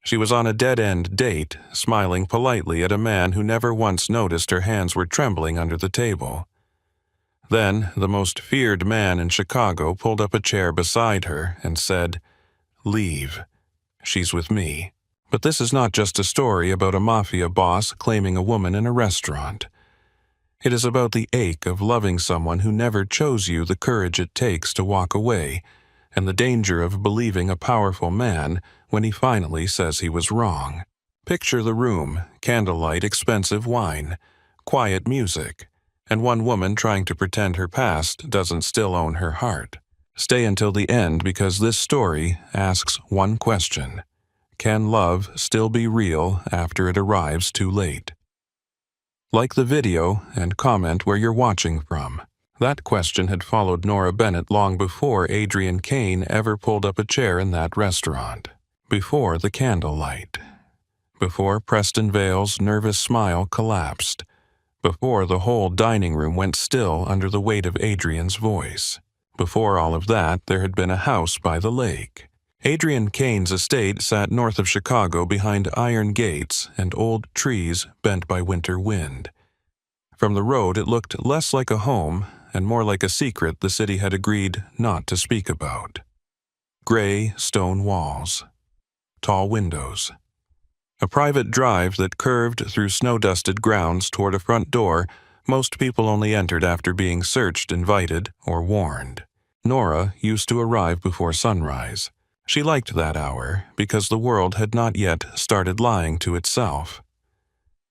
She was on a dead-end date, smiling politely at a man who never once noticed her hands were trembling under the table. Then, the most feared man in Chicago pulled up a chair beside her and said, "Leave. She's with me." But this is not just a story about a mafia boss claiming a woman in a restaurant. It is about the ache of loving someone who never chose you, the courage it takes to walk away, and the danger of believing a powerful man when he finally says he was wrong. Picture the room: candlelight, expensive wine, quiet music, and one woman trying to pretend her past doesn't still own her heart. Stay until the end, because this story asks one question: can love still be real after it arrives too late? Like the video and comment where you're watching from. That question had followed Nora Bennett long before Adrian Kane ever pulled up a chair in that restaurant. Before the candlelight. Before Preston Vale's nervous smile collapsed. Before the whole dining room went still under the weight of Adrian's voice. Before all of that, there had been a house by the lake. Adrian Kane's estate sat north of Chicago behind iron gates and old trees bent by winter wind. From the road, it looked less like a home and more like a secret the city had agreed not to speak about. Gray stone walls. Tall windows. A private drive that curved through snow-dusted grounds toward a front door most people only entered after being searched, invited, or warned. Nora used to arrive before sunrise. She liked that hour because the world had not yet started lying to itself.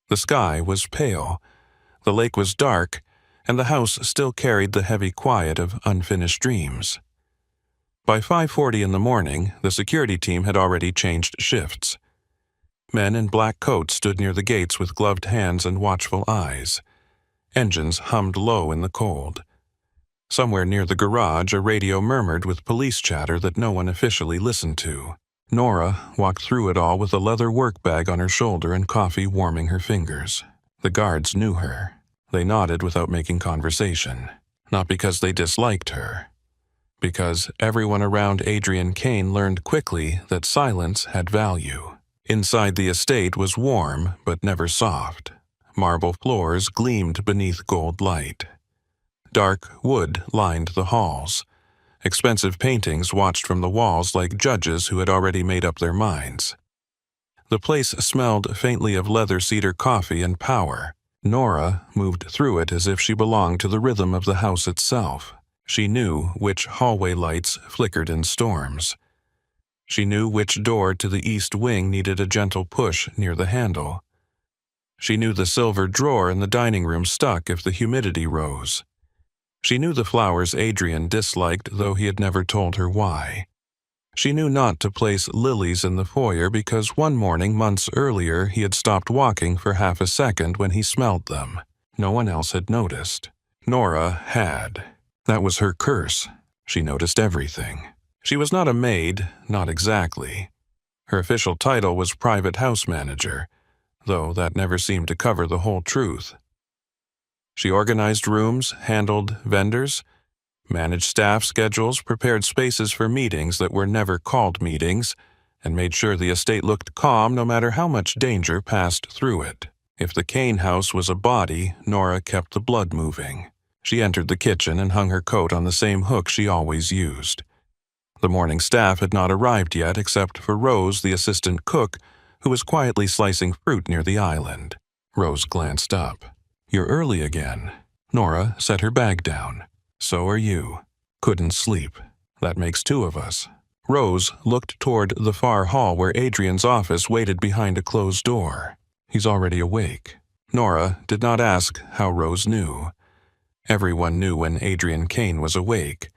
The sky was pale, the lake was dark, and the house still carried the heavy quiet of unfinished dreams. By 5:40 in the morning, the security team had already changed shifts. Men in black coats stood near the gates with gloved hands and watchful eyes. Engines hummed low in the cold. Somewhere near the garage, a radio murmured with police chatter that no one officially listened to. Nora walked through it all with a leather work bag on her shoulder and coffee warming her fingers. The guards knew her. They nodded without making conversation. Not because they disliked her. Because everyone around Adrian Kane learned quickly that silence had value. Inside the estate was warm, but never soft. Marble floors gleamed beneath gold light. Dark wood lined the halls. Expensive paintings watched from the walls like judges who had already made up their minds. The place smelled faintly of leather cedar coffee and power. Nora moved through it as if she belonged to the rhythm of the house itself. She knew which hallway lights flickered in storms. She knew which door to the east wing needed a gentle push near the handle. She knew the silver drawer in the dining room stuck if the humidity rose. She knew the flowers Adrian disliked, though he had never told her why. She knew not to place lilies in the foyer because one morning months earlier he had stopped walking for half a second when he smelled them. No one else had noticed. Nora had. That was her curse. She noticed everything. She was not a maid, not exactly. Her official title was private house manager, though that never seemed to cover the whole truth. She organized rooms, handled vendors, managed staff schedules, prepared spaces for meetings that were never called meetings, and made sure the estate looked calm no matter how much danger passed through it. If the Kane house was a body, Nora kept the blood moving. She entered the kitchen and hung her coat on the same hook she always used. The morning staff had not arrived yet except for Rose, the assistant cook, who was quietly slicing fruit near the island. Rose glanced up. "You're early again." Nora set her bag down. "So are you." "Couldn't sleep. That makes two of us." Rose looked toward the far hall where Adrian's office waited behind a closed door. "He's already awake." Nora did not ask how Rose knew. Everyone knew when Adrian Kane was awake.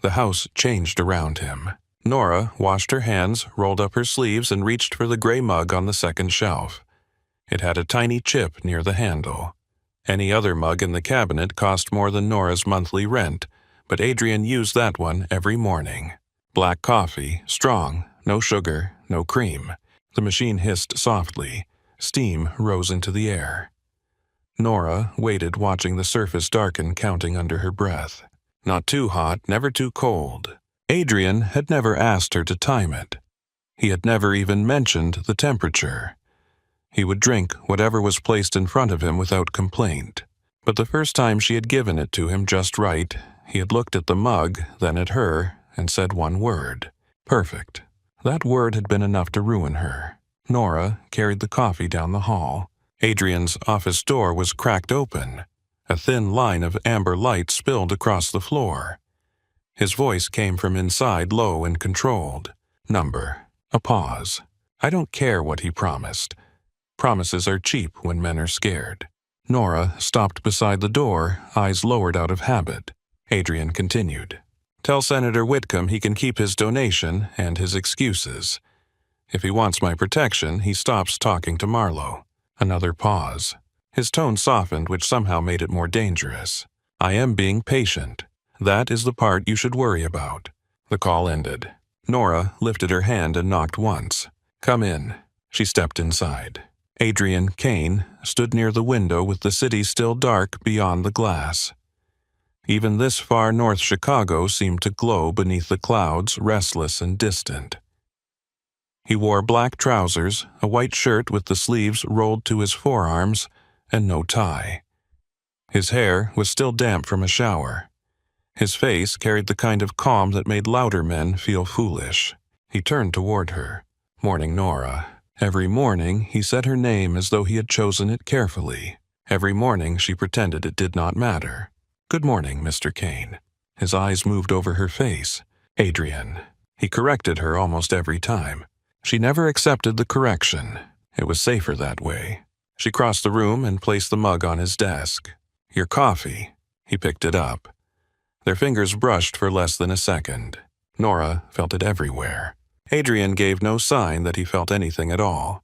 The house changed around him. Nora washed her hands, rolled up her sleeves, and reached for the gray mug on the second shelf. It had a tiny chip near the handle. Any other mug in the cabinet cost more than Nora's monthly rent, but Adrian used that one every morning. Black coffee, strong, no sugar, no cream. The machine hissed softly. Steam rose into the air. Nora waited, watching the surface darken, counting under her breath. Not too hot, never too cold. Adrian had never asked her to time it. He had never even mentioned the temperature. He would drink whatever was placed in front of him without complaint. But the first time she had given it to him just right, he had looked at the mug, then at her, and said one word. Perfect. That word had been enough to ruin her. Nora carried the coffee down the hall. Adrian's office door was cracked open. A thin line of amber light spilled across the floor. His voice came from inside, low and controlled. Number. A pause. I don't care what he promised. Promises are cheap when men are scared. Nora stopped beside the door, eyes lowered out of habit. Adrian continued. Tell Senator Whitcomb he can keep his donation and his excuses. If he wants my protection, he stops talking to Marlowe. Another pause. His tone softened, which somehow made it more dangerous. I am being patient. That is the part you should worry about. The call ended. Nora lifted her hand and knocked once. Come in. She stepped inside. Adrian Kane stood near the window with the city still dark beyond the glass. Even this far north Chicago seemed to glow beneath the clouds, restless and distant. He wore black trousers, a white shirt with the sleeves rolled to his forearms, and no tie. His hair was still damp from a shower. His face carried the kind of calm that made louder men feel foolish. He turned toward her. Morning, Nora. Every morning he said her name as though he had chosen it carefully. Every morning she pretended it did not matter. Good morning, Mr. Kane. His eyes moved over her face. Adrian. He corrected her almost every time. She never accepted the correction. It was safer that way. She crossed the room and placed the mug on his desk. Your coffee. He picked it up. Their fingers brushed for less than a second. Nora felt it everywhere. Adrian gave no sign that he felt anything at all.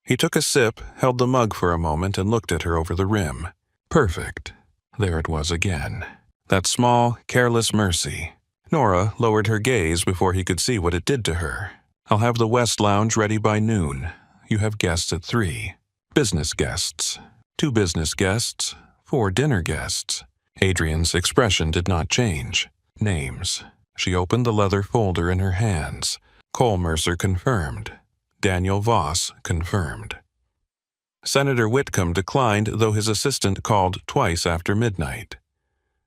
He took a sip, held the mug for a moment, and looked at her over the rim. Perfect. There it was again. That small, careless mercy. Nora lowered her gaze before he could see what it did to her. I'll have the West Lounge ready by noon. You have guests at 3. Business guests. 2 business guests. 4 dinner guests. Adrian's expression did not change. Names. She opened the leather folder in her hands. Cole Mercer confirmed. Daniel Voss confirmed. Senator Whitcomb declined, though his assistant called twice after midnight.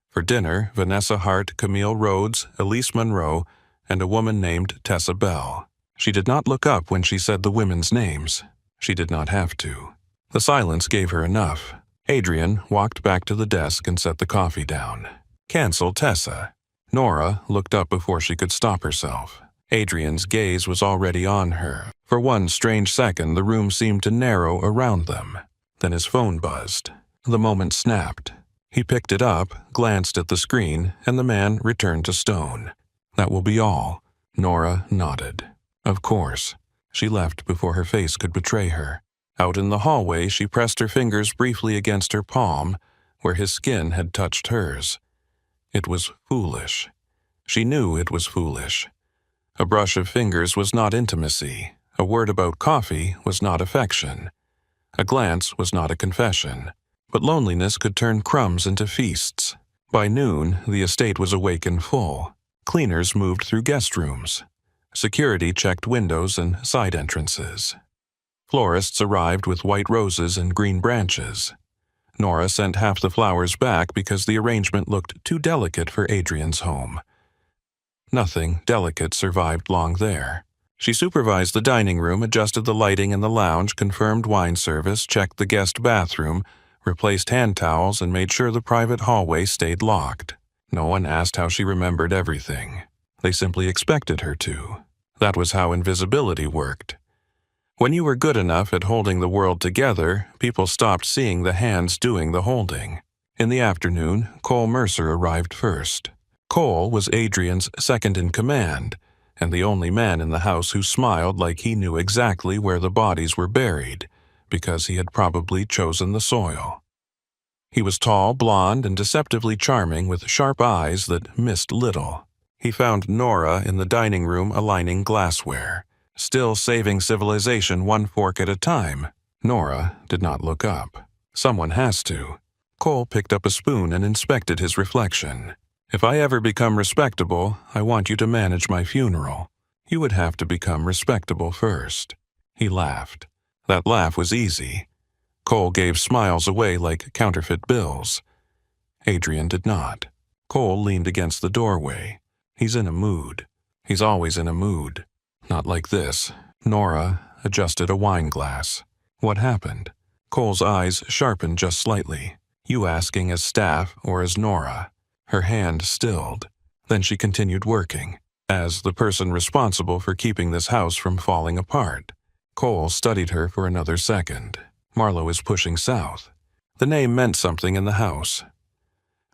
For dinner, Vanessa Hart, Camille Rhodes, Elise Monroe, and a woman named Tessa Bell. She did not look up when she said the women's names. She did not have to. The silence gave her enough. Adrian walked back to the desk and set the coffee down. Cancel Tessa. Nora looked up before she could stop herself. Adrian's gaze was already on her. For one strange second, the room seemed to narrow around them. Then his phone buzzed. The moment snapped. He picked it up, glanced at the screen, and the man returned to stone. That will be all. Nora nodded. Of course. She left before her face could betray her. Out in the hallway, she pressed her fingers briefly against her palm, where his skin had touched hers. It was foolish. She knew it was foolish. A brush of fingers was not intimacy. A word about coffee was not affection. A glance was not a confession. But loneliness could turn crumbs into feasts. By noon, the estate was awake and full. Cleaners moved through guest rooms. Security checked windows and side entrances. Florists arrived with white roses and green branches. Nora sent half the flowers back because the arrangement looked too delicate for Adrian's home. Nothing delicate survived long there. She supervised the dining room, adjusted the lighting in the lounge, confirmed wine service, checked the guest bathroom, replaced hand towels, and made sure the private hallway stayed locked. No one asked how she remembered everything. They simply expected her to. That was how invisibility worked. When you were good enough at holding the world together, people stopped seeing the hands doing the holding. In the afternoon, Cole Mercer arrived first. Cole was Adrian's second-in-command, and the only man in the house who smiled like he knew exactly where the bodies were buried, because he had probably chosen the soil. He was tall, blond, and deceptively charming with sharp eyes that missed little. He found Nora in the dining room aligning glassware, still saving civilization one fork at a time. Nora did not look up. Someone has to. Cole picked up a spoon and inspected his reflection. If I ever become respectable, I want you to manage my funeral. You would have to become respectable first. He laughed. That laugh was easy. Cole gave smiles away like counterfeit bills. Adrian did not. Cole leaned against the doorway. He's in a mood. He's always in a mood. Not like this. Nora adjusted a wine glass. What happened? Cole's eyes sharpened just slightly. You asking as staff or as Nora? Her hand stilled. Then she continued working, as the person responsible for keeping this house from falling apart. Cole studied her for another second. Marlowe is pushing south. The name meant something in the house.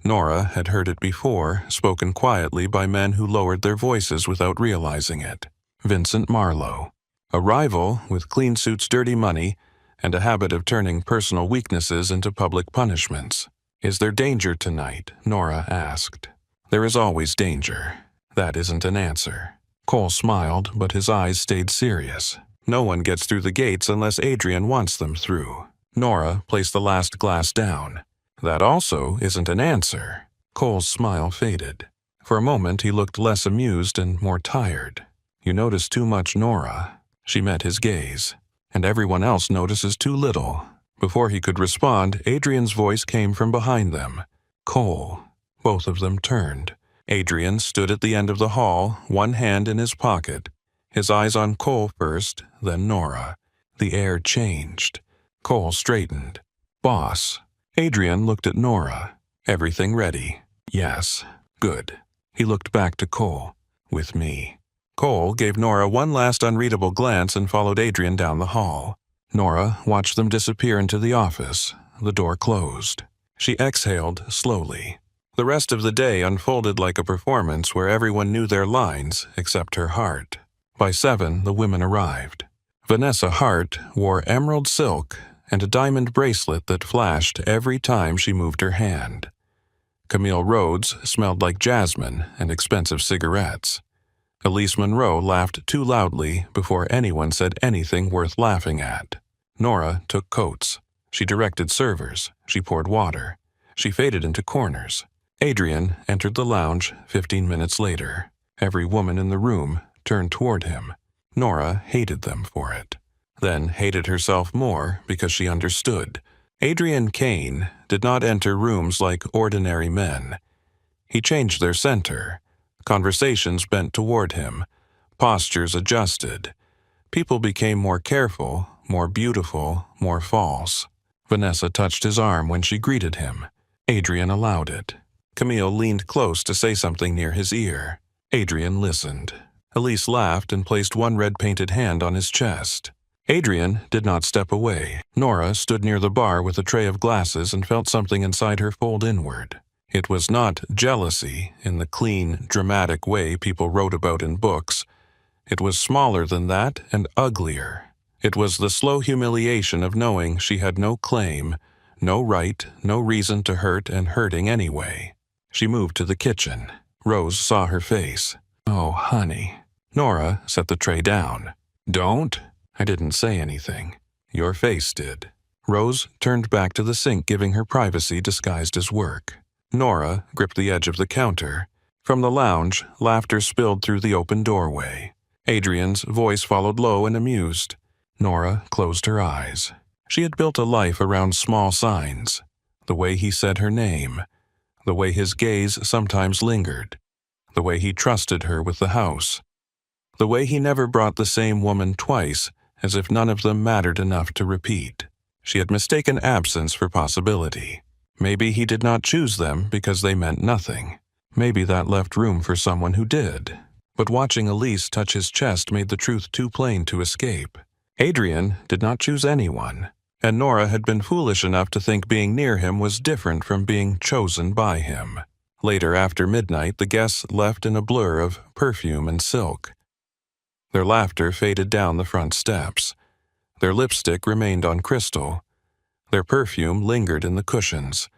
Nora had heard it before, spoken quietly by men who lowered their voices without realizing it. Vincent Marlowe. A rival with clean suits, dirty money, and a habit of turning personal weaknesses into public punishments. Is there danger tonight? Nora asked. There is always danger. That isn't an answer. Cole smiled, but his eyes stayed serious. No one gets through the gates unless Adrian wants them through. Nora placed the last glass down. That also isn't an answer. Cole's smile faded. For a moment he looked less amused and more tired. You notice too much, Nora. She met his gaze. And everyone else notices too little. Before he could respond, Adrian's voice came from behind them. Cole. Both of them turned. Adrian stood at the end of the hall, one hand in his pocket. His eyes on Cole first, then Nora. The air changed. Cole straightened. Boss. Adrian looked at Nora. Everything ready? Yes. Good. He looked back to Cole. With me. Cole gave Nora one last unreadable glance and followed Adrian down the hall. Nora watched them disappear into the office. The door closed. She exhaled slowly. The rest of the day unfolded like a performance where everyone knew their lines except her heart. By 7, the women arrived. Vanessa Hart wore emerald silk and a diamond bracelet that flashed every time she moved her hand. Camille Rhodes smelled like jasmine and expensive cigarettes. Elise Monroe laughed too loudly before anyone said anything worth laughing at. Nora took coats. She directed servers. She poured water. She faded into corners. Adrian entered the lounge 15 minutes later. Every woman in the room turned toward him. Nora hated them for it. Then hated herself more because she understood. Adrian Kane did not enter rooms like ordinary men. He changed their center. Conversations bent toward him. Postures adjusted. People became more careful, more beautiful, more false. Vanessa touched his arm when she greeted him. Adrian allowed it. Camille leaned close to say something near his ear. Adrian listened. Elise laughed and placed one red-painted hand on his chest. Adrian did not step away. Nora stood near the bar with a tray of glasses and felt something inside her fold inward. It was not jealousy in the clean, dramatic way people wrote about in books. It was smaller than that and uglier. It was the slow humiliation of knowing she had no claim, no right, no reason to hurt and hurting anyway. She moved to the kitchen. Rose saw her face. Oh, honey. Nora set the tray down. Don't. I didn't say anything. Your face did. Rose turned back to the sink, giving her privacy disguised as work. Nora gripped the edge of the counter. From the lounge, laughter spilled through the open doorway. Adrian's voice followed low and amused. Nora closed her eyes. She had built a life around small signs. The way he said her name. The way his gaze sometimes lingered. The way he trusted her with the house. The way he never brought the same woman twice, as if none of them mattered enough to repeat. She had mistaken absence for possibility. Maybe he did not choose them because they meant nothing. Maybe that left room for someone who did. But watching Elise touch his chest made the truth too plain to escape. Adrian did not choose anyone, and Nora had been foolish enough to think being near him was different from being chosen by him. Later, after midnight, the guests left in a blur of perfume and silk. Their laughter faded down the front steps. Their lipstick remained on crystal. Their perfume lingered in the cushions.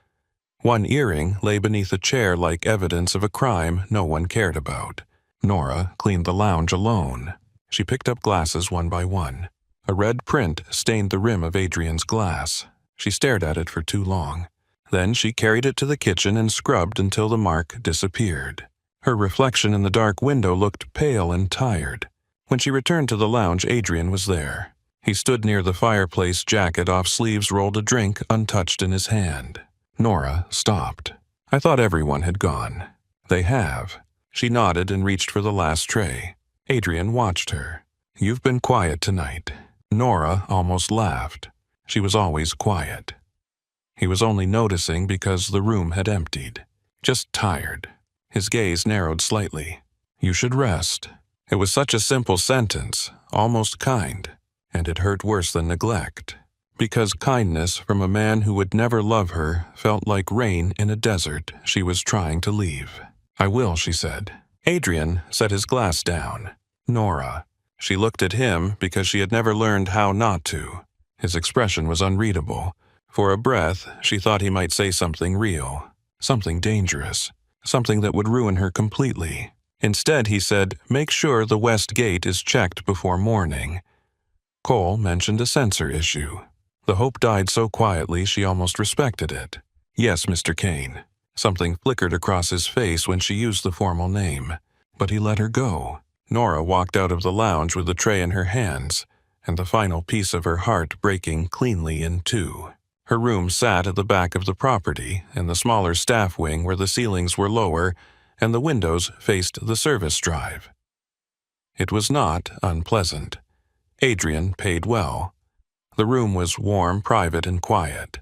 One earring lay beneath a chair like evidence of a crime no one cared about. Nora cleaned the lounge alone. She picked up glasses one by one. A red print stained the rim of Adrian's glass. She stared at it for too long. Then she carried it to the kitchen and scrubbed until the mark disappeared. Her reflection in the dark window looked pale and tired. When she returned to the lounge, Adrian was there. He stood near the fireplace, jacket off sleeves, rolled a drink untouched in his hand. Nora stopped. "I thought everyone had gone." "They have." She nodded and reached for the last tray. Adrian watched her. "You've been quiet tonight." Nora almost laughed. She was always quiet. He was only noticing because the room had emptied. "Just tired." His gaze narrowed slightly. "You should rest." It was such a simple sentence, almost kind, and it hurt worse than neglect. Because kindness from a man who would never love her felt like rain in a desert she was trying to leave. "I will," she said. Adrian set his glass down. "Nora." She looked at him because she had never learned how not to. His expression was unreadable. For a breath, she thought he might say something real, something dangerous, something that would ruin her completely. Instead, he said, "Make sure the west gate is checked before morning." Cole mentioned a sensor issue. The hope died so quietly she almost respected it. "Yes, Mr. Kane." Something flickered across his face when she used the formal name. But he let her go. Nora walked out of the lounge with the tray in her hands, and the final piece of her heart breaking cleanly in two. Her room sat at the back of the property, in the smaller staff wing where the ceilings were lower and the windows faced the service drive. It was not unpleasant. Adrian paid well. The room was warm, private, and quiet.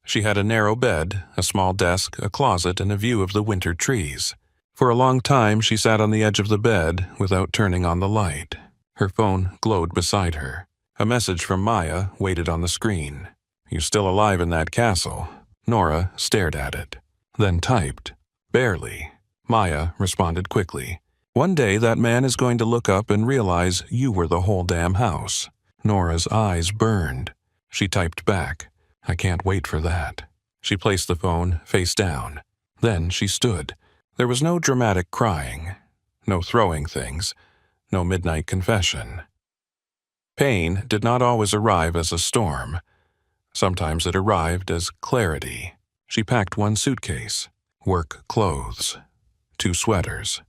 She had a narrow bed, a small desk, a closet, and a view of the winter trees. For a long time she sat on the edge of the bed without turning on the light. Her phone glowed beside her. A message from Maya waited on the screen. "You still alive in that castle?" Nora stared at it, then typed, "Barely." Maya responded quickly. "One day that man is going to look up and realize you were the whole damn house." Nora's eyes burned. She typed back, "I can't wait for that." She placed the phone face down. Then she stood. There was no dramatic crying, no throwing things, no midnight confession. Pain did not always arrive as a storm. Sometimes it arrived as clarity. She packed one suitcase, work clothes, 2 sweaters,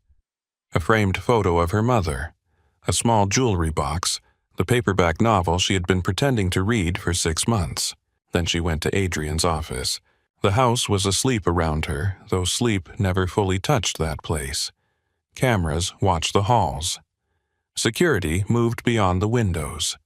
a framed photo of her mother, a small jewelry box, the paperback novel she had been pretending to read for 6 months. Then she went to Adrian's office. The house was asleep around her, though sleep never fully touched that place. Cameras watched the halls. Security moved beyond the windows.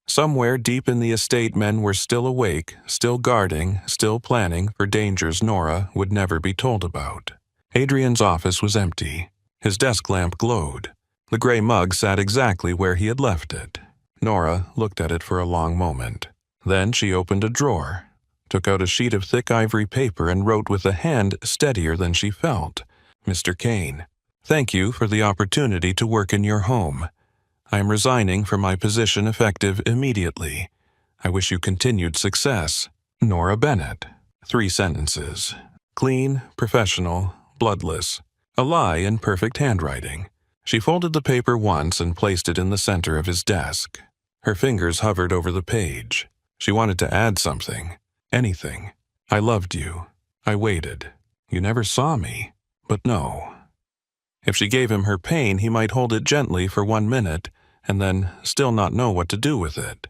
Somewhere deep in the estate, men were still awake, still guarding, still planning for dangers Nora would never be told about. Adrian's office was empty. His desk lamp glowed. The gray mug sat exactly where he had left it. Nora looked at it for a long moment. Then she opened a drawer, took out a sheet of thick ivory paper, and wrote with a hand steadier than she felt, "Mr. Kane, thank you for the opportunity to work in your home. I am resigning from my position effective immediately. I wish you continued success. Nora Bennett." 3 sentences. Clean, professional, bloodless. A lie in perfect handwriting. She folded the paper once and placed it in the center of his desk. Her fingers hovered over the page. She wanted to add something. Anything. "I loved you. I waited. You never saw me. But no." If she gave him her pain, he might hold it gently for 1 minute and then still not know what to do with it.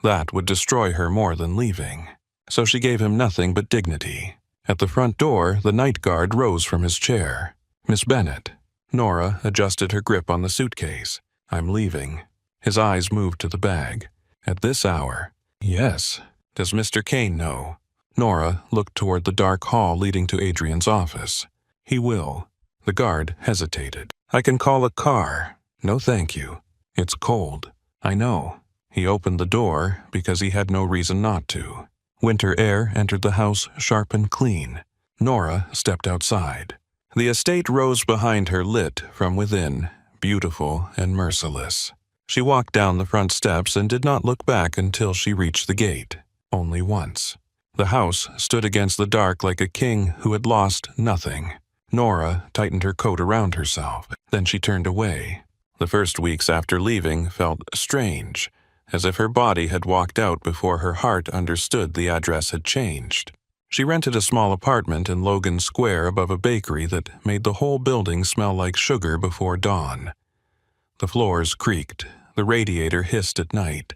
That would destroy her more than leaving. So she gave him nothing but dignity. At the front door, the night guard rose from his chair. "Miss Bennett." Nora adjusted her grip on the suitcase. "I'm leaving." His eyes moved to the bag. "At this hour?" "Yes." "Does Mr. Kane know?" Nora looked toward the dark hall leading to Adrian's office. "He will." The guard hesitated. "I can call a car." "No, thank you. It's cold." "I know." He opened the door because he had no reason not to. Winter air entered the house sharp and clean. Nora stepped outside. The estate rose behind her, lit from within, beautiful and merciless. She walked down the front steps and did not look back until she reached the gate. Only once. The house stood against the dark like a king who had lost nothing. Nora tightened her coat around herself. Then she turned away. The first weeks after leaving felt strange, as if her body had walked out before her heart understood the address had changed. She rented a small apartment in Logan Square above a bakery that made the whole building smell like sugar before dawn. The floors creaked. The radiator hissed at night.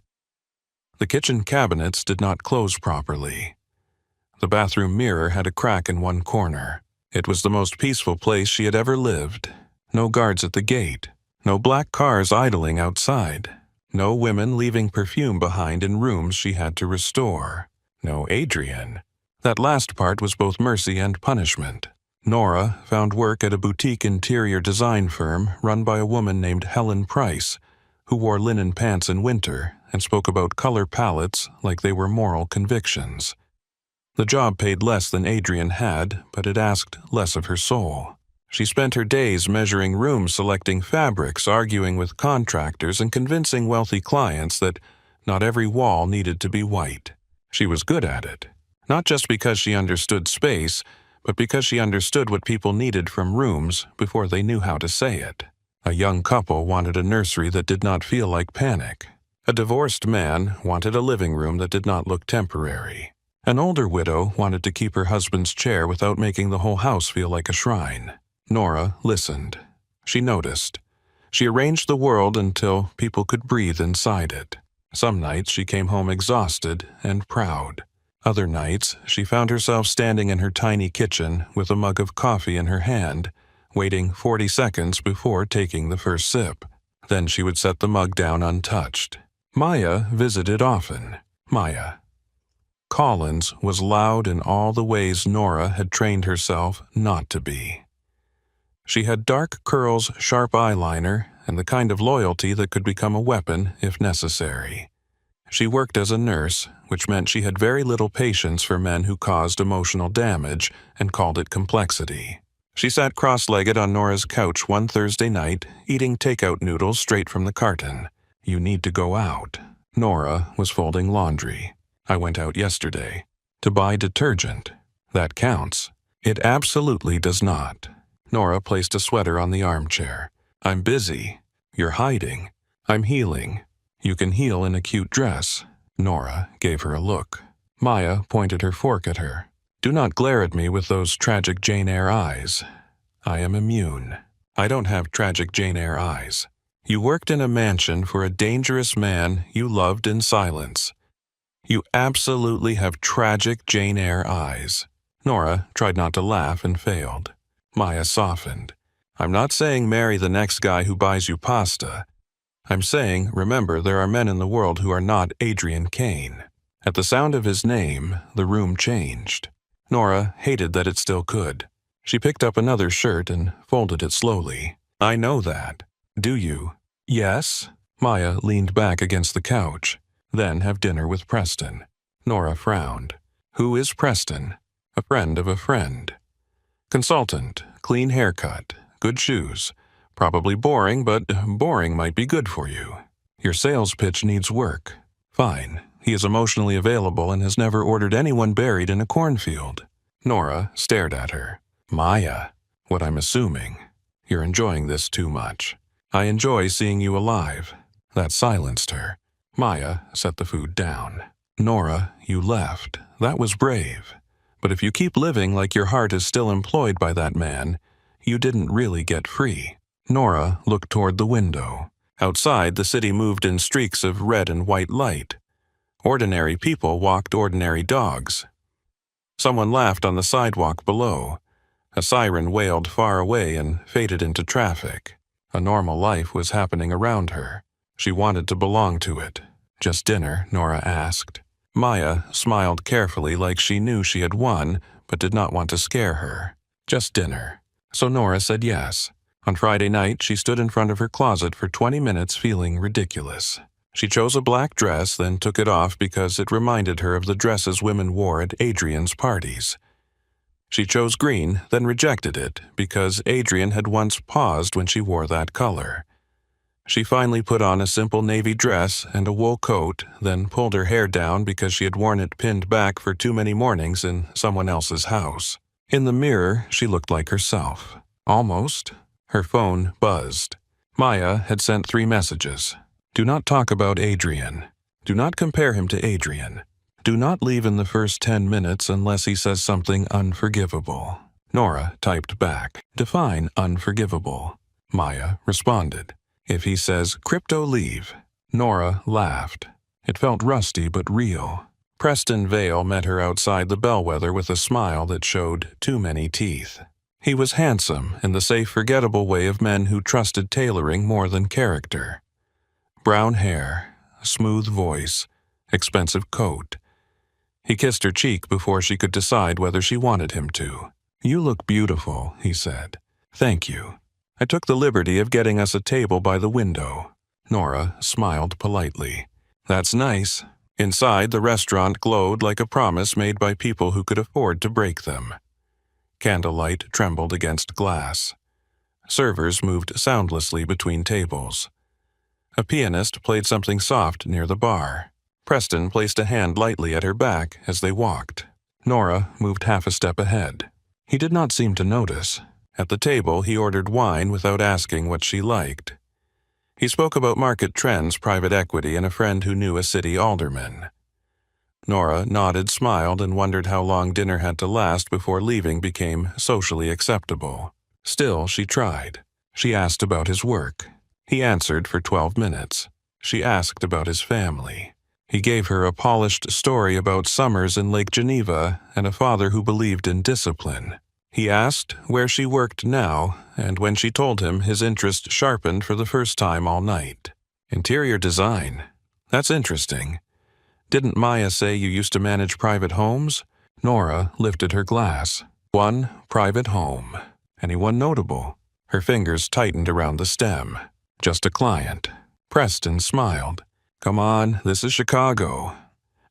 The kitchen cabinets did not close properly. The bathroom mirror had a crack in one corner. It was the most peaceful place she had ever lived. No guards at the gate. No black cars idling outside. No women leaving perfume behind in rooms she had to restore. No Adrian. That last part was both mercy and punishment. Nora found work at a boutique interior design firm run by a woman named Helen Price, who wore linen pants in winter and spoke about color palettes like they were moral convictions. The job paid less than Adrian had, but it asked less of her soul. She spent her days measuring rooms, selecting fabrics, arguing with contractors, and convincing wealthy clients that not every wall needed to be white. She was good at it, not just because she understood space, but because she understood what people needed from rooms before they knew how to say it. A young couple wanted a nursery that did not feel like panic. A divorced man wanted a living room that did not look temporary. An older widow wanted to keep her husband's chair without making the whole house feel like a shrine. Nora listened. She noticed. She arranged the world until people could breathe inside it. Some nights she came home exhausted and proud. Other nights she found herself standing in her tiny kitchen with a mug of coffee in her hand, waiting 40 seconds before taking the first sip. Then she would set the mug down untouched. Maya visited often. Maya. Collins was loud in all the ways Nora had trained herself not to be. She had dark curls, sharp eyeliner, and the kind of loyalty that could become a weapon if necessary. She worked as a nurse, which meant she had very little patience for men who caused emotional damage and called it complexity. She sat cross-legged on Nora's couch one Thursday night, eating takeout noodles straight from the carton. "You need to go out." Nora was folding laundry. "I went out yesterday. To buy detergent. That counts." It absolutely does not. Nora placed a sweater on the armchair. "I'm busy." "You're hiding." "I'm healing." "You can heal in a cute dress." Nora gave her a look. Maya pointed her fork at her. "Do not glare at me with those tragic Jane Eyre eyes. I am immune. I don't have tragic Jane Eyre eyes. You worked in a mansion for a dangerous man you loved in silence. You absolutely have tragic Jane Eyre eyes." Nora tried not to laugh and failed. Maya softened. "I'm not saying marry the next guy who buys you pasta. I'm saying, remember, there are men in the world who are not Adrian Kane." At the sound of his name, the room changed. Nora hated that it still could. She picked up another shirt and folded it slowly. "I know that." "Do you?" "Yes." Maya leaned back against the couch. "Then have dinner with Preston." Nora frowned. "Who is Preston?" "A friend of a friend." "Consultant, clean haircut, good shoes. Probably boring, but boring might be good for you. Your sales pitch needs work. Fine. He is emotionally available and has never ordered anyone buried in a cornfield." Nora stared at her. "Maya, what I'm assuming. You're enjoying this too much. I enjoy seeing you alive." That silenced her. Maya set the food down. "Nora, you left. That was brave. But if you keep living like your heart is still employed by that man, you didn't really get free." Nora looked toward the window. Outside, the city moved in streaks of red and white light. Ordinary people walked ordinary dogs. Someone laughed on the sidewalk below. A siren wailed far away and faded into traffic. A normal life was happening around her. She wanted to belong to it. "Just dinner?" Nora asked. Maya smiled carefully like she knew she had won, but did not want to scare her. "Just dinner." So Nora said yes. On Friday night, she stood in front of her closet for 20 minutes feeling ridiculous. She chose a black dress, then took it off because it reminded her of the dresses women wore at Adrian's parties. She chose green, then rejected it because Adrian had once paused when she wore that color. She finally put on a simple navy dress and a wool coat, then pulled her hair down because she had worn it pinned back for too many mornings in someone else's house. In the mirror, she looked like herself. Almost. Her phone buzzed. Maya had sent 3 messages. "Do not talk about Adrian. Do not compare him to Adrian. Do not leave in the first 10 minutes unless he says something unforgivable." Nora typed back, "Define unforgivable." Maya responded, If he says, "Crypto leave," Nora laughed. It felt rusty but real. Preston Vale met her outside the bellwether with a smile that showed too many teeth. He was handsome in the safe, forgettable way of men who trusted tailoring more than character. Brown hair, smooth voice, expensive coat. He kissed her cheek before she could decide whether she wanted him to. "You look beautiful," he said. "Thank you. I took the liberty of getting us a table by the window." Nora smiled politely. "That's nice." Inside, the restaurant glowed like a promise made by people who could afford to break them. Candlelight trembled against glass. Servers moved soundlessly between tables. A pianist played something soft near the bar. Preston placed a hand lightly at her back as they walked. Nora moved half a step ahead. He did not seem to notice. At the table, he ordered wine without asking what she liked. He spoke about market trends, private equity, and a friend who knew a city alderman. Nora nodded, smiled, and wondered how long dinner had to last before leaving became socially acceptable. Still, she tried. She asked about his work. He answered for 12 minutes. She asked about his family. He gave her a polished story about summers in Lake Geneva and a father who believed in discipline. He asked where she worked now, and when she told him, his interest sharpened for the first time all night. "Interior design. That's interesting. Didn't Maya say you used to manage private homes?" Nora lifted her glass. "One private home. Anyone notable?" Her fingers tightened around the stem. "Just a client." Preston smiled. "Come on, this is Chicago.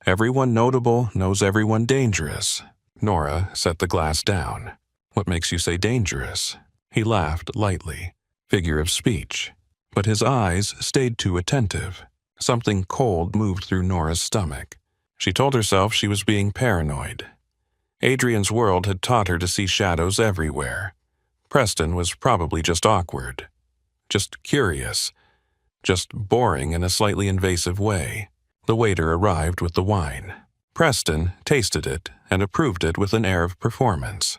Everyone notable knows everyone dangerous." Nora set the glass down. "What makes you say dangerous?" He laughed lightly. Figure of speech. But his eyes stayed too attentive. Something cold moved through Nora's stomach. She told herself she was being paranoid. Adrian's world had taught her to see shadows everywhere. Preston was probably just awkward. Just curious. Just boring in a slightly invasive way. The waiter arrived with the wine. Preston tasted it and approved it with an air of performance.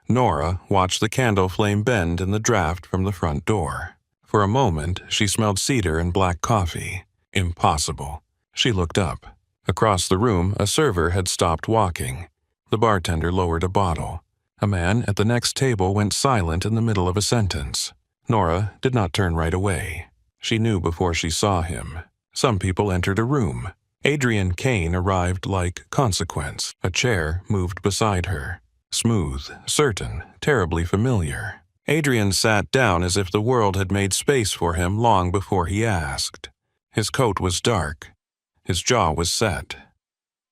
Nora watched the candle flame bend in the draft from the front door. For a moment, she smelled cedar and black coffee. Impossible. She looked up. Across the room, a server had stopped walking. The bartender lowered a bottle. A man at the next table went silent in the middle of a sentence. Nora did not turn right away. She knew before she saw him. Some people entered a room. Adrian Kane arrived like consequence. A chair moved beside her. Smooth, certain, terribly familiar. Adrian sat down as if the world had made space for him long before he asked. His coat was dark. His jaw was set.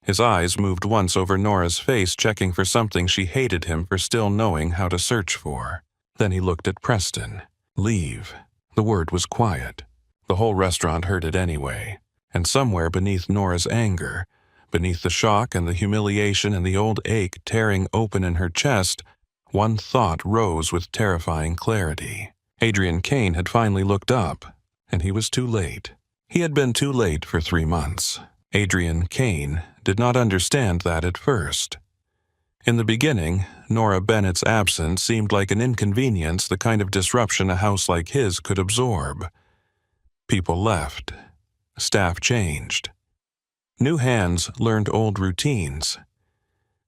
His eyes moved once over Nora's face, checking for something she hated him for still knowing how to search for. Then he looked at Preston. Leave. The word was quiet. The whole restaurant heard it anyway. And somewhere beneath Nora's anger, beneath the shock and the humiliation and the old ache tearing open in her chest, one thought rose with terrifying clarity. Adrian Kane had finally looked up, and he was too late. He had been too late for 3 months. Adrian Kane did not understand that at first. In the beginning, Nora Bennett's absence seemed like an inconvenience, the kind of disruption a house like his could absorb. People left. Staff changed. New hands learned old routines.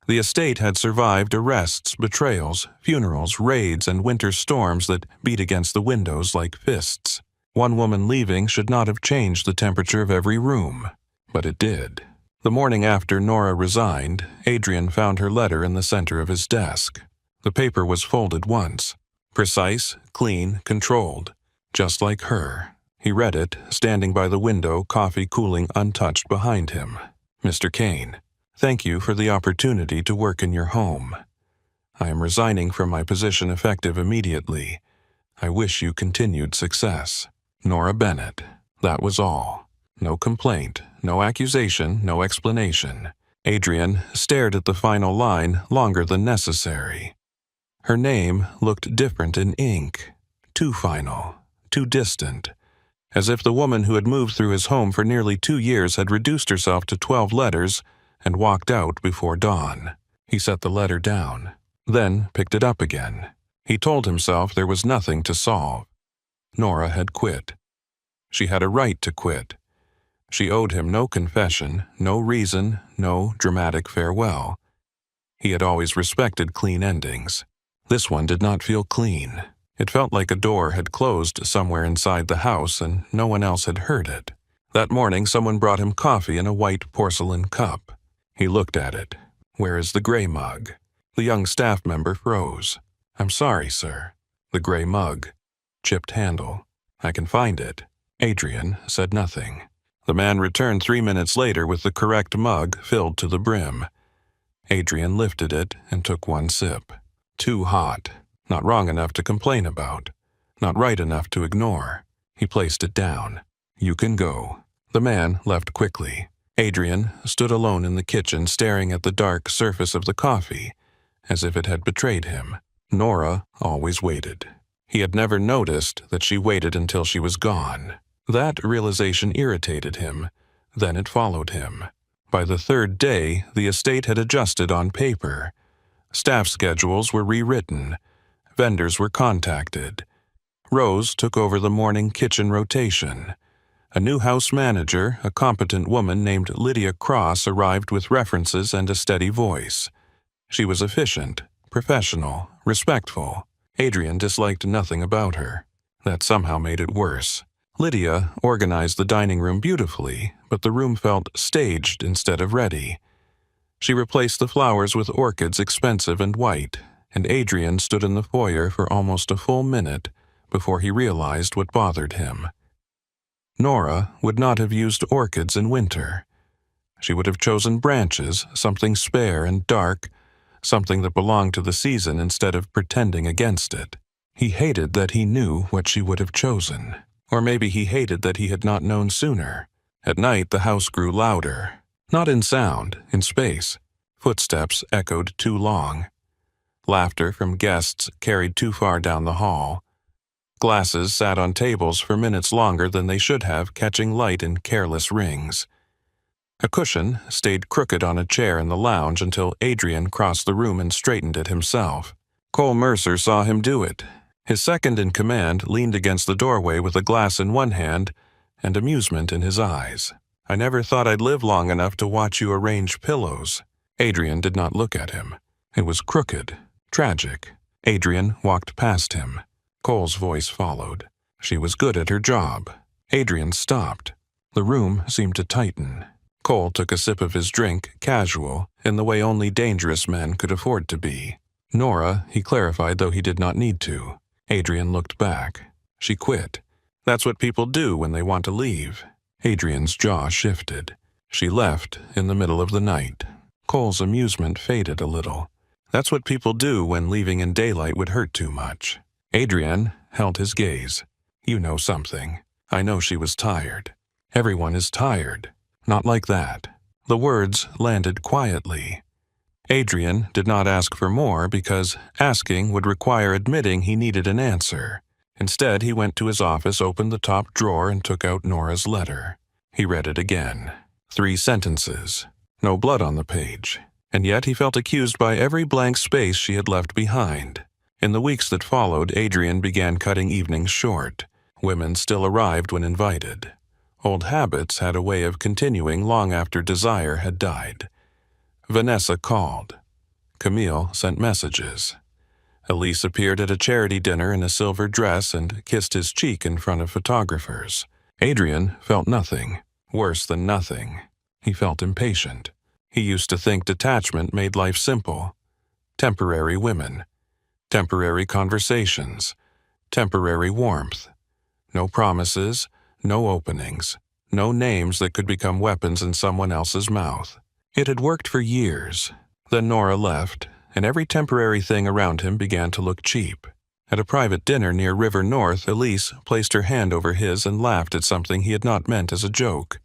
The estate had survived arrests, betrayals, funerals, raids, and winter storms that beat against the windows like fists. One woman leaving should not have changed the temperature of every room, but it did. The morning after Nora resigned, Adrian found her letter in the center of his desk. The paper was folded once. Precise, clean, controlled. Just like her. He read it, standing by the window, coffee cooling untouched behind him. "Mr. Kane, thank you for the opportunity to work in your home. I am resigning from my position effective immediately. I wish you continued success. Nora Bennett." That was all. No complaint, no accusation, no explanation. Adrian stared at the final line longer than necessary. Her name looked different in ink. Too final, too distant. As if the woman who had moved through his home for nearly 2 years had reduced herself to 12 letters and walked out before dawn. He set the letter down, then picked it up again. He told himself there was nothing to solve. Nora had quit. She had a right to quit. She owed him no confession, no reason, no dramatic farewell. He had always respected clean endings. This one did not feel clean. It felt like a door had closed somewhere inside the house and no one else had heard it. That morning, someone brought him coffee in a white porcelain cup. He looked at it. "Where is the gray mug?" The young staff member froze. "I'm sorry, sir." The gray mug. Chipped handle. "I can find it." Adrian said nothing. The man returned 3 minutes later with the correct mug filled to the brim. Adrian lifted it and took one sip. Too hot. Not wrong enough to complain about. Not right enough to ignore. He placed it down. "You can go." The man left quickly. Adrian stood alone in the kitchen staring at the dark surface of the coffee, as if it had betrayed him. Nora always waited. He had never noticed that she waited until she was gone. That realization irritated him. Then it followed him. By the third day, the estate had adjusted on paper. Staff schedules were rewritten. Vendors were contacted. Rose took over the morning kitchen rotation. A new house manager, a competent woman named Lydia Cross, arrived with references and a steady voice. She was efficient, professional, respectful. Adrian disliked nothing about her. That somehow made it worse. Lydia organized the dining room beautifully, but the room felt staged instead of ready. She replaced the flowers with orchids expensive and white, and Adrian stood in the foyer for almost a full minute before he realized what bothered him. Nora would not have used orchids in winter. She would have chosen branches, something spare and dark, something that belonged to the season instead of pretending against it. He hated that he knew what she would have chosen. Or maybe he hated that he had not known sooner. At night, the house grew louder. Not in sound, in space. Footsteps echoed too long. Laughter from guests carried too far down the hall. Glasses sat on tables for minutes longer than they should have, catching light in careless rings. A cushion stayed crooked on a chair in the lounge until Adrian crossed the room and straightened it himself. Cole Mercer saw him do it. His second-in-command leaned against the doorway with a glass in one hand and amusement in his eyes. "I never thought I'd live long enough to watch you arrange pillows." Adrian did not look at him. It was crooked, tragic. Adrian walked past him. Cole's voice followed. She was good at her job. Adrian stopped. The room seemed to tighten. Cole took a sip of his drink, casual, in the way only dangerous men could afford to be. Nora, he clarified, though he did not need to. Adrian looked back. She quit. That's what people do when they want to leave. Adrian's jaw shifted. She left in the middle of the night. Cole's amusement faded a little. That's what people do when leaving in daylight would hurt too much. Adrian held his gaze. "You know something. I know she was tired. Everyone is tired. Not like that." The words landed quietly. Adrian did not ask for more because asking would require admitting he needed an answer. Instead, he went to his office, opened the top drawer, and took out Nora's letter. He read it again. 3 sentences. No blood on the page. And yet he felt accused by every blank space she had left behind. In the weeks that followed, Adrian began cutting evenings short. Women still arrived when invited. Old habits had a way of continuing long after desire had died. Vanessa called. Camille sent messages. Elise appeared at a charity dinner in a silver dress and kissed his cheek in front of photographers. Adrian felt nothing, worse than nothing. He felt impatient. He used to think detachment made life simple. Temporary women. Temporary conversations. Temporary warmth. No promises, no openings, no names that could become weapons in someone else's mouth. It had worked for years. Then Nora left, and every temporary thing around him began to look cheap. At a private dinner near River North, Elise placed her hand over his and laughed at something he had not meant as a joke.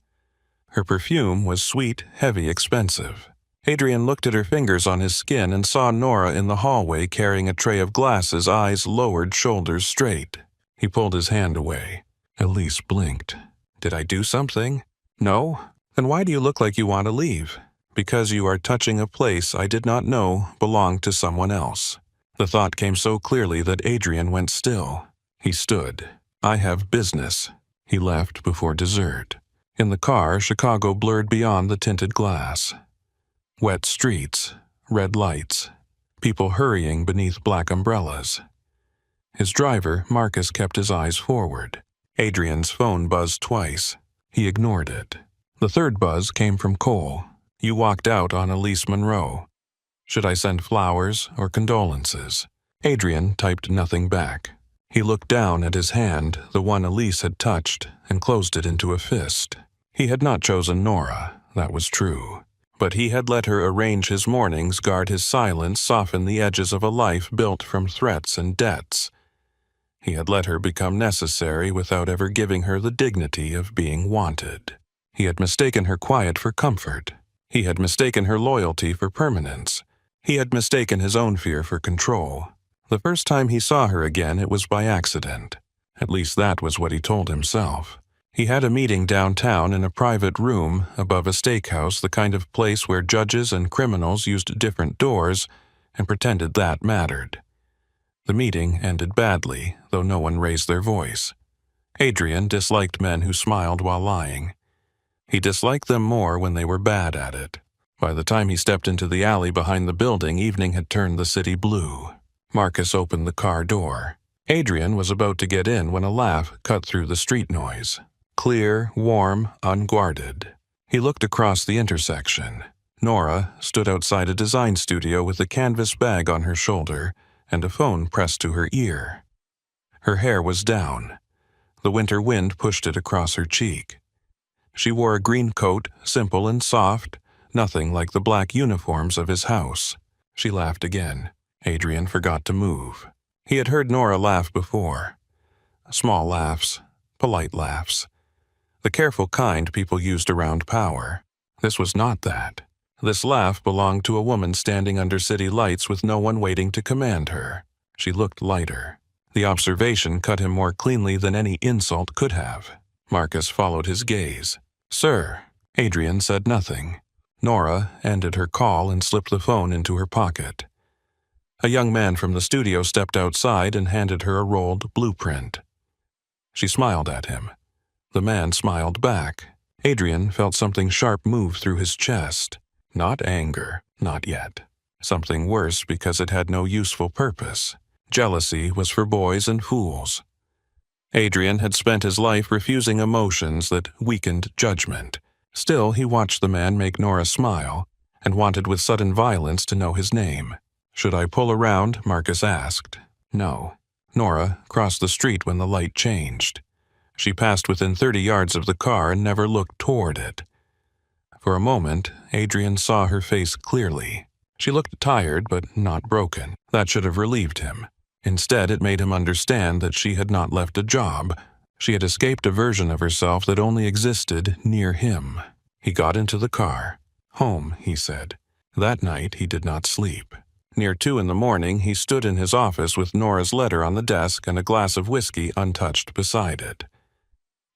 Her perfume was sweet, heavy, expensive. Adrian looked at her fingers on his skin and saw Nora in the hallway carrying a tray of glasses, eyes lowered, shoulders straight. He pulled his hand away. Elise blinked. "Did I do something?" "No? Then why do you look like you want to leave?" "Because you are touching a place I did not know belonged to someone else." The thought came so clearly that Adrian went still. He stood. I have business." He left before dessert. In the car, Chicago blurred beyond the tinted glass. Wet streets, red lights, people hurrying beneath black umbrellas. His driver, Marcus, kept his eyes forward. Adrian's phone buzzed twice. He ignored it. The third buzz came from Cole. "You walked out on Elise Monroe. Should I send flowers or condolences?" Adrian typed nothing back. He looked down at his hand, the one Elise had touched, and closed it into a fist. He had not chosen Nora, that was true. But he had let her arrange his mornings, guard his silence, soften the edges of a life built from threats and debts. He had let her become necessary without ever giving her the dignity of being wanted. He had mistaken her quiet for comfort. He had mistaken her loyalty for permanence. He had mistaken his own fear for control. The first time he saw her again, it was by accident. At least that was what he told himself. He had a meeting downtown in a private room above a steakhouse, the kind of place where judges and criminals used different doors and pretended that mattered. The meeting ended badly, though no one raised their voice. Adrian disliked men who smiled while lying. He disliked them more when they were bad at it. By the time he stepped into the alley behind the building, evening had turned the city blue. Marcus opened the car door. Adrian was about to get in when a laugh cut through the street noise. Clear, warm, unguarded. He looked across the intersection. Nora stood outside a design studio with a canvas bag on her shoulder and a phone pressed to her ear. Her hair was down. The winter wind pushed it across her cheek. She wore a green coat, simple and soft, nothing like the black uniforms of his house. She laughed again. Adrian forgot to move. He had heard Nora laugh before. Small laughs, polite laughs. The careful kind people used around power. This was not that. This laugh belonged to a woman standing under city lights with no one waiting to command her. She looked lighter. The observation cut him more cleanly than any insult could have. Marcus followed his gaze. "Sir." Adrian said nothing. Nora ended her call and slipped the phone into her pocket. A young man from the studio stepped outside and handed her a rolled blueprint. She smiled at him. The man smiled back. Adrian felt something sharp move through his chest. Not anger, not yet. Something worse because it had no useful purpose. Jealousy was for boys and fools. Adrian had spent his life refusing emotions that weakened judgment. Still, he watched the man make Nora smile and wanted with sudden violence to know his name. "Should I pull around?" Marcus asked. No. Nora crossed the street when the light changed. She passed within 30 yards of the car and never looked toward it. For a moment, Adrian saw her face clearly. She looked tired but not broken. That should have relieved him. Instead, it made him understand that she had not left a job. She had escaped a version of herself that only existed near him. He got into the car. "Home," he said. That night, he did not sleep. Near 2 in the morning, he stood in his office with Nora's letter on the desk and a glass of whiskey untouched beside it.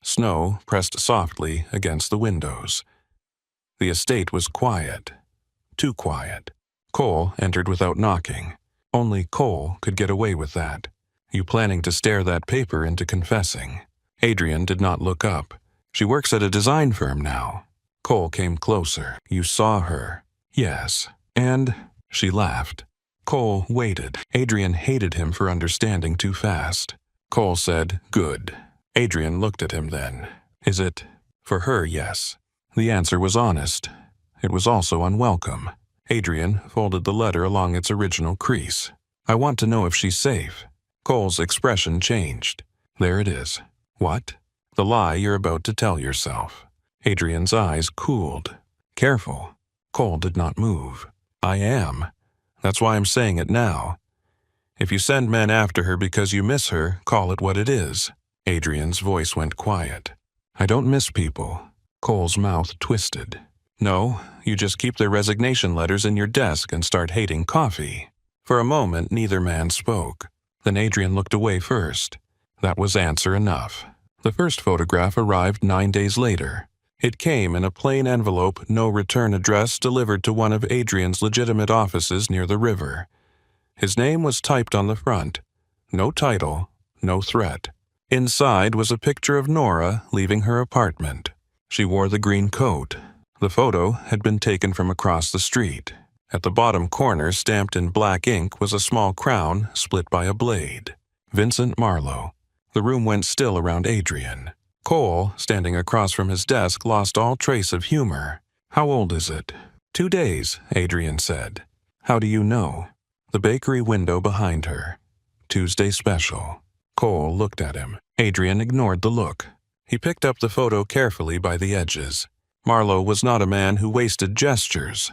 Snow pressed softly against the windows. The estate was quiet. Too quiet. Cole entered without knocking. Only Cole could get away with that. "You planning to stare that paper into confessing?" Adrian did not look up. "She works at a design firm now." Cole came closer. "You saw her?" "Yes." "And?" She laughed. Cole waited. Adrian hated him for understanding too fast. Cole said, "Good." Adrian looked at him then. "Is it?" "For her, yes." The answer was honest. It was also unwelcome. Adrian folded the letter along its original crease. "I want to know if she's safe." Cole's expression changed. "There it is." "What?" "The lie you're about to tell yourself." Adrian's eyes cooled. "Careful." Cole did not move. "I am. That's why I'm saying it now. If you send men after her because you miss her, call it what it is." Adrian's voice went quiet. "I don't miss people." Cole's mouth twisted. "No, you just keep their resignation letters in your desk and start hating coffee." For a moment, neither man spoke. Then Adrian looked away first. That was answer enough. The first photograph arrived 9 days later. It came in a plain envelope, no return address, delivered to one of Adrian's legitimate offices near the river. His name was typed on the front. No title, no threat. Inside was a picture of Nora leaving her apartment. She wore the green coat. The photo had been taken from across the street. At the bottom corner, stamped in black ink, was a small crown split by a blade. Vincent Marlowe. The room went still around Adrian. Cole, standing across from his desk, lost all trace of humor. "How old is it?" "2 days," Adrian said. "How do you know?" The bakery window behind her. "Tuesday special." Cole looked at him. Adrian ignored the look. He picked up the photo carefully by the edges. Marlowe was not a man who wasted gestures.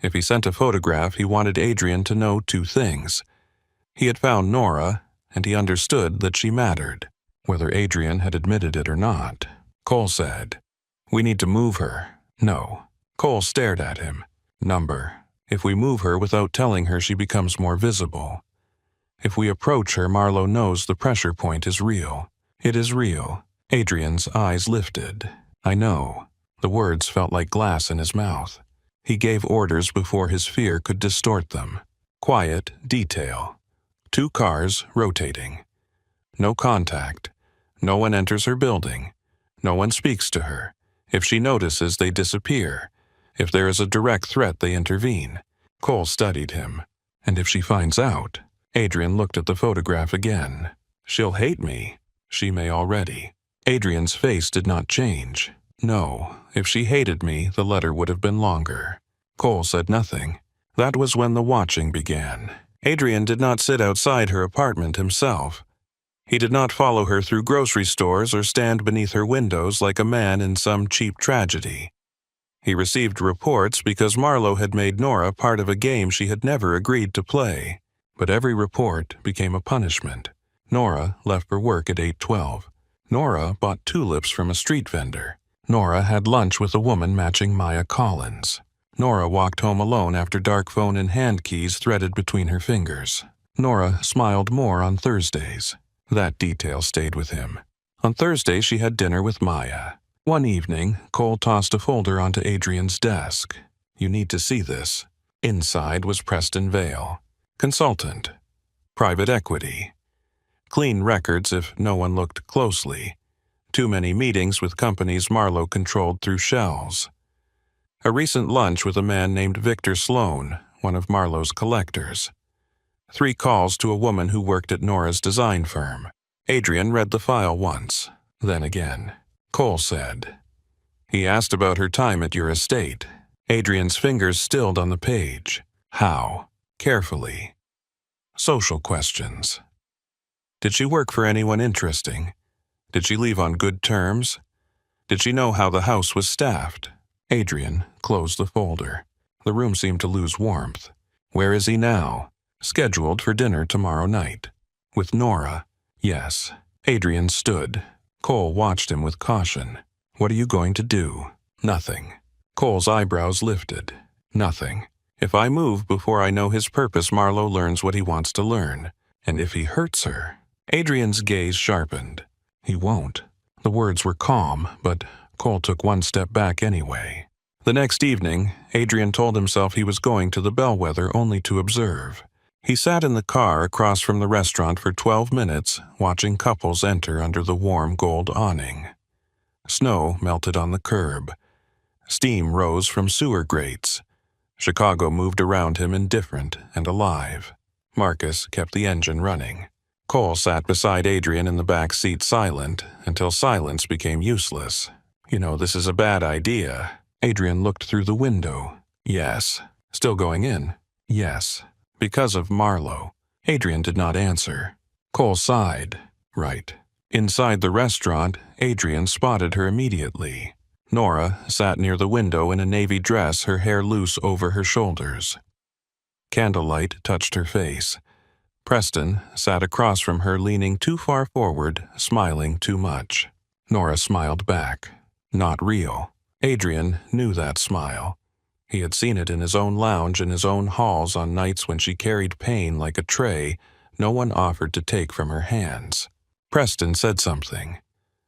If he sent a photograph, he wanted Adrian to know 2 things. He had found Nora, and he understood that she mattered, whether Adrian had admitted it or not. Cole said, "We need to move her." "No." Cole stared at him. "Number. If we move her without telling her, she becomes more visible. If we approach her, Marlowe knows the pressure point is real." "It is real." Adrian's eyes lifted. "I know." The words felt like glass in his mouth. He gave orders before his fear could distort them. Quiet detail. 2 cars rotating. No contact. No one enters her building. No one speaks to her. If she notices, they disappear. If there is a direct threat, they intervene. Cole studied him. "And if she finds out?" Adrian looked at the photograph again. "She'll hate me." "She may already." Adrian's face did not change. "No, if she hated me, the letter would have been longer." Cole said nothing. That was when the watching began. Adrian did not sit outside her apartment himself. He did not follow her through grocery stores or stand beneath her windows like a man in some cheap tragedy. He received reports because Marlowe had made Nora part of a game she had never agreed to play. But every report became a punishment. Nora left for work at 8:12. Nora bought tulips from a street vendor. Nora had lunch with a woman matching Maya Collins. Nora walked home alone after dark phone and hand keys threaded between her fingers. Nora smiled more on Thursdays. That detail stayed with him. On Thursday, she had dinner with Maya. One evening, Cole tossed a folder onto Adrian's desk. "You need to see this." Inside was Preston Vale. Consultant. Private equity. Clean records if no one looked closely. Too many meetings with companies Marlowe controlled through shells. A recent lunch with a man named Victor Sloan, one of Marlowe's collectors. 3 calls to a woman who worked at Nora's design firm. Adrian read the file once, then again. Cole said, "He asked about her time at your estate." Adrian's fingers stilled on the page. "How?" Carefully. Social questions. Did she work for anyone interesting? Did she leave on good terms? Did she know how the house was staffed? Adrian closed the folder. The room seemed to lose warmth. Where is he now? Scheduled for dinner tomorrow night. With Nora? Yes. Adrian stood. Cole watched him with caution. "What are you going to do?" "Nothing." Cole's eyebrows lifted. "Nothing. If I move before I know his purpose, Marlowe learns what he wants to learn. And if he hurts her..." Adrian's gaze sharpened. "He won't." The words were calm, but Cole took one step back anyway. The next evening, Adrian told himself he was going to the Bellwether only to observe. He sat in the car across from the restaurant for 12 minutes, watching couples enter under the warm gold awning. Snow melted on the curb. Steam rose from sewer grates. Chicago moved around him indifferent and alive. Marcus kept the engine running. Cole sat beside Adrian in the back seat silent until silence became useless. "You know, this is a bad idea." Adrian looked through the window. "Yes." "Still going in?" "Yes." "Because of Marlowe." Adrian did not answer. Cole sighed. "Right." Inside the restaurant, Adrian spotted her immediately. Nora sat near the window in a navy dress, her hair loose over her shoulders. Candlelight touched her face. Preston sat across from her, leaning too far forward, smiling too much. Nora smiled back. Not real. Adrian knew that smile. He had seen it in his own lounge in his own halls on nights when she carried pain like a tray no one offered to take from her hands. Preston said something.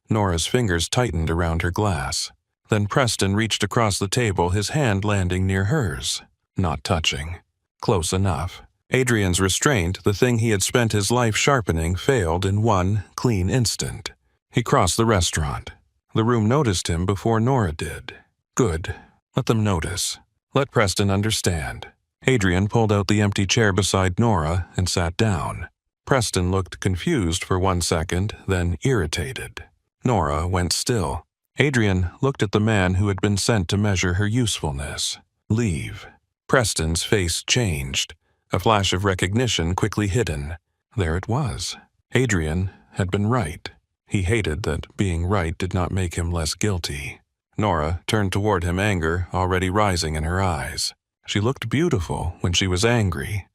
Nora's fingers tightened around her glass. Then Preston reached across the table, his hand landing near hers. Not touching. Close enough. Adrian's restraint, the thing he had spent his life sharpening, failed in one clean instant. He crossed the restaurant. The room noticed him before Nora did. Good. Let them notice. Let Preston understand. Adrian pulled out the empty chair beside Nora and sat down. Preston looked confused for 1 second, then irritated. Nora went still. Adrian looked at the man who had been sent to measure her usefulness. Leave. Preston's face changed. A flash of recognition quickly hidden. There it was. Adrian had been right. He hated that being right did not make him less guilty. Nora turned toward him, anger already rising in her eyes. She looked beautiful when she was angry.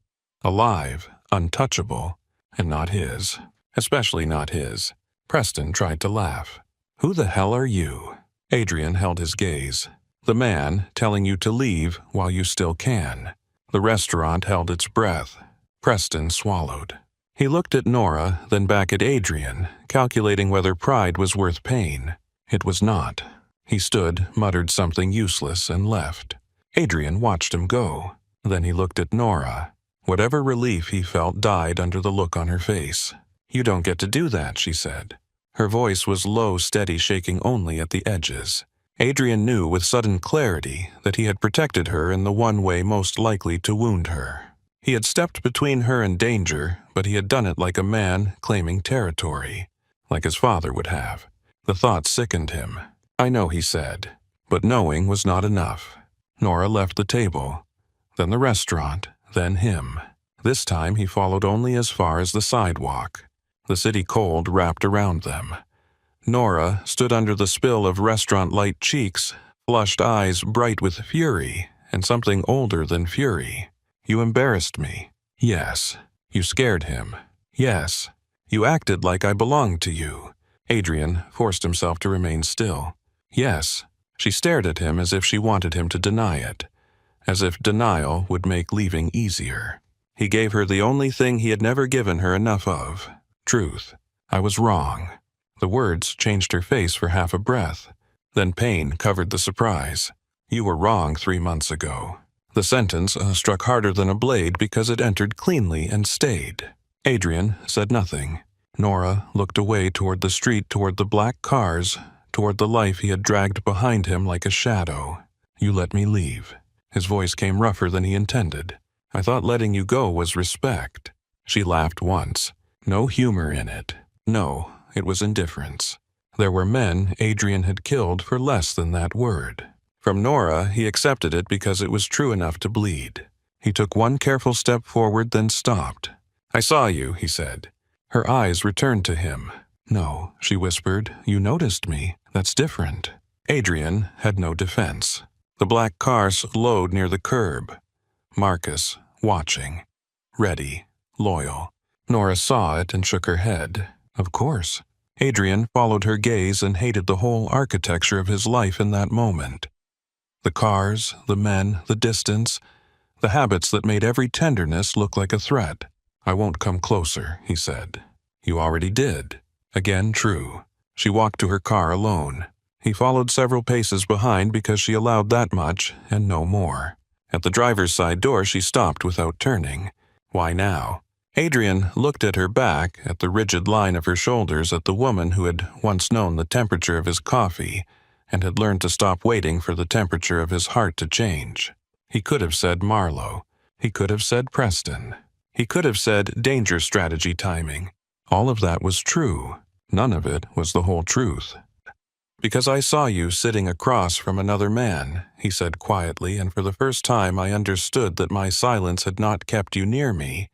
Alive, untouchable, and not his. Especially not his. Preston tried to laugh. Who the hell are you? Adrian held his gaze. The man telling you to leave while you still can. The restaurant held its breath. Preston swallowed. He looked at Nora, then back at Adrian, calculating whether pride was worth pain. It was not. He stood, muttered something useless, and left. Adrian watched him go. Then he looked at Nora. Whatever relief he felt died under the look on her face. You don't get to do that, she said. Her voice was low, steady, shaking only at the edges. Adrian knew with sudden clarity that he had protected her in the one way most likely to wound her. He had stepped between her and danger, but he had done it like a man claiming territory, like his father would have. The thought sickened him. I know, he said, but knowing was not enough. Nora left the table, then the restaurant, then him. This time he followed only as far as the sidewalk. The city cold wrapped around them. Nora stood under the spill of restaurant-light cheeks, flushed eyes bright with fury, and something older than fury. You embarrassed me. Yes. You scared him. Yes. You acted like I belonged to you. Adrian forced himself to remain still. Yes. She stared at him as if she wanted him to deny it, as if denial would make leaving easier. He gave her the only thing he had never given her enough of. Truth. I was wrong. The words changed her face for half a breath. Then pain covered the surprise. You were wrong 3 months ago. The sentence struck harder than a blade because it entered cleanly and stayed. Adrian said nothing. Nora looked away toward the street, toward the black cars, toward the life he had dragged behind him like a shadow. You let me leave. His voice came rougher than he intended. I thought letting you go was respect. She laughed once. No humor in it. No, it was indifference. There were men Adrian had killed for less than that word. From Nora, he accepted it because it was true enough to bleed. He took one careful step forward, then stopped. I saw you, he said. Her eyes returned to him. No, she whispered. You noticed me. That's different. Adrian had no defense. The black car slowed near the curb. Marcus, watching. Ready. Loyal. Nora saw it and shook her head. Of course. Adrian followed her gaze and hated the whole architecture of his life in that moment. The cars, the men, the distance, the habits that made every tenderness look like a threat. I won't come closer, he said. You already did. Again true. She walked to her car alone. He followed several paces behind because she allowed that much and no more. At the driver's side door she stopped without turning. Why now? Adrian looked at her back, at the rigid line of her shoulders, at the woman who had once known the temperature of his coffee, and had learned to stop waiting for the temperature of his heart to change. He could have said Marlowe. He could have said Preston. He could have said danger strategy timing. All of that was true. None of it was the whole truth. Because I saw you sitting across from another man, he said quietly, and for the first time I understood that my silence had not kept you near me.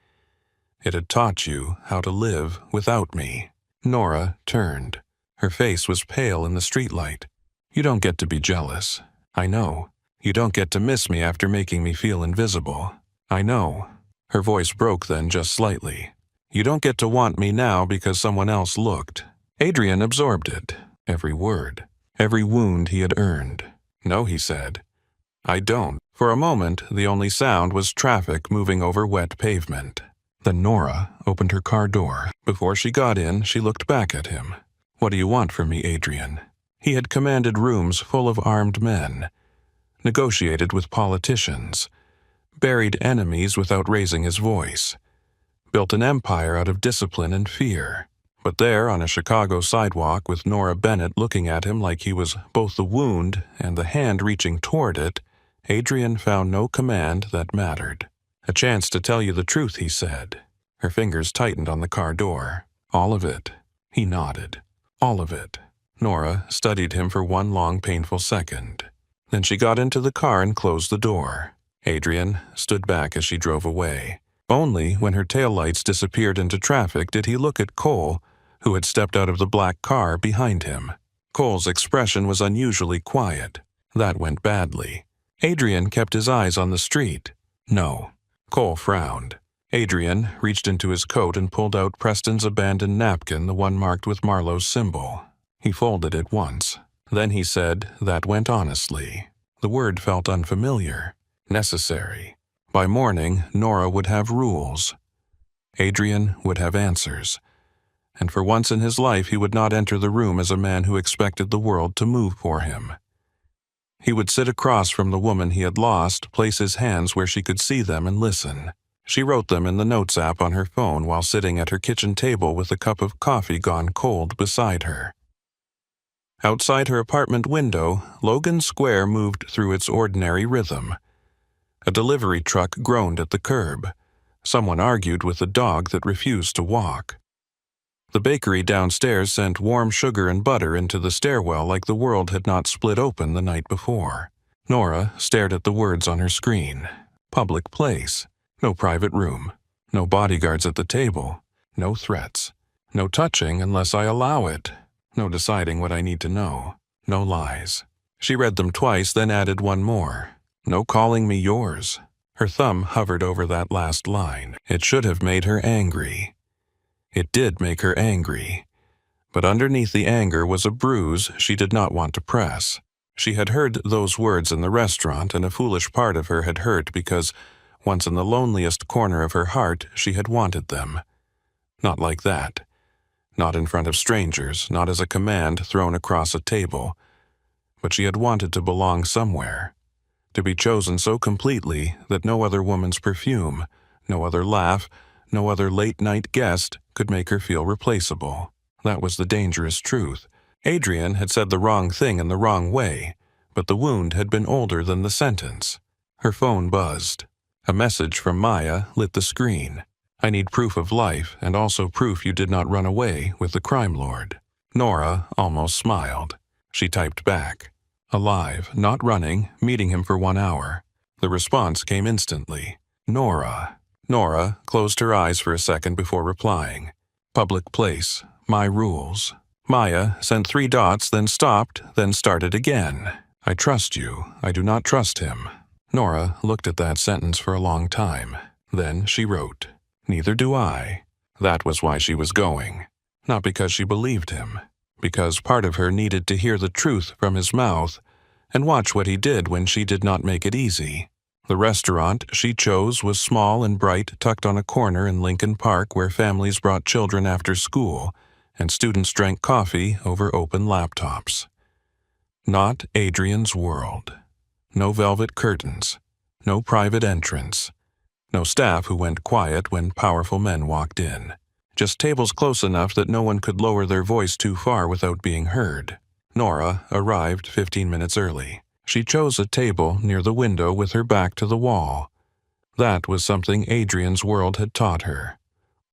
It had taught you how to live without me. Nora turned. Her face was pale in the streetlight. You don't get to be jealous. I know. You don't get to miss me after making me feel invisible. I know. Her voice broke then just slightly. You don't get to want me now because someone else looked. Adrian absorbed it. Every word. Every wound he had earned. No, he said. I don't. For a moment, the only sound was traffic moving over wet pavement. Then Nora opened her car door. Before she got in, she looked back at him. What do you want from me, Adrian? He had commanded rooms full of armed men, negotiated with politicians, buried enemies without raising his voice, built an empire out of discipline and fear. But there, on a Chicago sidewalk with Nora Bennett looking at him like he was both the wound and the hand reaching toward it, Adrian found no command that mattered. "A chance to tell you the truth," he said. Her fingers tightened on the car door. "All of it." He nodded. "All of it." Nora studied him for one long, painful second. Then she got into the car and closed the door. Adrian stood back as she drove away. Only when her taillights disappeared into traffic did he look at Cole, who had stepped out of the black car behind him. Cole's expression was unusually quiet. That went badly. Adrian kept his eyes on the street. "No." Cole frowned. Adrian reached into his coat and pulled out Preston's abandoned napkin, the one marked with Marlowe's symbol. He folded it once. Then he said, "That went honestly." The word felt unfamiliar. Necessary. By morning, Nora would have rules. Adrian would have answers. And for once in his life, he would not enter the room as a man who expected the world to move for him. He would sit across from the woman he had lost, place his hands where she could see them and listen. She wrote them in the Notes app on her phone while sitting at her kitchen table with a cup of coffee gone cold beside her. Outside her apartment window, Logan Square moved through its ordinary rhythm. A delivery truck groaned at the curb. Someone argued with a dog that refused to walk. The bakery downstairs sent warm sugar and butter into the stairwell like the world had not split open the night before. Nora stared at the words on her screen. Public place. No private room. No bodyguards at the table. No threats. No touching unless I allow it. No deciding what I need to know. No lies. She read them twice, then added one more. No calling me yours. Her thumb hovered over that last line. It should have made her angry. It did make her angry. But underneath the anger was a bruise she did not want to press. She had heard those words in the restaurant, and a foolish part of her had hurt because once in the loneliest corner of her heart she had wanted them. Not like that. Not in front of strangers, not as a command thrown across a table. But she had wanted to belong somewhere. To be chosen so completely that no other woman's perfume, no other laugh, no other late-night guest could make her feel replaceable. That was the dangerous truth. Adrian had said the wrong thing in the wrong way, but the wound had been older than the sentence. Her phone buzzed. A message from Maya lit the screen. "I need proof of life, and also proof you did not run away with the crime lord." Nora almost smiled. She typed back. "Alive, not running, meeting him for 1 hour." The response came instantly. "Nora." Nora closed her eyes for a second before replying. "Public place. My rules." Maya sent 3 dots, then stopped, then started again. "I trust you. I do not trust him." Nora looked at that sentence for a long time. Then she wrote, "Neither do I." That was why she was going. Not because she believed him. Because part of her needed to hear the truth from his mouth and watch what he did when she did not make it easy. The restaurant she chose was small and bright, tucked on a corner in Lincoln Park where families brought children after school and students drank coffee over open laptops. Not Adrian's world. No velvet curtains. No private entrance. No staff who went quiet when powerful men walked in. Just tables close enough that no one could lower their voice too far without being heard. Nora arrived 15 minutes early. She chose a table near the window with her back to the wall. That was something Adrian's world had taught her.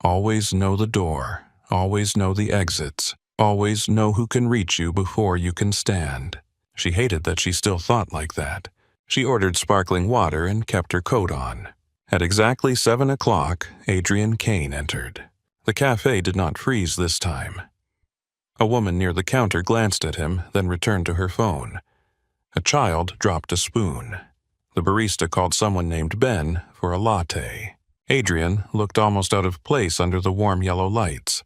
Always know the door. Always know the exits. Always know who can reach you before you can stand. She hated that she still thought like that. She ordered sparkling water and kept her coat on. At exactly 7 o'clock, Adrian Kane entered. The cafe did not freeze this time. A woman near the counter glanced at him, then returned to her phone. A child dropped a spoon. The barista called someone named Ben for a latte. Adrian looked almost out of place under the warm yellow lights.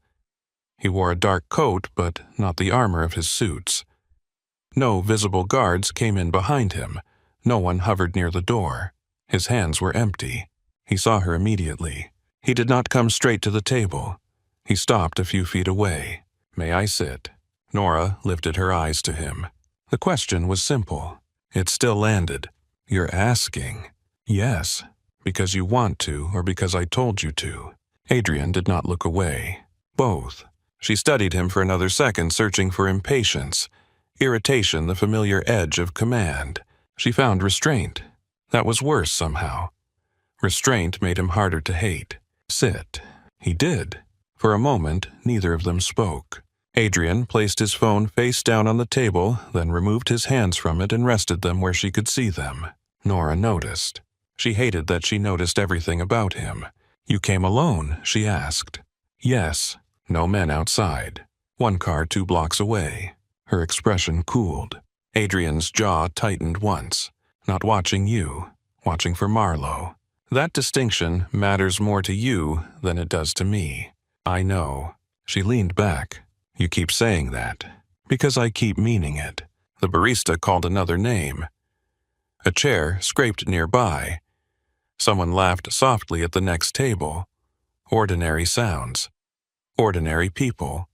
He wore a dark coat, but not the armor of his suits. No visible guards came in behind him. No one hovered near the door. His hands were empty. He saw her immediately. He did not come straight to the table. He stopped a few feet away. "May I sit?" Nora lifted her eyes to him. The question was simple. It still landed. "You're asking?" "Yes." Because you want to, or because I told you to? Adrian did not look away. Both. She studied him for another second, searching for impatience, irritation, the familiar edge of command. She found restraint. That was worse somehow. Restraint made him harder to hate. Sit. He did. For a moment, neither of them spoke. Adrian placed his phone face down on the table, then removed his hands from it and rested them where she could see them. Nora noticed. She hated that she noticed everything about him. You came alone? She asked. Yes. No men outside. One car 2 blocks away. Her expression cooled. Adrian's jaw tightened once. Not watching you, watching for Marlowe. That distinction matters more to you than it does to me. I know. She leaned back. You keep saying that. Because I keep meaning it. The barista called another name. A chair scraped nearby. Someone laughed softly at the next table. Ordinary sounds. Ordinary people.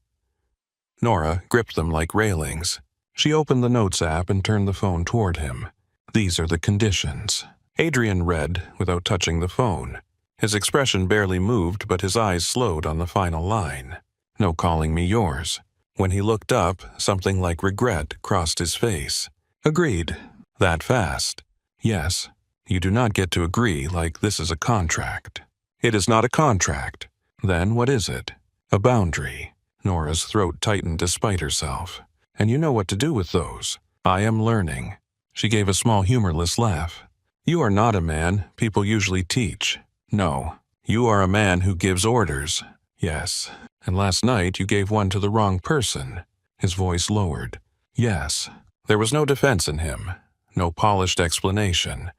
Nora gripped them like railings. She opened the Notes app and turned the phone toward him. These are the conditions. Adrian read without touching the phone. His expression barely moved, but his eyes slowed on the final line. No calling me yours. When he looked up, something like regret crossed his face. Agreed. That fast. Yes. You do not get to agree like this is a contract. It is not a contract. Then what is it? A boundary. Nora's throat tightened despite herself. And you know what to do with those. I am learning. She gave a small humorless laugh. You are not a man people usually teach. No. You are a man who gives orders. Yes. And last night you gave one to the wrong person. His voice lowered. Yes. There was no defense in him. No polished explanation.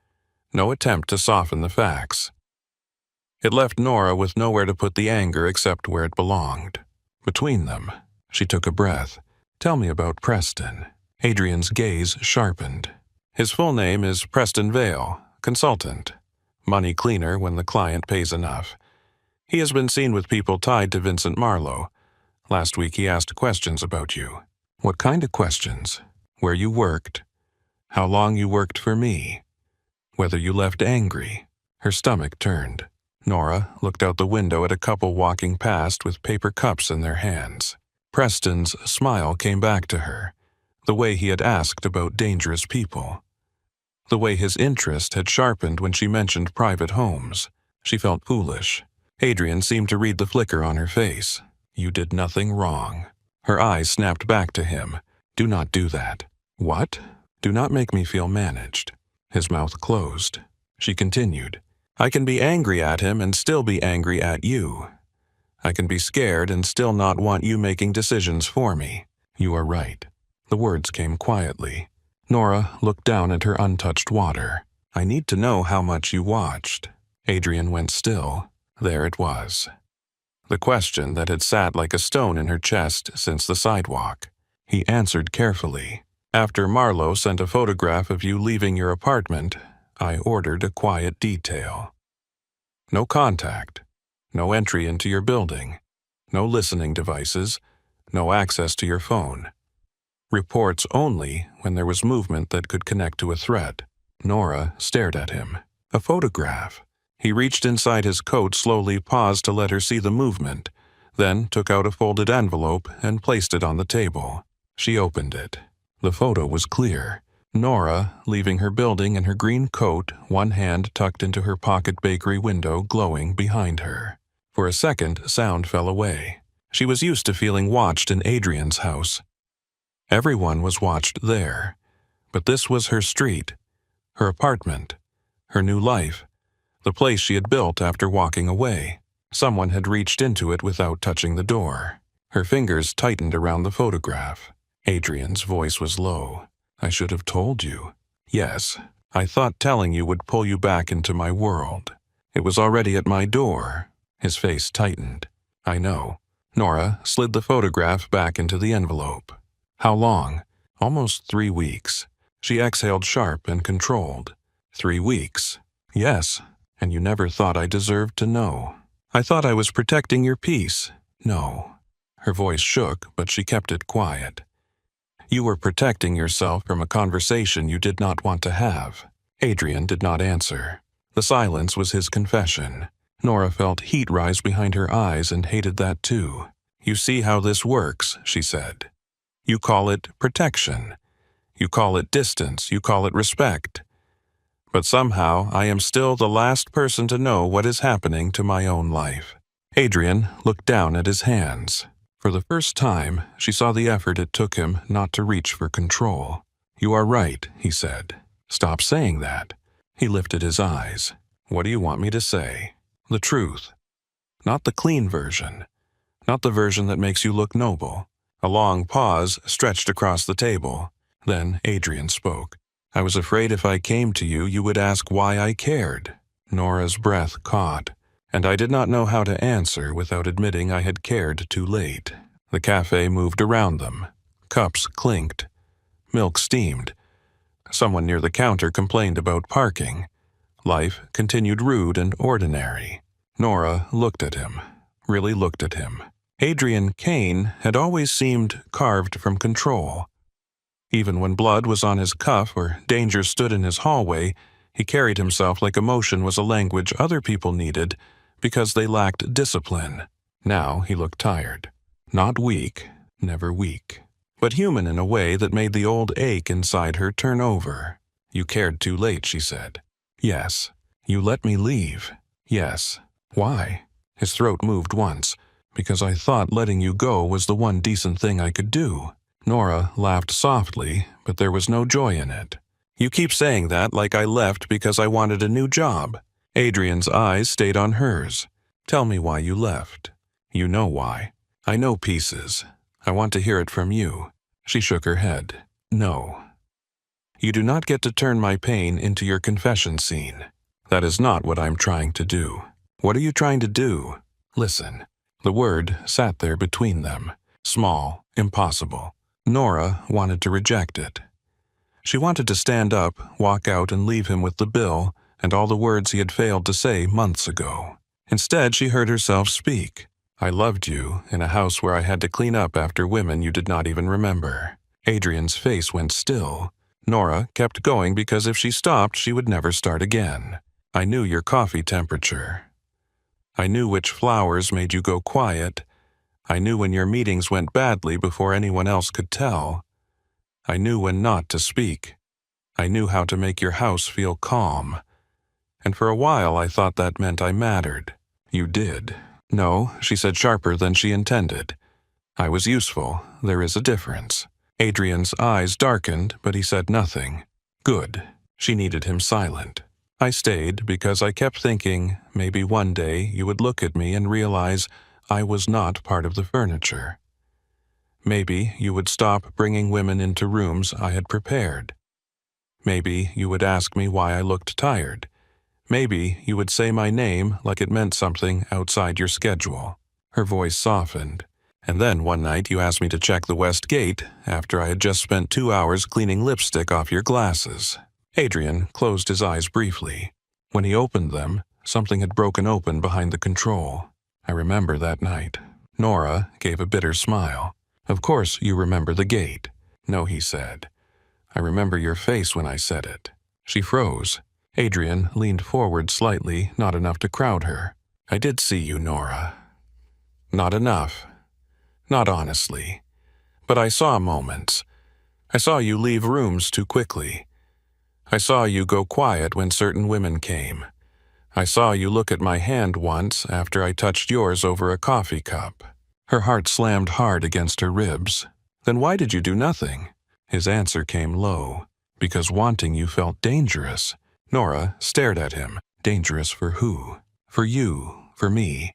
No attempt to soften the facts. It left Nora with nowhere to put the anger except where it belonged. Between them, she took a breath. Tell me about Preston. Adrian's gaze sharpened. His full name is Preston Vale, consultant. Money cleaner when the client pays enough. He has been seen with people tied to Vincent Marlowe. Last week he asked questions about you. What kind of questions? Where you worked? How long you worked for me? Whether you left angry? Her stomach turned. Nora looked out the window at a couple walking past with paper cups in their hands. Preston's smile came back to her, the way he had asked about dangerous people. The way his interest had sharpened when she mentioned private homes. She felt foolish. Adrian seemed to read the flicker on her face. You did nothing wrong. Her eyes snapped back to him. Do not do that. What? Do not make me feel managed. His mouth closed. She continued. I can be angry at him and still be angry at you. I can be scared and still not want you making decisions for me. You are right. The words came quietly. Nora looked down at her untouched water. I need to know how much you watched. Adrian went still. There it was. The question that had sat like a stone in her chest since the sidewalk. He answered carefully. After Marlowe sent a photograph of you leaving your apartment, I ordered a quiet detail. No contact. No entry into your building. No listening devices. No access to your phone. Reports only when there was movement that could connect to a threat. Nora stared at him. A photograph. He reached inside his coat, slowly paused to let her see the movement, then took out a folded envelope and placed it on the table. She opened it. The photo was clear. Nora, leaving her building in her green coat, one hand tucked into her pocket bakery window, glowing behind her. For a second, sound fell away. She was used to feeling watched in Adrian's house. Everyone was watched there. But this was her street, her apartment, her new life, the place she had built after walking away. Someone had reached into it without touching the door. Her fingers tightened around the photograph. Adrian's voice was low. I should have told you. Yes, I thought telling you would pull you back into my world. It was already at my door. His face tightened. I know. Nora slid the photograph back into the envelope. How long? Almost 3 weeks. She exhaled sharp and controlled. 3 weeks. Yes, and you never thought I deserved to know. I thought I was protecting your peace. No. Her voice shook, but she kept it quiet. You were protecting yourself from a conversation you did not want to have. Adrian did not answer. The silence was his confession. Nora felt heat rise behind her eyes and hated that too. "You see how this works," she said. "You call it protection. You call it distance. You call it respect. But somehow I am still the last person to know what is happening to my own life." Adrian looked down at his hands. For the first time, she saw the effort it took him not to reach for control. "You are right," he said. "Stop saying that." He lifted his eyes. "What do you want me to say?" "The truth. Not the clean version. Not the version that makes you look noble." A long pause stretched across the table. Then Adrian spoke. "I was afraid if I came to you, you would ask why I cared." Nora's breath caught, and I did not know how to answer without admitting I had cared too late. The cafe moved around them. Cups clinked. Milk steamed. Someone near the counter complained about parking. Life continued rude and ordinary. Nora looked at him, really looked at him. Adrian Kane had always seemed carved from control. Even when blood was on his cuff or danger stood in his hallway, he carried himself like emotion was a language other people needed because they lacked discipline. Now he looked tired. Not weak, never weak, but human in a way that made the old ache inside her turn over. "You cared too late," she said. "Yes." "You let me leave." "Yes." "Why?" His throat moved once. "Because I thought letting you go was the one decent thing I could do." Nora laughed softly, but there was no joy in it. "You keep saying that like I left because I wanted a new job." Adrian's eyes stayed on hers. "Tell me why you left." "You know why." "I know pieces. I want to hear it from you." She shook her head. "No. You do not get to turn my pain into your confession scene. That is not what I'm trying to do." "What are you trying to do?" "Listen." The word sat there between them. Small, impossible. Nora wanted to reject it. She wanted to stand up, walk out, and leave him with the bill and all the words he had failed to say months ago. Instead, she heard herself speak. "I loved you in a house where I had to clean up after women you did not even remember." Adrian's face went still. Nora kept going because if she stopped, she would never start again. "I knew your coffee temperature. I knew which flowers made you go quiet. I knew when your meetings went badly before anyone else could tell. I knew when not to speak. I knew how to make your house feel calm. And for a while I thought that meant I mattered." "You did." "No," she said sharper than she intended. "I was useful. There is a difference." Adrian's eyes darkened, but he said nothing. "Good." She needed him silent. "I stayed because I kept thinking maybe one day you would look at me and realize I was not part of the furniture. Maybe you would stop bringing women into rooms I had prepared. Maybe you would ask me why I looked tired. Maybe you would say my name like it meant something outside your schedule." Her voice softened. "And then one night you asked me to check the West Gate after I had just spent 2 hours cleaning lipstick off your glasses." Adrian closed his eyes briefly. When he opened them, something had broken open behind the control. "I remember that night." Nora gave a bitter smile. "Of course you remember the gate." "No," he said. "I remember your face when I said it." She froze. Adrian leaned forward slightly, not enough to crowd her. "I did see you, Nora. Not enough. Not honestly. But I saw moments. I saw you leave rooms too quickly. I saw you go quiet when certain women came. I saw you look at my hand once after I touched yours over a coffee cup." Her heart slammed hard against her ribs. "Then why did you do nothing?" His answer came low. "Because wanting you felt dangerous." Nora stared at him. "Dangerous for who?" "For you, for me,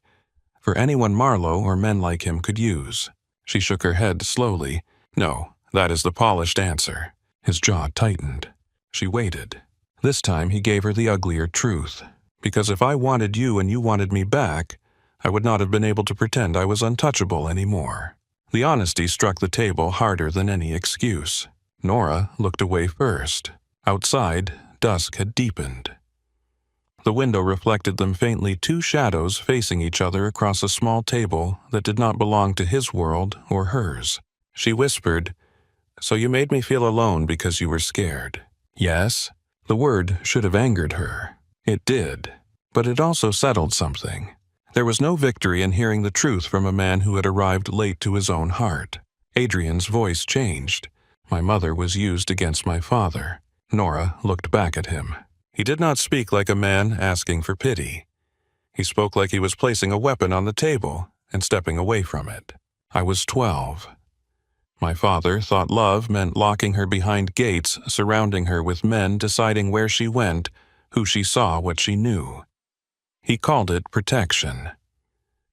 for anyone Marlowe or men like him could use." She shook her head slowly. "No, that is the polished answer." His jaw tightened. She waited. This time he gave her the uglier truth. "Because if I wanted you and you wanted me back, I would not have been able to pretend I was untouchable anymore." The honesty struck the table harder than any excuse. Nora looked away first. Outside, dusk had deepened. The window reflected them faintly, 2 shadows facing each other across a small table that did not belong to his world or hers. She whispered, "So you made me feel alone because you were scared." "Yes." The word should have angered her. It did, but it also settled something. There was no victory in hearing the truth from a man who had arrived late to his own heart. Adrian's voice changed. My mother was used against my father. Nora looked back at him. He did not speak like a man asking for pity. He spoke like he was placing a weapon on the table and stepping away from it. I was 12. My father thought love meant locking her behind gates, surrounding her with men, deciding where she went, who she saw, what she knew. He called it protection.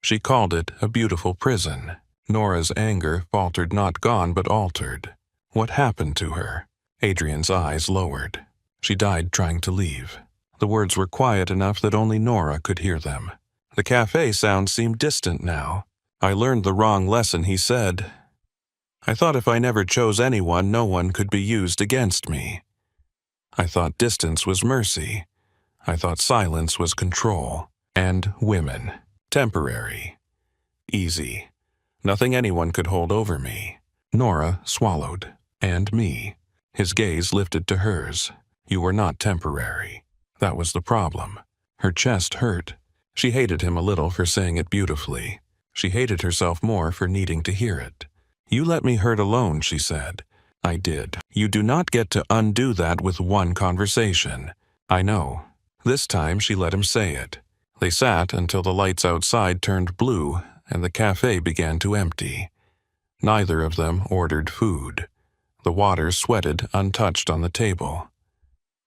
She called it a beautiful prison. Nora's anger faltered, not gone, but altered. What happened to her? Adrian's eyes lowered. She died trying to leave. The words were quiet enough that only Nora could hear them. The cafe sound seemed distant now. I learned the wrong lesson, he said. I thought if I never chose anyone, no one could be used against me. I thought distance was mercy. I thought silence was control. And women. Temporary. Easy. Nothing anyone could hold over me. Nora swallowed. And me. His gaze lifted to hers. You were not temporary. That was the problem. Her chest hurt. She hated him a little for saying it beautifully. She hated herself more for needing to hear it. You let me hurt alone, she said. I did. You do not get to undo that with one conversation. I know. This time she let him say it. They sat until the lights outside turned blue and the cafe began to empty. Neither of them ordered food. The water sweated untouched on the table.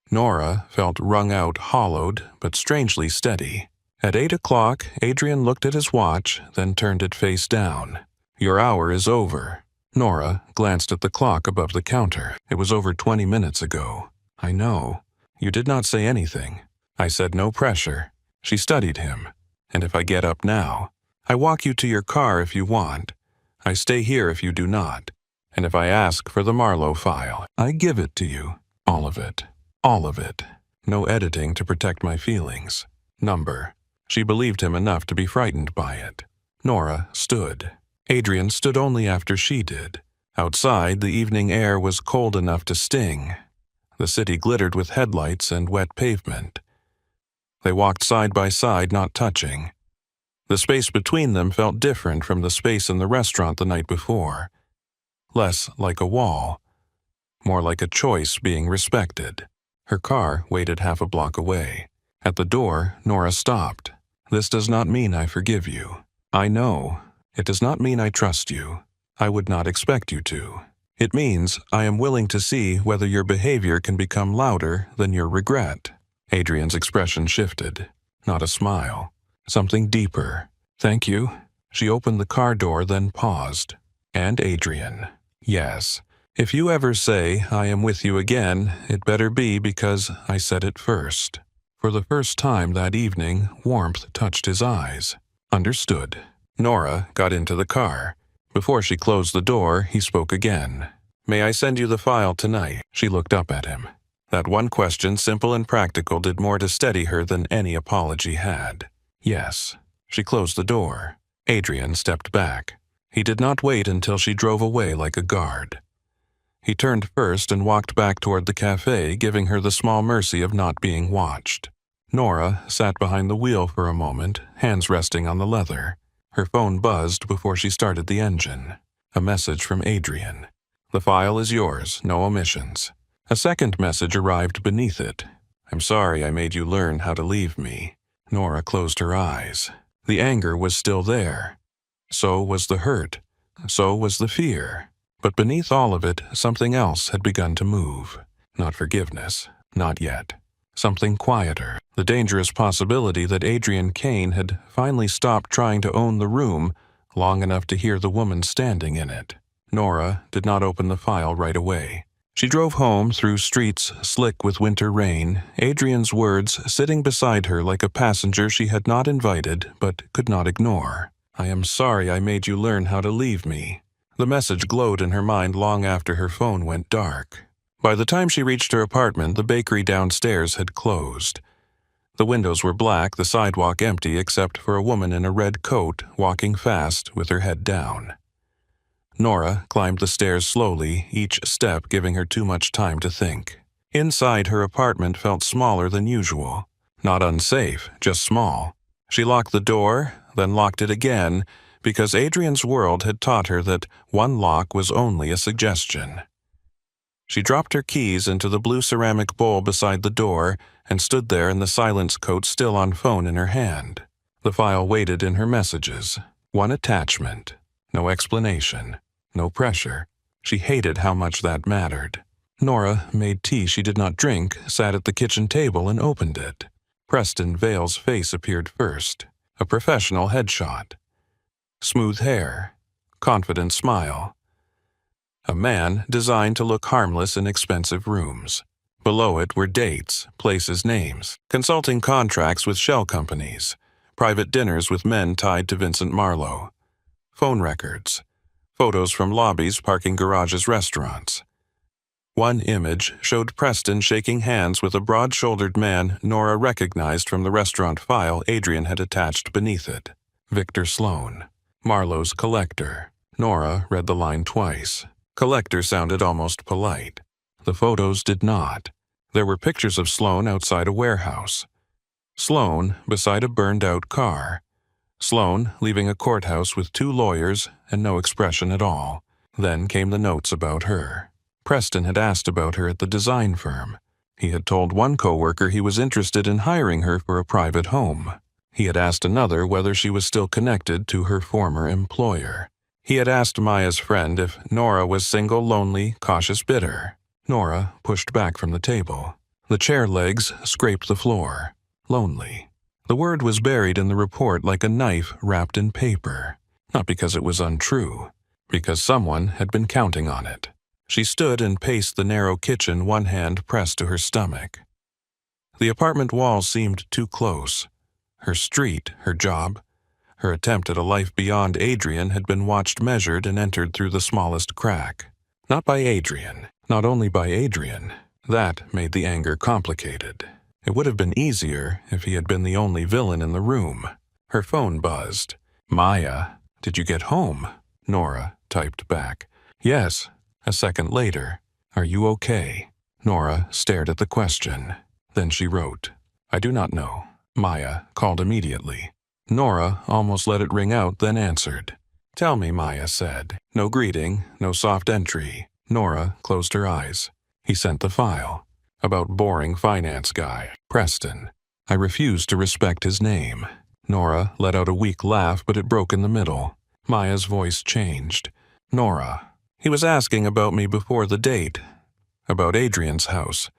Nora felt wrung out, hollowed, but strangely steady. At 8 o'clock, Adrian looked at his watch, then turned it face down. Your hour is over. Nora glanced at the clock above the counter. It was over 20 minutes ago. I know. You did not say anything. I said no pressure. She studied him. And if I get up now, I walk you to your car if you want. I stay here if you do not. And if I ask for the Marlowe file, I give it to you. All of it. All of it. No editing to protect my feelings. Number. She believed him enough to be frightened by it. Nora stood. Adrian stood only after she did. Outside, the evening air was cold enough to sting. The city glittered with headlights and wet pavement. They walked side by side, not touching. The space between them felt different from the space in the restaurant the night before. Less like a wall. More like a choice being respected. Her car waited half a block away. At the door, Nora stopped. This does not mean I forgive you. I know. It does not mean I trust you. I would not expect you to. It means I am willing to see whether your behavior can become louder than your regret. Adrian's expression shifted. Not a smile. Something deeper. Thank you. She opened the car door, then paused. And Adrian. Yes. If you ever say I am with you again, it better be because I said it first. For the first time that evening, warmth touched his eyes. Understood. Nora got into the car. Before she closed the door, he spoke again. May I send you the file tonight? She looked up at him. That one question, simple and practical, did more to steady her than any apology had. Yes. She closed the door. Adrian stepped back. He did not wait until she drove away like a guard. He turned first and walked back toward the cafe, giving her the small mercy of not being watched. Nora sat behind the wheel for a moment, hands resting on the leather. Her phone buzzed before she started the engine. A message from Adrian. The file is yours, no omissions. A second message arrived beneath it. I'm sorry I made you learn how to leave me. Nora closed her eyes. The anger was still there. So was the hurt. So was the fear. But beneath all of it, something else had begun to move. Not forgiveness. Not yet. Something quieter. The dangerous possibility that Adrian Kane had finally stopped trying to own the room long enough to hear the woman standing in it. Nora did not open the file right away. She drove home through streets slick with winter rain, Adrian's words sitting beside her like a passenger she had not invited but could not ignore. I am sorry I made you learn how to leave me. The message glowed in her mind long after her phone went dark. By the time she reached her apartment, the bakery downstairs had closed. The windows were black, the sidewalk empty except for a woman in a red coat walking fast with her head down. Nora climbed the stairs slowly, each step giving her too much time to think. Inside, her apartment felt smaller than usual. Not unsafe, just small. She locked the door, then locked it again, because Adrian's world had taught her that one lock was only a suggestion. She dropped her keys into the blue ceramic bowl beside the door and stood there in the silence coat still on phone in her hand. The file waited in her messages. One attachment. No explanation. No pressure. She hated how much that mattered. Nora made tea she did not drink, sat at the kitchen table and opened it. Preston Vale's face appeared first. A professional headshot. Smooth hair. Confident smile. A man designed to look harmless in expensive rooms. Below it were dates, places' names, consulting contracts with shell companies, private dinners with men tied to Vincent Marlowe, phone records, photos from lobbies, parking garages, restaurants. One image showed Preston shaking hands with a broad-shouldered man Nora recognized from the restaurant file Adrian had attached beneath it. Victor Sloan, Marlowe's collector. Nora read the line twice. Collector sounded almost polite. The photos did not. There were pictures of Sloan outside a warehouse. Sloan beside a burned-out car. Sloan leaving a courthouse with 2 lawyers and no expression at all. Then came the notes about her. Preston had asked about her at the design firm. He had told one coworker he was interested in hiring her for a private home. He had asked another whether she was still connected to her former employer. He had asked Maya's friend if Nora was single, lonely, cautious, bitter. Nora pushed back from the table. The chair legs scraped the floor. Lonely. The word was buried in the report like a knife wrapped in paper. Not because it was untrue, because someone had been counting on it. She stood and paced the narrow kitchen, one hand pressed to her stomach. The apartment walls seemed too close. Her street, her job, her attempt at a life beyond Adrian had been watched, measured, and entered through the smallest crack. Not by Adrian, not only by Adrian. That made the anger complicated. It would have been easier if he had been the only villain in the room. Her phone buzzed. "Maya, did you get home?" Nora typed back. "Yes." A second later. "Are you okay?" Nora stared at the question. Then she wrote, "I do not know." Maya called immediately. Nora almost let it ring out, then answered. "Tell me," Maya said. No greeting, no soft entry. Nora closed her eyes. He sent the file. About boring finance guy. Preston. I refused to respect his name. Nora let out a weak laugh, but it broke in the middle. Maya's voice changed. "Nora, he was asking about me before the date. About Adrian's house.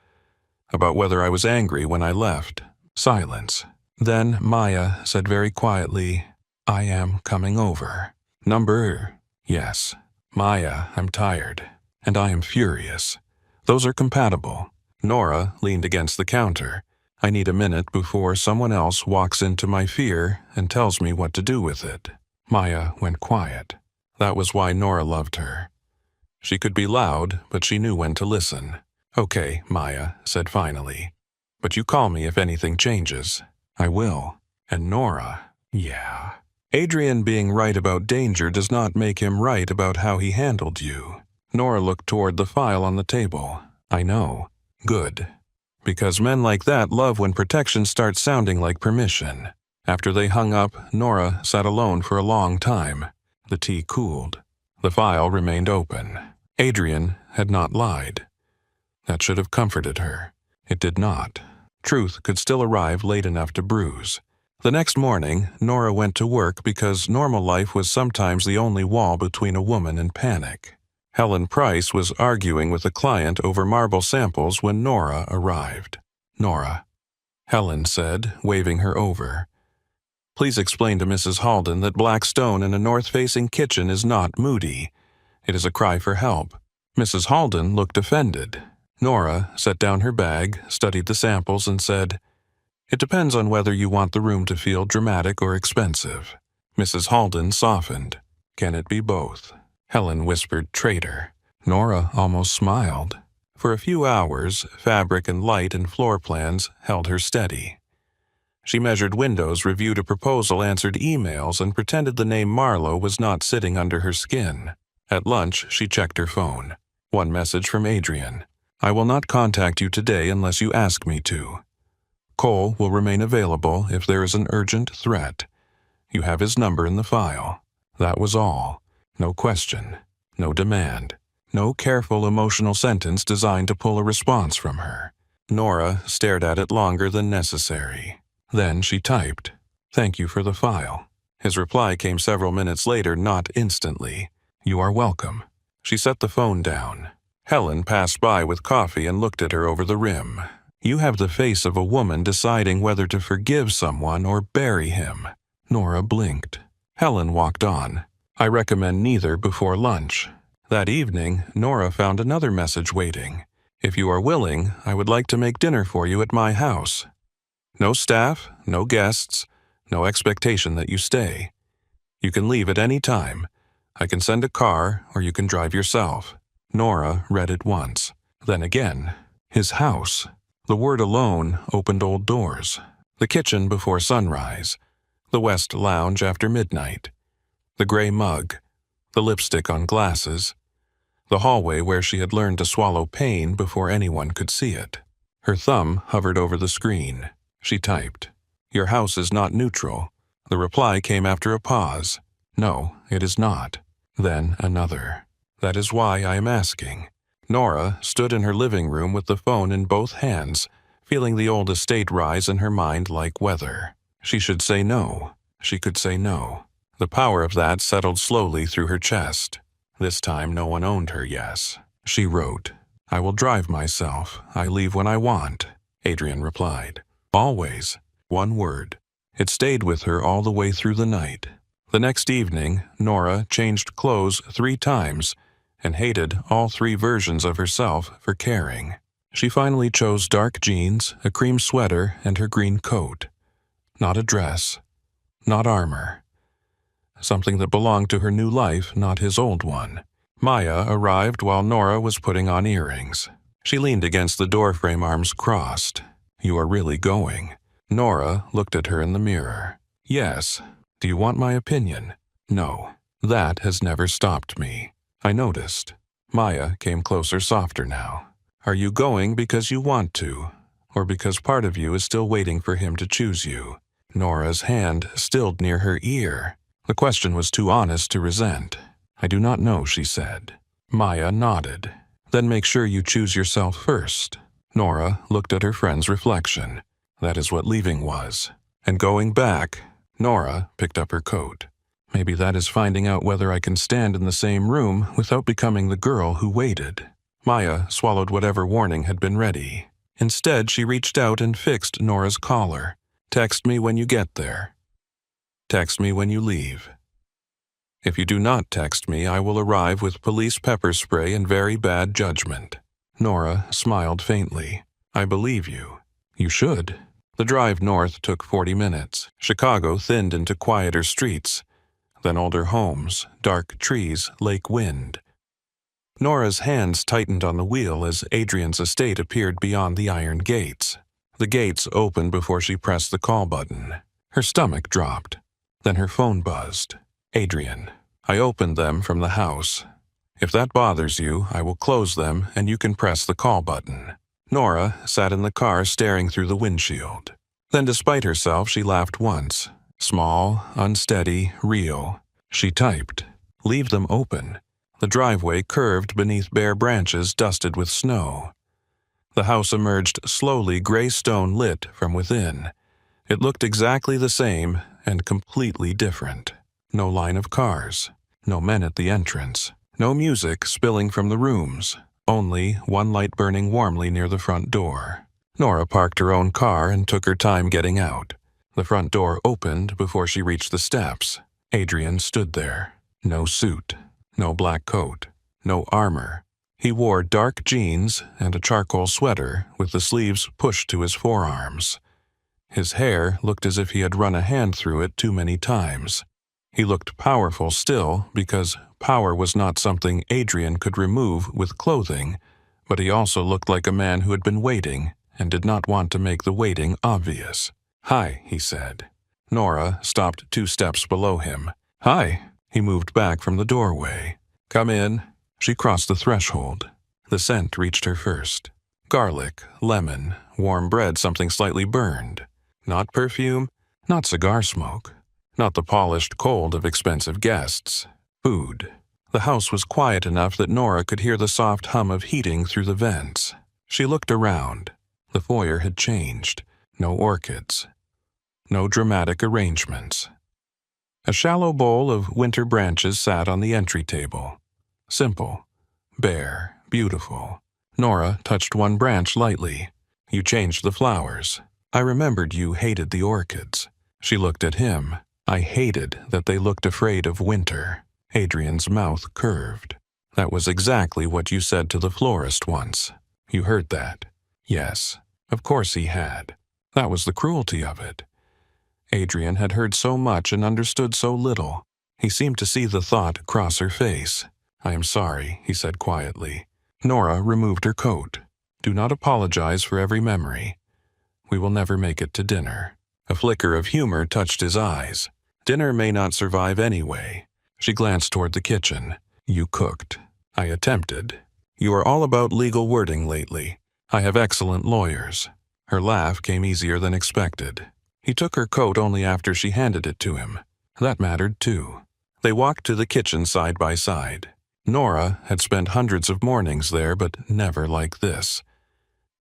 About whether I was angry when I left." Silence. Then Maya said very quietly, "I am coming over." "Number?" "Yes." "Maya, I'm tired. And I am furious. Those are compatible." Nora leaned against the counter. "I need a minute before someone else walks into my fear and tells me what to do with it." Maya went quiet. That was why Nora loved her. She could be loud, but she knew when to listen. "Okay," Maya said finally. "But you call me if anything changes." "I will." And Nora, yeah. Adrian being right about danger does not make him right about how he handled you. Nora looked toward the file on the table. "I know." "Good. Because men like that love when protection starts sounding like permission." After they hung up, Nora sat alone for a long time. The tea cooled. The file remained open. Adrian had not lied. That should have comforted her. It did not. Truth could still arrive late enough to bruise. The next morning, Nora went to work because normal life was sometimes the only wall between a woman and panic. Helen Price was arguing with a client over marble samples when Nora arrived. "Nora," Helen said, waving her over. "Please explain to Mrs. Halden that black stone in a north-facing kitchen is not moody. It is a cry for help." Mrs. Halden looked offended. Nora set down her bag, studied the samples, and said, "It depends on whether you want the room to feel dramatic or expensive." Mrs. Halden softened. "Can it be both?" Helen whispered, "Traitor." Nora almost smiled. For a few hours, fabric and light and floor plans held her steady. She measured windows, reviewed a proposal, answered emails, and pretended the name Marlowe was not sitting under her skin. At lunch, she checked her phone. One message from Adrian. "I will not contact you today unless you ask me to." Cole will remain available if there is an urgent threat. You have his number in the file. That was all. No question. No demand. No careful emotional sentence designed to pull a response from her. Nora stared at it longer than necessary. Then she typed, "Thank you for the file." His reply came several minutes later, not instantly. "You are welcome." She set the phone down. Helen passed by with coffee and looked at her over the rim. "You have the face of a woman deciding whether to forgive someone or bury him." Nora blinked. Helen walked on. "I recommend neither before lunch." That evening, Nora found another message waiting. "If you are willing, I would like to make dinner for you at my house. No staff, no guests, no expectation that you stay. You can leave at any time. I can send a car, or you can drive yourself." Nora read it once. Then again. His house. The word alone opened old doors. The kitchen before sunrise. The West Lounge after midnight. The gray mug. The lipstick on glasses. The hallway where she had learned to swallow pain before anyone could see it. Her thumb hovered over the screen. She typed, "Your house is not neutral." The reply came after a pause. "No, it is not." Then another. "That is why I am asking." Nora stood in her living room with the phone in both hands, feeling the old estate rise in her mind like weather. She should say no. She could say no. The power of that settled slowly through her chest. This time no one owned her yes. She wrote, "I will drive myself. I leave when I want." Adrian replied, "Always." One word. It stayed with her all the way through the night. The next evening, Nora changed clothes 3 times and hated all 3 versions of herself for caring. She finally chose dark jeans, a cream sweater, and her green coat. Not a dress. Not armor. Something that belonged to her new life, not his old one. Maya arrived while Nora was putting on earrings. She leaned against the doorframe, arms crossed. "You are really going." Nora looked at her in the mirror. "Yes. Do you want my opinion?" "No. That has never stopped me." I noticed. Maya came closer, softer now. "Are you going because you want to, or because part of you is still waiting for him to choose you?" Nora's hand stilled near her ear. The question was too honest to resent. "I do not know," she said. Maya nodded. "Then make sure you choose yourself first." Nora looked at her friend's reflection. That is what leaving was. And going back, Nora picked up her coat. "Maybe that is finding out whether I can stand in the same room without becoming the girl who waited." Maya swallowed whatever warning had been ready. Instead, she reached out and fixed Nora's collar. "Text me when you get there. Text me when you leave. If you do not text me, I will arrive with police pepper spray and very bad judgment." Nora smiled faintly. "I believe you." "You should." The drive north took 40 minutes. Chicago thinned into quieter streets, then older homes, dark trees, lake wind. Nora's hands tightened on the wheel as Adrian's estate appeared beyond the iron gates. The gates opened before she pressed the call button. Her stomach dropped. Then her phone buzzed. "Adrian, I opened them from the house. If that bothers you, I will close them and you can press the call button." Nora sat in the car staring through the windshield. Then, despite herself, she laughed once. Small, unsteady, real. She typed, "Leave them open." The driveway curved beneath bare branches dusted with snow. The house emerged slowly, gray stone lit from within. It looked exactly the same and completely different. No line of cars. No men at the entrance. No music spilling from the rooms. Only one light burning warmly near the front door. Nora parked her own car and took her time getting out. The front door opened before she reached the steps. Adrian stood there. No suit. No black coat. No armor. He wore dark jeans and a charcoal sweater with the sleeves pushed to his forearms. His hair looked as if he had run a hand through it too many times. He looked powerful still because power was not something Adrian could remove with clothing, but he also looked like a man who had been waiting and did not want to make the waiting obvious. "Hi," he said. Nora stopped 2 steps below him. "Hi." He moved back from the doorway. "Come in." She crossed the threshold. The scent reached her first. Garlic, lemon, warm bread something slightly burned. Not perfume, not cigar smoke, not the polished cold of expensive guests. Food. The house was quiet enough that Nora could hear the soft hum of heating through the vents. She looked around. The foyer had changed. No orchids. No dramatic arrangements. A shallow bowl of winter branches sat on the entry table. Simple, bare, beautiful. Nora touched one branch lightly. You changed the flowers. I remembered you hated the orchids. She looked at him. I hated that they looked afraid of winter. Adrian's mouth curved. That was exactly what you said to the florist once. You heard that? Yes, of course he had. That was the cruelty of it. Adrian had heard so much and understood so little. He seemed to see the thought cross her face. I am sorry, he said quietly. Nora removed her coat. Do not apologize for every memory. We will never make it to dinner. A flicker of humor touched his eyes. Dinner may not survive anyway. She glanced toward the kitchen. You cooked. I attempted. You are all about legal wording lately. I have excellent lawyers. Her laugh came easier than expected. He took her coat only after she handed it to him. That mattered too. They walked to the kitchen side by side. Nora had spent hundreds of mornings there, but never like this.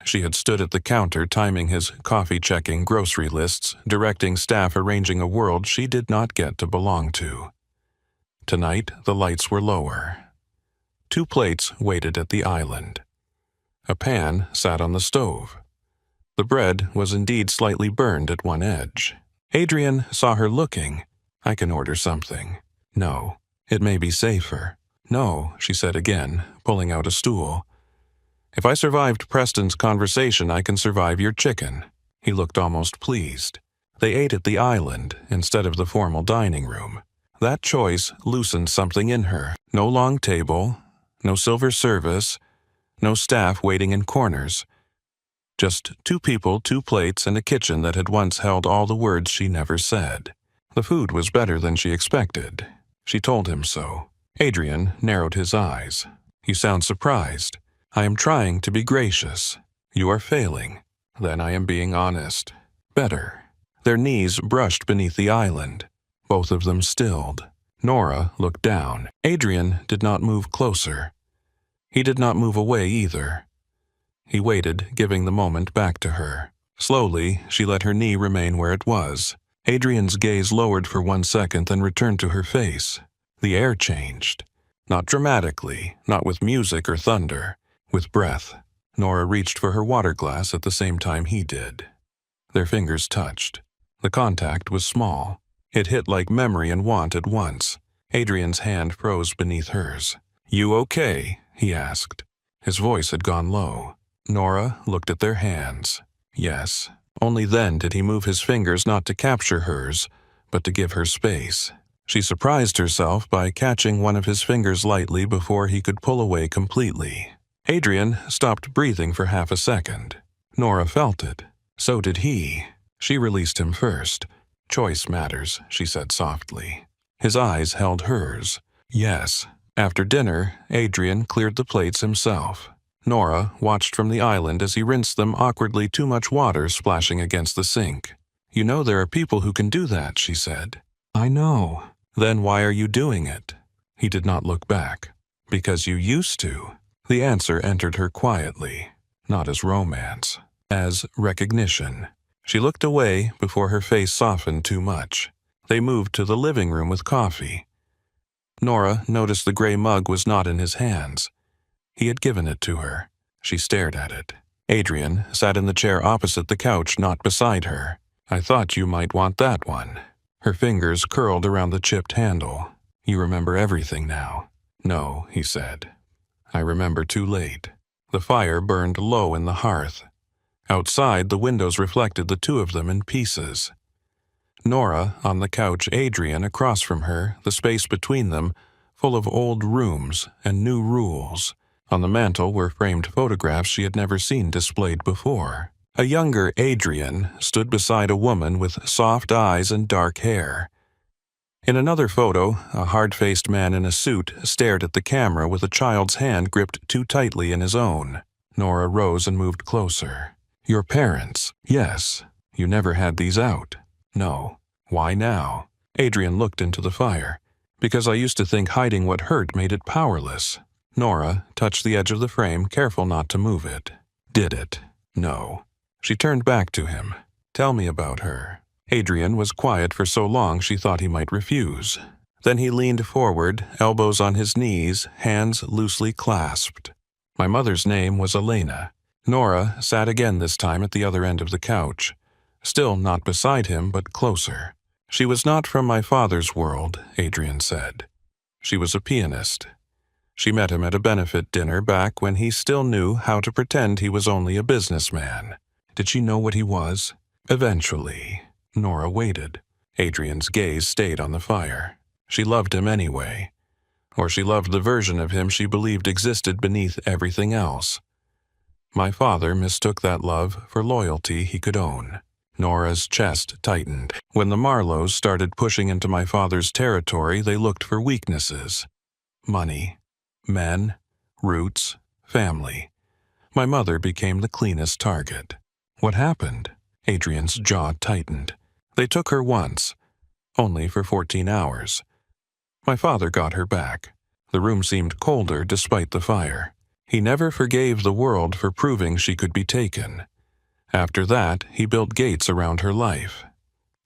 She had stood at the counter timing his coffee-checking grocery lists, directing staff arranging a world she did not get to belong to. Tonight, the lights were lower. 2 plates waited at the island. A pan sat on the stove. The bread was indeed slightly burned at one edge. Adrian saw her looking. I can order something. No, it may be safer. No, she said again, pulling out a stool. If I survived Preston's conversation, I can survive your chicken. He looked almost pleased. They ate at the island instead of the formal dining room. That choice loosened something in her. No long table, no silver service, no staff waiting in corners. Just 2 people, 2 plates, and a kitchen that had once held all the words she never said. The food was better than she expected. She told him so. Adrian narrowed his eyes. You sound surprised. I am trying to be gracious. You are failing. Then I am being honest. Better. Their knees brushed beneath the island. Both of them stilled. Nora looked down. Adrian did not move closer. He did not move away either. He waited, giving the moment back to her. Slowly, she let her knee remain where it was. Adrian's gaze lowered for 1 second, then returned to her face. The air changed. Not dramatically, not with music or thunder. With breath. Nora reached for her water glass at the same time he did. Their fingers touched. The contact was small. It hit like memory and want at once. Adrian's hand froze beneath hers. You okay? He asked. His voice had gone low. Nora looked at their hands. Yes. Only then did he move his fingers not to capture hers, but to give her space. She surprised herself by catching one of his fingers lightly before he could pull away completely. Adrian stopped breathing for half a second. Nora felt it. So did he. She released him first. Choice matters, she said softly. His eyes held hers. Yes. After dinner, Adrian cleared the plates himself. Nora watched from the island as he rinsed them, awkwardly, too much water splashing against the sink. You know there are people who can do that, she said. I know. Then why are you doing it? He did not look back. Because you used to. The answer entered her quietly, not as romance, as recognition. She looked away before her face softened too much. They moved to the living room with coffee. Nora noticed the gray mug was not in his hands. He had given it to her. She stared at it. Adrian sat in the chair opposite the couch, not beside her. I thought you might want that one. Her fingers curled around the chipped handle. You remember everything now. No, he said. I remember too late. The fire burned low in the hearth. Outside, the windows reflected the 2 of them in pieces. Nora on the couch, Adrian across from her, the space between them, full of old rooms and new rules. On the mantel were framed photographs she had never seen displayed before. A younger Adrian stood beside a woman with soft eyes and dark hair. In another photo, a hard-faced man in a suit stared at the camera with a child's hand gripped too tightly in his own. Nora rose and moved closer. Your parents. Yes. You never had these out. No. Why now? Adrian looked into the fire. Because I used to think hiding what hurt made it powerless. Nora touched the edge of the frame, careful not to move it. Did it? No. She turned back to him. Tell me about her. Adrian was quiet for so long she thought he might refuse. Then he leaned forward, elbows on his knees, hands loosely clasped. My mother's name was Elena. Nora sat again this time at the other end of the couch. Still not beside him, but closer. She was not from my father's world, Adrian said. She was a pianist. She met him at a benefit dinner back when he still knew how to pretend he was only a businessman. Did she know what he was? Eventually. Nora waited. Adrian's gaze stayed on the fire. She loved him anyway. Or she loved the version of him she believed existed beneath everything else. My father mistook that love for loyalty he could own. Nora's chest tightened. When the Marlowes started pushing into my father's territory, they looked for weaknesses. Money, men, roots, family. My mother became the cleanest target. What happened? Adrian's jaw tightened. They took her once, only for 14 hours. My father got her back. The room seemed colder despite the fire. He never forgave the world for proving she could be taken. After that, he built gates around her life.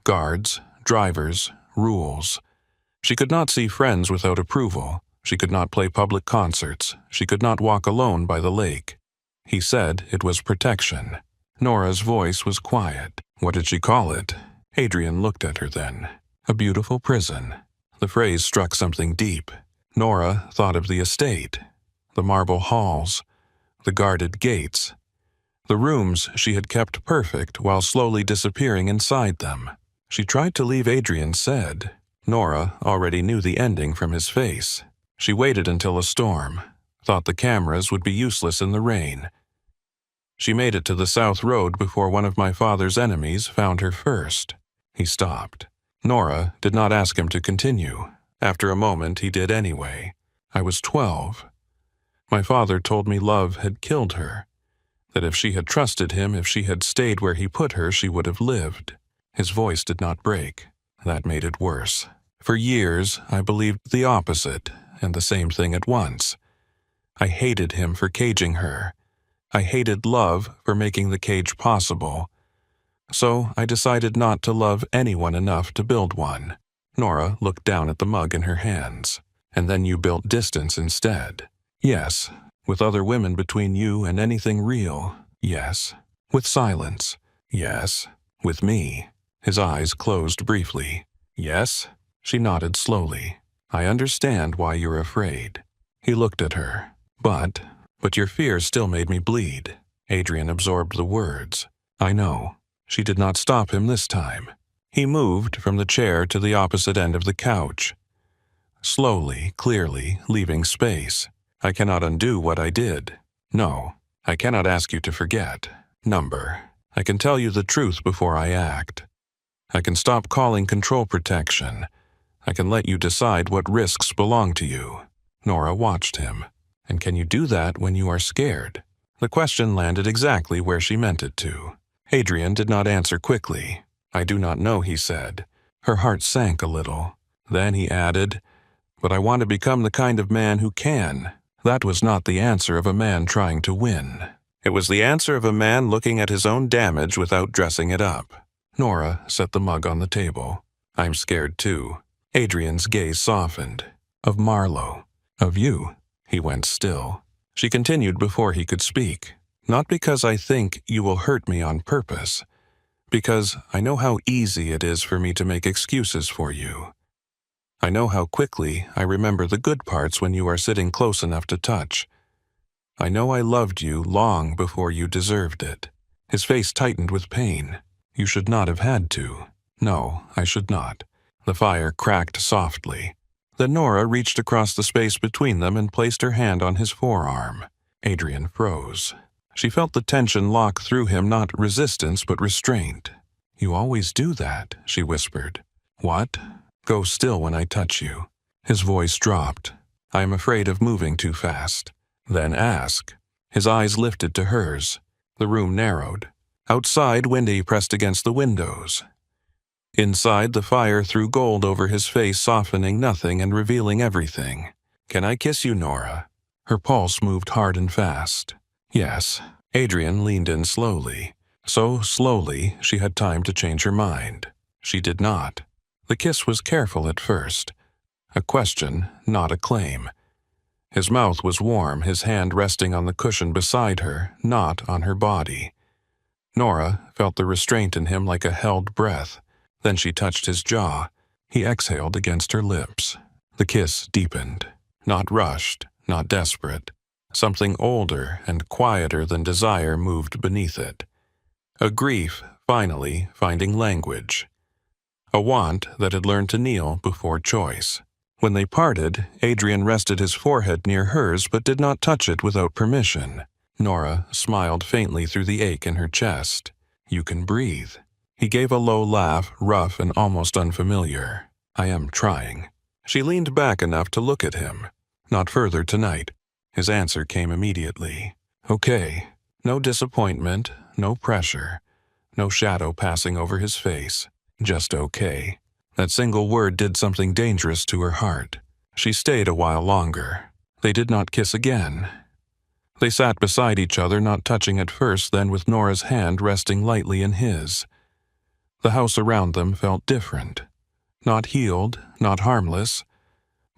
Guards, drivers, rules. She could not see friends without approval. She could not play public concerts. She could not walk alone by the lake. He said it was protection. Nora's voice was quiet. What did she call it? Adrian looked at her then. A beautiful prison. The phrase struck something deep. Nora thought of the estate, the marble halls, the guarded gates, the rooms she had kept perfect while slowly disappearing inside them. She tried to leave Adrian said. Nora already knew the ending from his face. She waited until a storm, thought the cameras would be useless in the rain. She made it to the South Road before one of my father's enemies found her first. He stopped. Nora did not ask him to continue. After a moment, he did anyway. I was 12. My father told me love had killed her, that if she had trusted him, if she had stayed where he put her, she would have lived. His voice did not break. That made it worse. For years, I believed the opposite, and the same thing at once. I hated him for caging her. I hated love for making the cage possible. So I decided not to love anyone enough to build one. Nora looked down at the mug in her hands. And then you built distance instead. Yes, with other women between you and anything real. Yes. With silence. Yes. With me. His eyes closed briefly. Yes? She nodded slowly. I understand why you're afraid. He looked at her. But your fear still made me bleed. Adrian absorbed the words. I know. She did not stop him this time. He moved from the chair to the opposite end of the couch. Slowly, clearly, leaving space. I cannot undo what I did. No, I cannot ask you to forget. Number. I can tell you the truth before I act. I can stop calling control protection. I can let you decide what risks belong to you. Nora watched him. And can you do that when you are scared? The question landed exactly where she meant it to. Adrian did not answer quickly. I do not know, he said. Her heart sank a little. Then he added, but I want to become the kind of man who can. That was not the answer of a man trying to win. It was the answer of a man looking at his own damage without dressing it up. Nora set the mug on the table. I'm scared too. Adrian's gaze softened. Of Marlowe. Of you. He went still. She continued before he could speak. Not because I think you will hurt me on purpose. Because I know how easy it is for me to make excuses for you. I know how quickly I remember the good parts when you are sitting close enough to touch. I know I loved you long before you deserved it. His face tightened with pain. You should not have had to. No, I should not. The fire cracked softly. Then Nora reached across the space between them and placed her hand on his forearm. Adrian froze. She felt the tension lock through him, not resistance but restraint. You always do that, she whispered. What? Go still when I touch you. His voice dropped. I am afraid of moving too fast. Then ask. His eyes lifted to hers. The room narrowed. Outside, Wendy pressed against the windows. Inside, the fire threw gold over his face, softening nothing and revealing everything. "Can I kiss you, Nora?" Her pulse moved hard and fast. Yes. Adrian leaned in slowly. So slowly, she had time to change her mind. She did not. The kiss was careful at first. A question, not a claim. His mouth was warm, his hand resting on the cushion beside her, not on her body. Nora felt the restraint in him like a held breath. Then she touched his jaw. He exhaled against her lips. The kiss deepened. Not rushed, not desperate. Something older and quieter than desire moved beneath it. A grief, finally, finding language. A want that had learned to kneel before choice. When they parted, Adrian rested his forehead near hers but did not touch it without permission. Nora smiled faintly through the ache in her chest. "You can breathe." He gave a low laugh, rough and almost unfamiliar. "I am trying." She leaned back enough to look at him. "Not further tonight." His answer came immediately. "Okay." No disappointment, no pressure, no shadow passing over his face. Just okay. That single word did something dangerous to her heart. She stayed a while longer. They did not kiss again. They sat beside each other, not touching at first, then with Nora's hand resting lightly in his. The house around them felt different. Not healed, not harmless,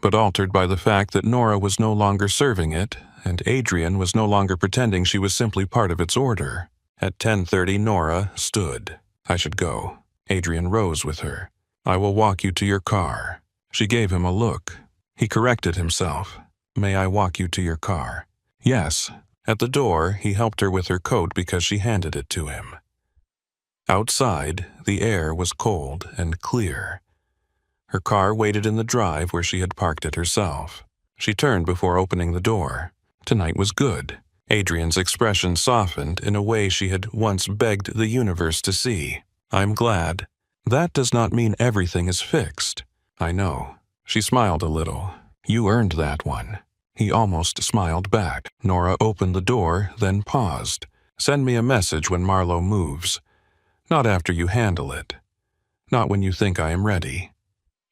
but altered by the fact that Nora was no longer serving it, and Adrian was no longer pretending she was simply part of its order. At 10:30, Nora stood. "I should go." Adrian rose with her. "I will walk you to your car." She gave him a look. He corrected himself. "May I walk you to your car?" "Yes." At the door, he helped her with her coat because she handed it to him. Outside, the air was cold and clear. Her car waited in the drive where she had parked it herself. She turned before opening the door. Tonight was good. Adrian's expression softened in a way she had once begged the universe to see. "I'm glad. That does not mean everything is fixed." "I know." She smiled a little. "You earned that one." He almost smiled back. Nora opened the door, then paused. "Send me a message when Marlowe moves. Not after you handle it. Not when you think I am ready.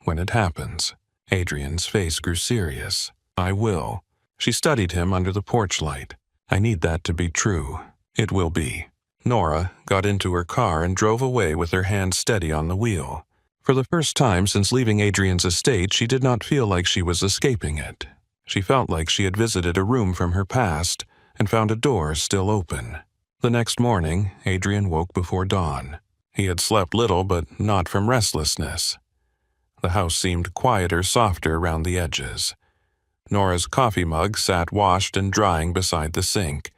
When it happens." Adrian's face grew serious. "I will." She studied him under the porch light. "I need that to be true." "It will be." Nora got into her car and drove away with her hand steady on the wheel. For the first time since leaving Adrian's estate, she did not feel like she was escaping it. She felt like she had visited a room from her past and found a door still open. The next morning, Adrian woke before dawn. He had slept little, but not from restlessness. The house seemed quieter, softer around the edges. Nora's coffee mug sat washed and drying beside the sink.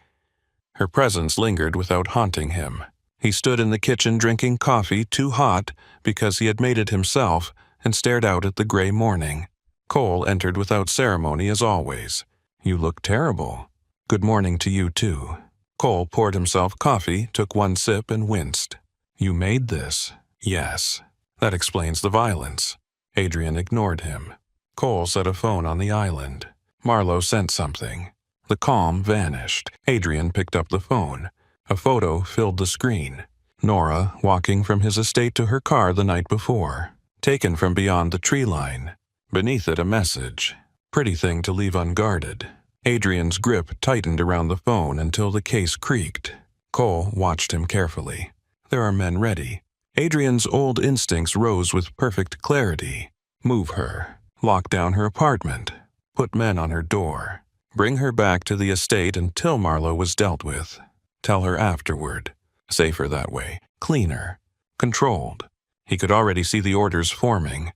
Her presence lingered without haunting him. He stood in the kitchen drinking coffee, too hot because he had made it himself, and stared out at the gray morning. Cole entered without ceremony as always. "You look terrible." "Good morning to you too." Cole poured himself coffee, took one sip, and winced. "You made this?" "Yes." "That explains the violence." Adrian ignored him. Cole set a phone on the island. Marlowe sent something. The calm vanished. Adrian picked up the phone. A photo filled the screen. Nora walking from his estate to her car the night before. Taken from beyond the tree line. Beneath it a message. Pretty thing to leave unguarded. Adrian's grip tightened around the phone until the case creaked. Cole watched him carefully. There are men ready. Adrian's old instincts rose with perfect clarity. Move her. Lock down her apartment. Put men on her door. Bring her back to the estate until Marlowe was dealt with. Tell her afterward. Safer that way. Cleaner. Controlled. He could already see the orders forming.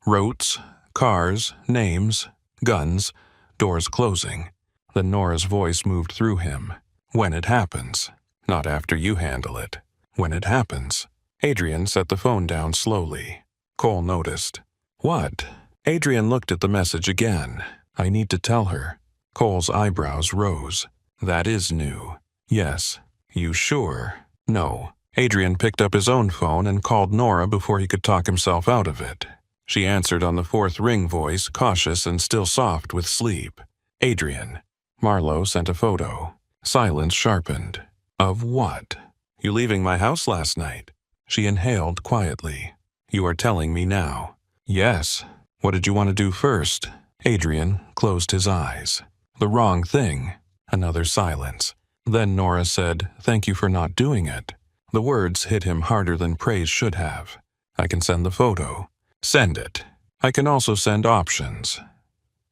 Routes, cars, names, guns, doors closing. Then Nora's voice moved through him. "When it happens. Not after you handle it. When it happens." Adrian set the phone down slowly. Cole noticed. "What?" Adrian looked at the message again. "I need to tell her." Cole's eyebrows rose. "That is new." "Yes." "You sure?" "No." Adrian picked up his own phone and called Nora before he could talk himself out of it. She answered on the fourth ring voice, cautious and still soft with sleep. "Adrian." Marlowe sent a photo. Silence sharpened. "Of what?" You leaving my house last night? She inhaled quietly. You are telling me now. Yes. What did you want to do first? Adrian closed his eyes. The wrong thing. Another silence. Then Nora said, "Thank you for not doing it." The words hit him harder than praise should have. I can send the photo. Send it. I can also send options.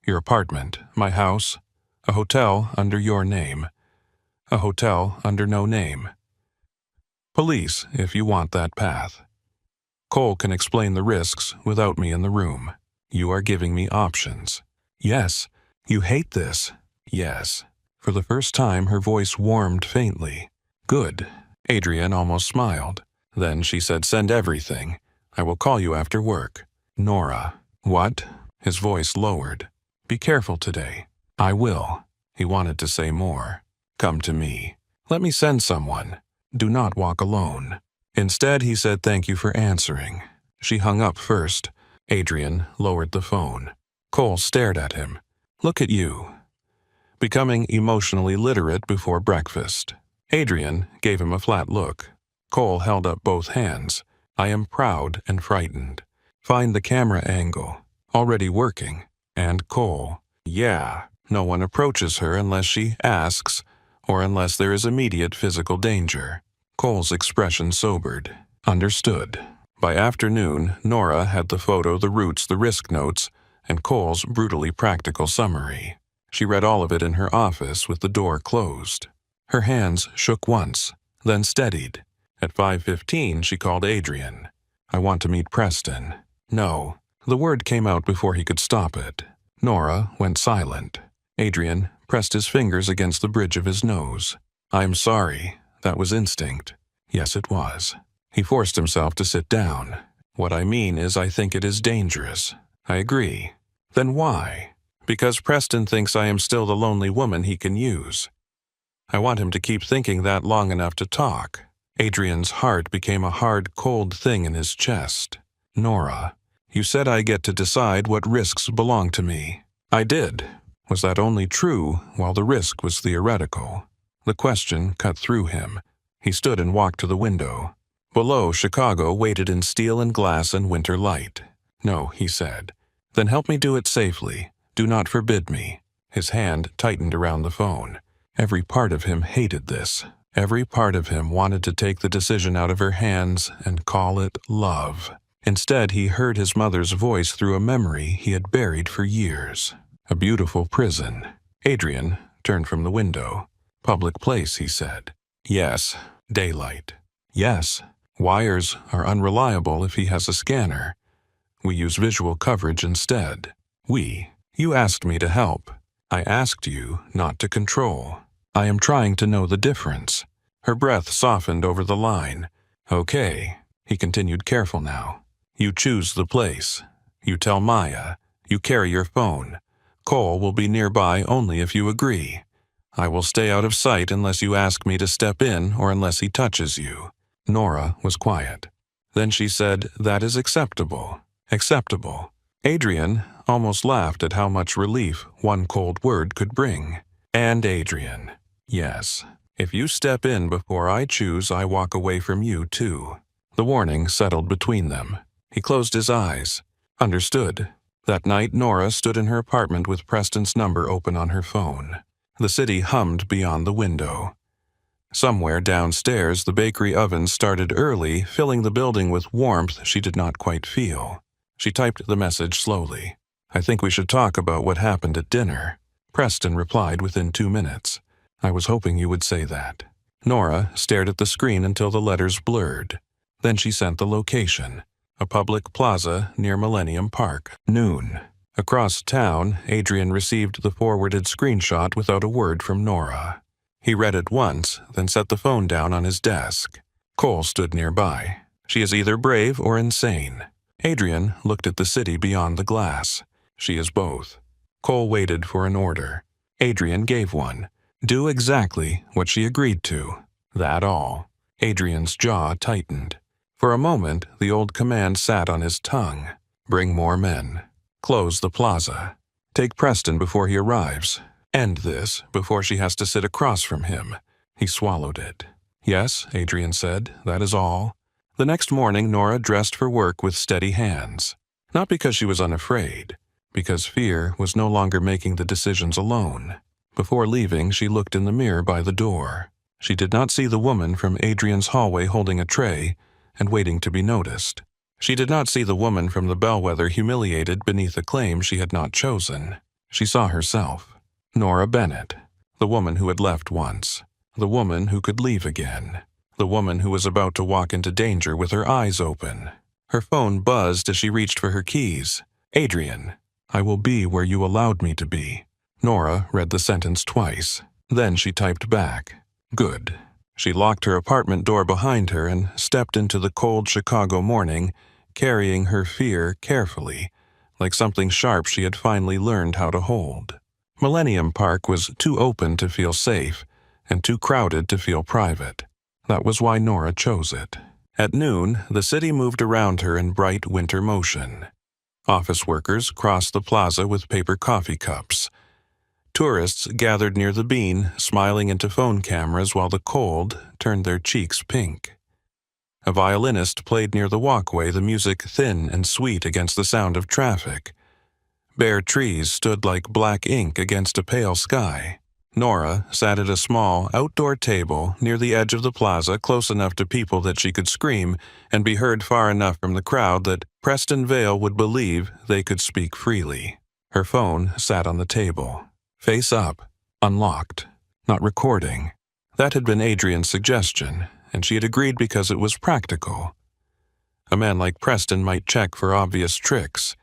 Your apartment, my house, a hotel under your name, a hotel under no name. Police, if you want that path. Cole can explain the risks without me in the room. You are giving me options. Yes. You hate this. Yes. For the first time, her voice warmed faintly. Good. Adrian almost smiled. Then she said, "Send everything. I will call you after work." Nora. What? His voice lowered. Be careful today. I will. He wanted to say more. Come to me. Let me send someone. Do not walk alone. Instead, he said, "Thank you for answering." She hung up first. Adrian lowered the phone. Cole stared at him. Look at you. Becoming emotionally literate before breakfast. Adrian gave him a flat look. Cole held up both hands. I am proud and frightened. Find the camera angle. Already working. And Cole. Yeah, no one approaches her unless she asks, or unless there is immediate physical danger. Cole's expression sobered. Understood. By afternoon, Nora had the photo, the routes, the risk notes, and Cole's brutally practical summary. She read all of it in her office with the door closed. Her hands shook once, then steadied. At 5:15, she called Adrian. I want to meet Preston. No. The word came out before he could stop it. Nora went silent. Adrian pressed his fingers against the bridge of his nose. I'm sorry. That was instinct. Yes, it was. He forced himself to sit down. What I mean is I think it is dangerous. I agree. Then why? Because Preston thinks I am still the lonely woman he can use. I want him to keep thinking that long enough to talk. Adrian's heart became a hard, cold thing in his chest. Nora, you said I get to decide what risks belong to me. I did. Was that only true while the risk was theoretical? The question cut through him. He stood and walked to the window. Below, Chicago waited in steel and glass and winter light. No, he said. Then help me do it safely. Do not forbid me. His hand tightened around the phone. Every part of him hated this. Every part of him wanted to take the decision out of her hands and call it love. Instead, he heard his mother's voice through a memory he had buried for years. A beautiful prison. Adrian turned from the window. Public place, he said. Yes. Daylight. Yes. Wires are unreliable if he has a scanner. We use visual coverage instead. You asked me to help. I asked you not to control. I am trying to know the difference. Her breath softened over the line. Okay, he continued, careful now. You choose the place. You tell Maya. You carry your phone. Cole will be nearby only if you agree. I will stay out of sight unless you ask me to step in or unless he touches you. Nora was quiet. Then she said, that is acceptable. Acceptable. Adrian almost laughed at how much relief one cold word could bring. And Adrian. Yes. If you step in before I choose, I walk away from you too. The warning settled between them. He closed his eyes. Understood. That night, Nora stood in her apartment with Preston's number open on her phone. The city hummed beyond the window. Somewhere downstairs, the bakery oven started early, filling the building with warmth she did not quite feel. She typed the message slowly. I think we should talk about what happened at dinner. Preston replied within 2 minutes. I was hoping you would say that. Nora stared at the screen until the letters blurred. Then she sent the location. A public plaza near Millennium Park. Noon. Across town, Adrian received the forwarded screenshot without a word from Nora. He read it once, then set the phone down on his desk. Cole stood nearby. She is either brave or insane. Adrian looked at the city beyond the glass. She is both. Cole waited for an order. Adrian gave one. Do exactly what she agreed to. That all. Adrian's jaw tightened. For a moment, the old command sat on his tongue. Bring more men. Close the plaza. Take Preston before he arrives. End this before she has to sit across from him. He swallowed it. Yes, Adrian said, that is all. The next morning, Nora dressed for work with steady hands. Not because she was unafraid, because fear was no longer making the decisions alone. Before leaving, she looked in the mirror by the door. She did not see the woman from Adrian's hallway holding a tray and waiting to be noticed. She did not see the woman from the bellwether humiliated beneath a claim she had not chosen. She saw herself. Nora Bennett, the woman who had left once, the woman who could leave again, the woman who was about to walk into danger with her eyes open. Her phone buzzed as she reached for her keys. Adrian, I will be where you allowed me to be. Nora read the sentence twice. Then she typed back. Good. She locked her apartment door behind her and stepped into the cold Chicago morning, carrying her fear carefully, like something sharp she had finally learned how to hold. Millennium Park was too open to feel safe, and too crowded to feel private. That was why Nora chose it. At noon, the city moved around her in bright winter motion. Office workers crossed the plaza with paper coffee cups. Tourists gathered near the Bean, smiling into phone cameras while the cold turned their cheeks pink. A violinist played near the walkway, the music thin and sweet against the sound of traffic. Bare trees stood like black ink against a pale sky. Nora sat at a small, outdoor table near the edge of the plaza, close enough to people that she could scream and be heard far enough from the crowd that Preston Vale would believe they could speak freely. Her phone sat on the table. Face up, unlocked, not recording. That had been Adrian's suggestion, and she had agreed because it was practical. A man like Preston might check for obvious tricks.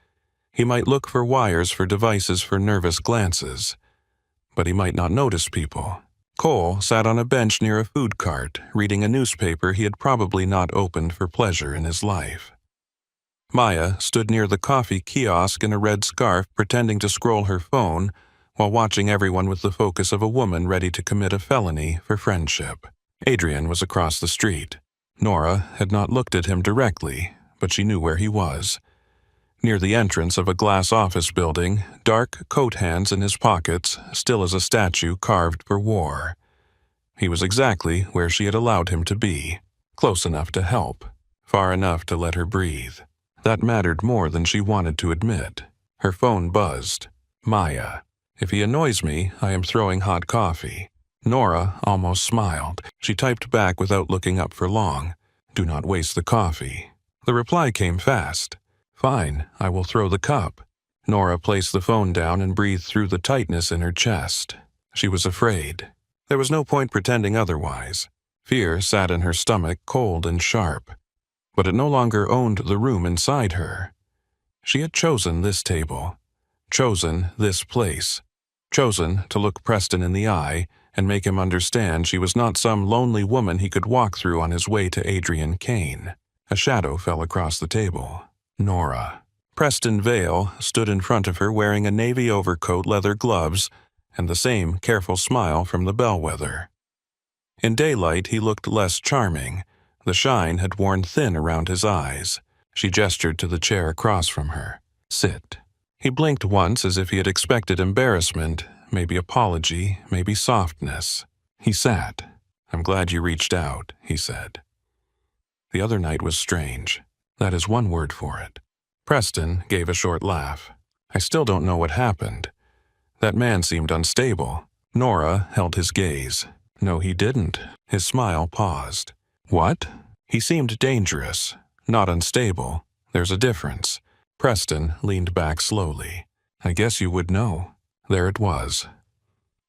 He might look for wires for devices for nervous glances. But he might not notice people. Cole sat on a bench near a food cart, reading a newspaper he had probably not opened for pleasure in his life. Maya stood near the coffee kiosk in a red scarf, pretending to scroll her phone while watching everyone with the focus of a woman ready to commit a felony for friendship. Adrian was across the street. Nora had not looked at him directly, but she knew where he was. Near the entrance of a glass office building, dark coat hands in his pockets, still as a statue carved for war. He was exactly where she had allowed him to be, close enough to help, far enough to let her breathe. That mattered more than she wanted to admit. Her phone buzzed. Maya. If he annoys me, I am throwing hot coffee. Nora almost smiled. She typed back without looking up for long. Do not waste the coffee. The reply came fast. Fine, I will throw the cup. Nora placed the phone down and breathed through the tightness in her chest. She was afraid. There was no point pretending otherwise. Fear sat in her stomach, cold and sharp. But it no longer owned the room inside her. She had chosen this table, chosen this place, chosen to look Preston in the eye and make him understand she was not some lonely woman he could walk through on his way to Adrian Kane. A shadow fell across the table. Nora. Preston Vale stood in front of her wearing a navy overcoat, leather gloves, and the same careful smile from the bellwether. In daylight, he looked less charming. The shine had worn thin around his eyes. She gestured to the chair across from her. Sit. He blinked once as if he had expected embarrassment, maybe apology, maybe softness. He sat. I'm glad you reached out, he said. The other night was strange. That is one word for it. Preston gave a short laugh. I still don't know what happened. That man seemed unstable. Nora held his gaze. No, he didn't. His smile paused. What? He seemed dangerous, not unstable. There's a difference. Preston leaned back slowly. I guess you would know. There it was.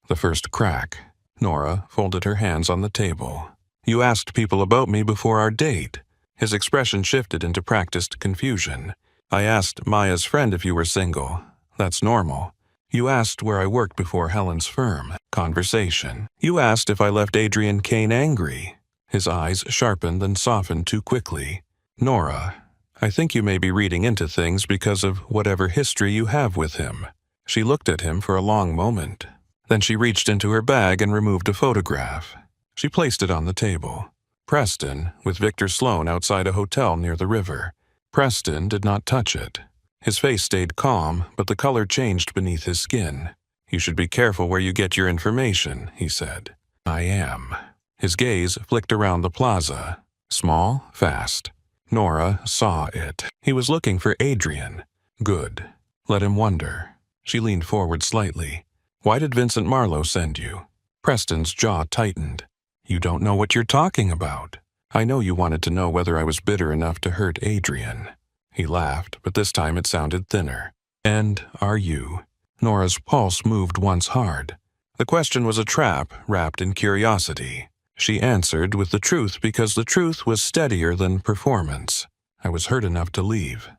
The first crack. Nora folded her hands on the table. You asked people about me before our date. His expression shifted into practiced confusion. I asked Maya's friend if you were single. That's normal. You asked where I worked before Helen's firm. Conversation. You asked if I left Adrian Kane angry. His eyes sharpened and softened too quickly. Nora, I think you may be reading into things because of whatever history you have with him. She looked at him for a long moment. Then she reached into her bag and removed a photograph. She placed it on the table. Preston, with Victor Sloan outside a hotel near the river. Preston did not touch it. His face stayed calm, but the color changed beneath his skin. You should be careful where you get your information, he said. I am. His gaze flicked around the plaza. Small, fast. Nora saw it. He was looking for Adrian. Good. Let him wonder. She leaned forward slightly. Why did Vincent Marlowe send you? Preston's jaw tightened. You don't know what you're talking about. I know you wanted to know whether I was bitter enough to hurt Adrian. He laughed, but this time it sounded thinner. And are you? Nora's pulse moved once hard. The question was a trap wrapped in curiosity. She answered with the truth because the truth was steadier than performance. I was hurt enough to leave.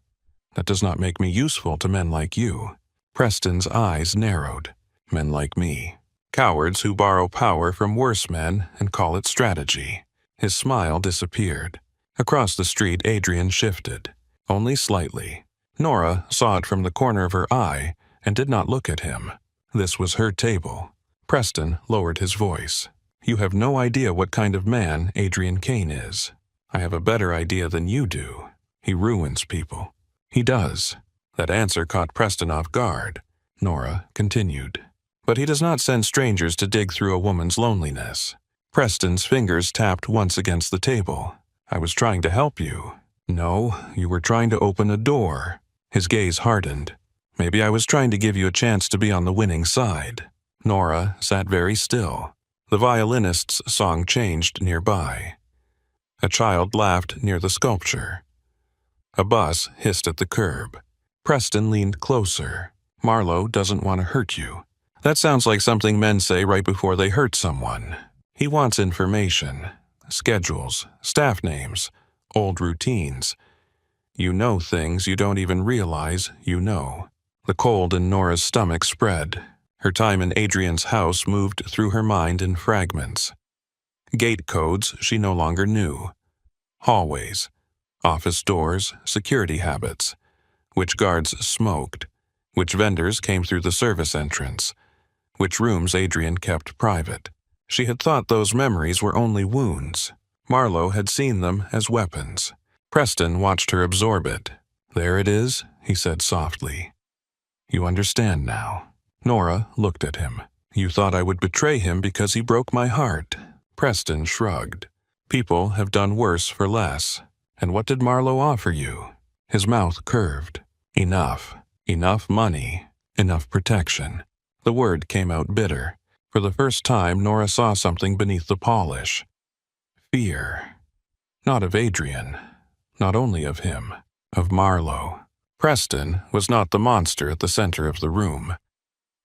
That does not make me useful to men like you. Preston's eyes narrowed. Men like me. Cowards who borrow power from worse men and call it strategy. His smile disappeared. Across the street, Adrian shifted. Only slightly. Nora saw it from the corner of her eye and did not look at him. This was her table. Preston lowered his voice. You have no idea what kind of man Adrian Kane is. I have a better idea than you do. He ruins people. He does. That answer caught Preston off guard. Nora continued. But he does not send strangers to dig through a woman's loneliness. Preston's fingers tapped once against the table. I was trying to help you. No, you were trying to open a door. His gaze hardened. Maybe I was trying to give you a chance to be on the winning side. Nora sat very still. The violinist's song changed nearby. A child laughed near the sculpture. A bus hissed at the curb. Preston leaned closer. Marlowe doesn't want to hurt you. That sounds like something men say right before they hurt someone. He wants information. Schedules, staff names, old routines. You know things you don't even realize you know. The cold in Nora's stomach spread. Her time in Adrian's house moved through her mind in fragments. Gate codes she no longer knew. Hallways, office doors, security habits. Which guards smoked. Which vendors came through the service entrance. Which rooms Adrian kept private. She had thought those memories were only wounds. Marlowe had seen them as weapons. Preston watched her absorb it. There it is, he said softly. You understand now. Nora looked at him. You thought I would betray him because he broke my heart. Preston shrugged. People have done worse for less. And what did Marlowe offer you? His mouth curved. Enough. Enough money. Enough protection. The word came out bitter. For the first time, Nora saw something beneath the polish. Fear. Not of Adrian. Not only of him. Of Marlowe. Preston was not the monster at the center of the room.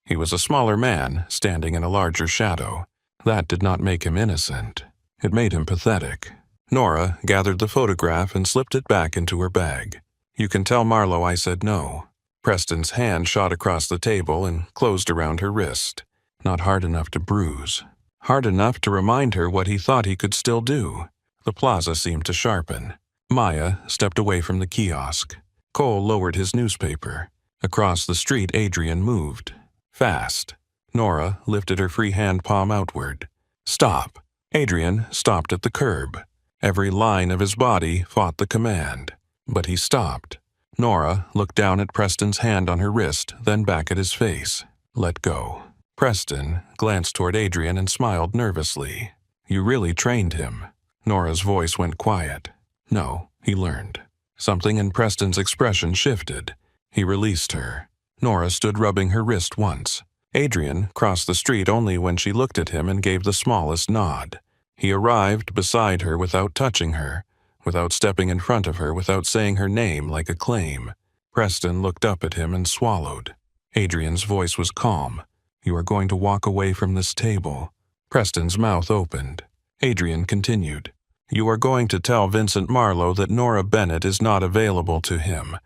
He was a smaller man, standing in a larger shadow. That did not make him innocent. It made him pathetic. Nora gathered the photograph and slipped it back into her bag. You can tell Marlowe I said no. Preston's hand shot across the table and closed around her wrist. Not hard enough to bruise. Hard enough to remind her what he thought he could still do. The plaza seemed to sharpen. Maya stepped away from the kiosk. Cole lowered his newspaper. Across the street, Adrian moved. Fast. Nora lifted her free hand palm outward. Stop. Adrian stopped at the curb. Every line of his body fought the command. But he stopped. Nora looked down at Preston's hand on her wrist, then back at his face. Let go. Preston glanced toward Adrian and smiled nervously. You really trained him. Nora's voice went quiet. No, he learned. Something in Preston's expression shifted. He released her. Nora stood rubbing her wrist once. Adrian crossed the street only when she looked at him and gave the smallest nod. He arrived beside her without touching her, without stepping in front of her, without saying her name like a claim. Preston looked up at him and swallowed. Adrian's voice was calm. You are going to walk away from this table. Preston's mouth opened. Adrian continued. You are going to tell Vincent Marlowe that Nora Bennett is not available to him.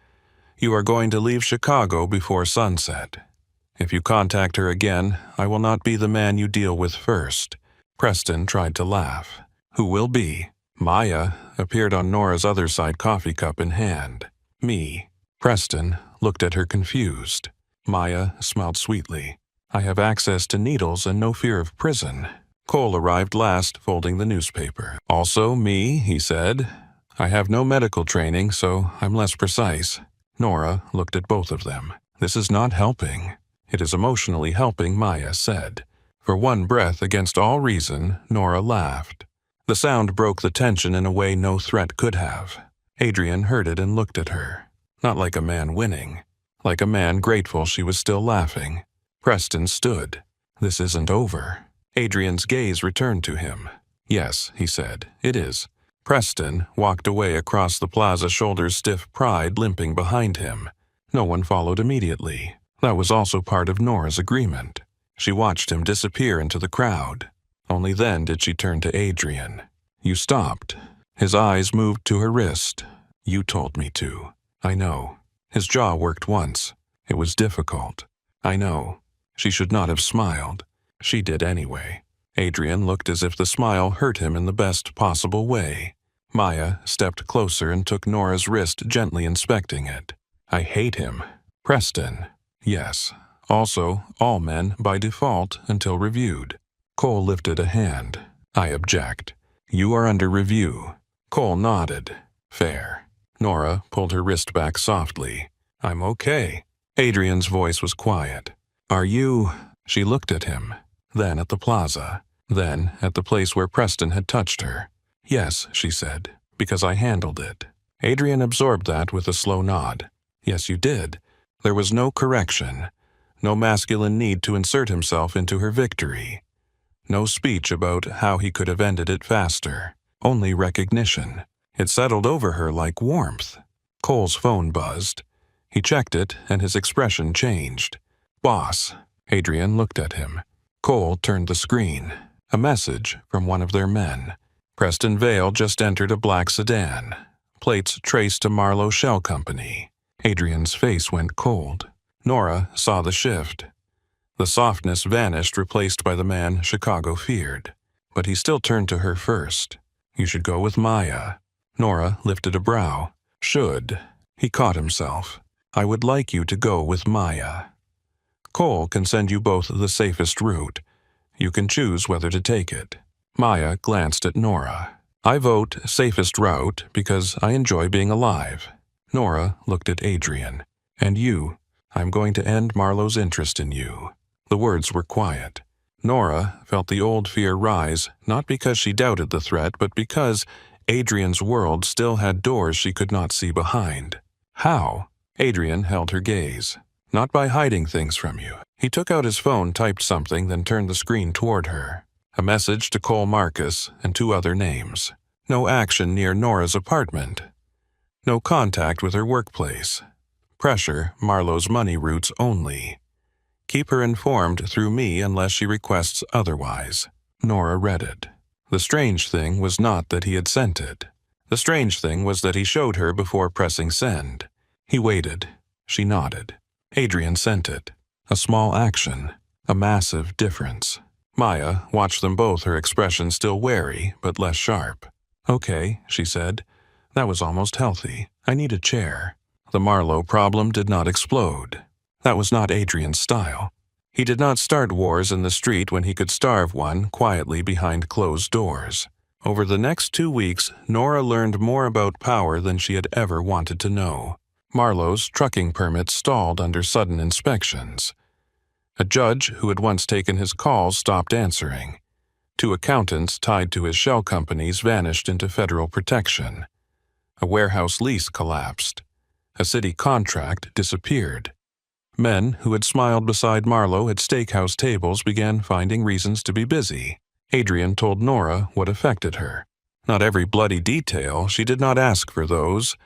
You are going to leave Chicago before sunset. If you contact her again, I will not be the man you deal with first. Preston tried to laugh. Who will be? Maya appeared on Nora's other side, coffee cup in hand. Me. Preston looked at her confused. Maya smiled sweetly. I have access to needles and no fear of prison. Cole arrived last, folding the newspaper. Also me, he said. I have no medical training, so I'm less precise. Nora looked at both of them. This is not helping. It is emotionally helping, Maya said. For one breath against all reason, Nora laughed. The sound broke the tension in a way no threat could have. Adrian heard it and looked at her. Not like a man winning. Like a man grateful she was still laughing. Preston stood. This isn't over. Adrian's gaze returned to him. Yes, he said, it is. Preston walked away across the plaza, shoulders stiff, pride limping behind him. No one followed immediately. That was also part of Nora's agreement. She watched him disappear into the crowd. Only then did she turn to Adrian. You stopped. His eyes moved to her wrist. You told me to. I know. His jaw worked once. It was difficult. I know. She should not have smiled. She did anyway. Adrian looked as if the smile hurt him in the best possible way. Maya stepped closer and took Nora's wrist, gently inspecting it. I hate him. Preston. Yes. Also, all men by default until reviewed. Cole lifted a hand. I object. You are under review. Cole nodded. Fair. Nora pulled her wrist back softly. I'm okay. Adrian's voice was quiet. Are you... She looked at him, then at the plaza, then at the place where Preston had touched her. Yes, she said, because I handled it. Adrian absorbed that with a slow nod. Yes, you did. There was no correction, no masculine need to insert himself into her victory. No speech about how he could have ended it faster. Only recognition. It settled over her like warmth. Cole's phone buzzed. He checked it, and his expression changed. Boss. Adrian looked at him. Cole turned the screen. A message from one of their men. Preston Vale just entered a black sedan. Plates traced to Marlowe Shell Company. Adrian's face went cold. Nora saw the shift. The softness vanished, replaced by the man Chicago feared. But he still turned to her first. You should go with Maya. Nora lifted a brow. Should. He caught himself. I would like you to go with Maya. Cole can send you both the safest route. You can choose whether to take it. Maya glanced at Nora. I vote safest route because I enjoy being alive. Nora looked at Adrian. And you. I'm going to end Marlowe's interest in you. The words were quiet. Nora felt the old fear rise, not because she doubted the threat, but because Adrian's world still had doors she could not see behind. How? Adrian held her gaze. Not by hiding things from you. He took out his phone, typed something, then turned the screen toward her. A message to Cole Marcus and 2 other names. No action near Nora's apartment. No contact with her workplace. Pressure Marlowe's money routes only. Keep her informed through me unless she requests otherwise. Nora read it. The strange thing was not that he had sent it. The strange thing was that he showed her before pressing send. He waited. She nodded. Adrian sent it. A small action. A massive difference. Maya watched them both, her expression still wary, but less sharp. Okay, she said. That was almost healthy. I need a chair. The Marlowe problem did not explode. That was not Adrian's style. He did not start wars in the street when he could starve one quietly behind closed doors. Over the next 2 weeks, Nora learned more about power than she had ever wanted to know. Marlowe's trucking permit stalled under sudden inspections. A judge who had once taken his calls stopped answering. 2 accountants tied to his shell companies vanished into federal protection. A warehouse lease collapsed. A city contract disappeared. Men who had smiled beside Marlowe at steakhouse tables began finding reasons to be busy. Adrian told Nora what affected her. Not every bloody detail, she did not ask for those,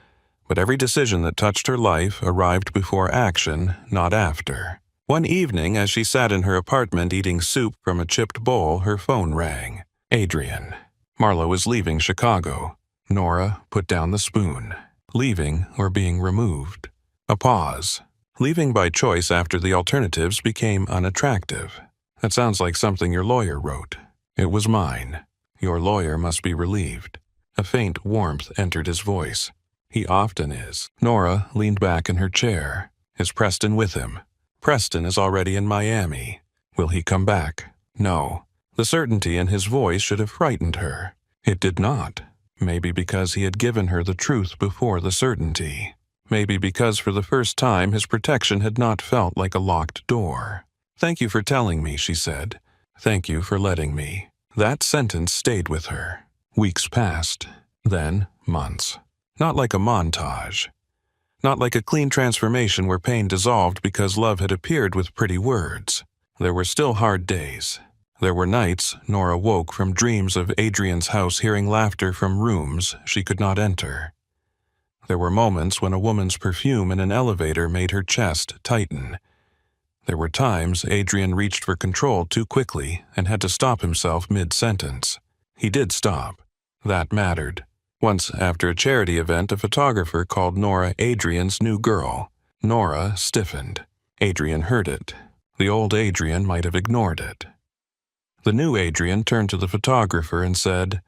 but every decision that touched her life arrived before action, not after. One evening, as she sat in her apartment eating soup from a chipped bowl, her phone rang. Adrian. Marlowe was leaving Chicago. Nora put down the spoon. Leaving or being removed. A pause. Leaving by choice after the alternatives became unattractive. That sounds like something your lawyer wrote. It was mine. Your lawyer must be relieved. A faint warmth entered his voice. He often is. Nora leaned back in her chair. Is Preston with him? Preston is already in Miami. Will he come back? No. The certainty in his voice should have frightened her. It did not. Maybe because he had given her the truth before the certainty. Maybe because for the first time his protection had not felt like a locked door. Thank you for telling me, she said. Thank you for letting me. That sentence stayed with her. Weeks passed, then months. Not like a montage. Not like a clean transformation where pain dissolved because love had appeared with pretty words. There were still hard days. There were nights Nora woke from dreams of Adrian's house hearing laughter from rooms she could not enter. There were moments when a woman's perfume in an elevator made her chest tighten. There were times Adrian reached for control too quickly and had to stop himself mid-sentence. He did stop. That mattered. Once, after a charity event, a photographer called Nora Adrian's new girl. Nora stiffened. Adrian heard it. The old Adrian might have ignored it. The new Adrian turned to the photographer and said,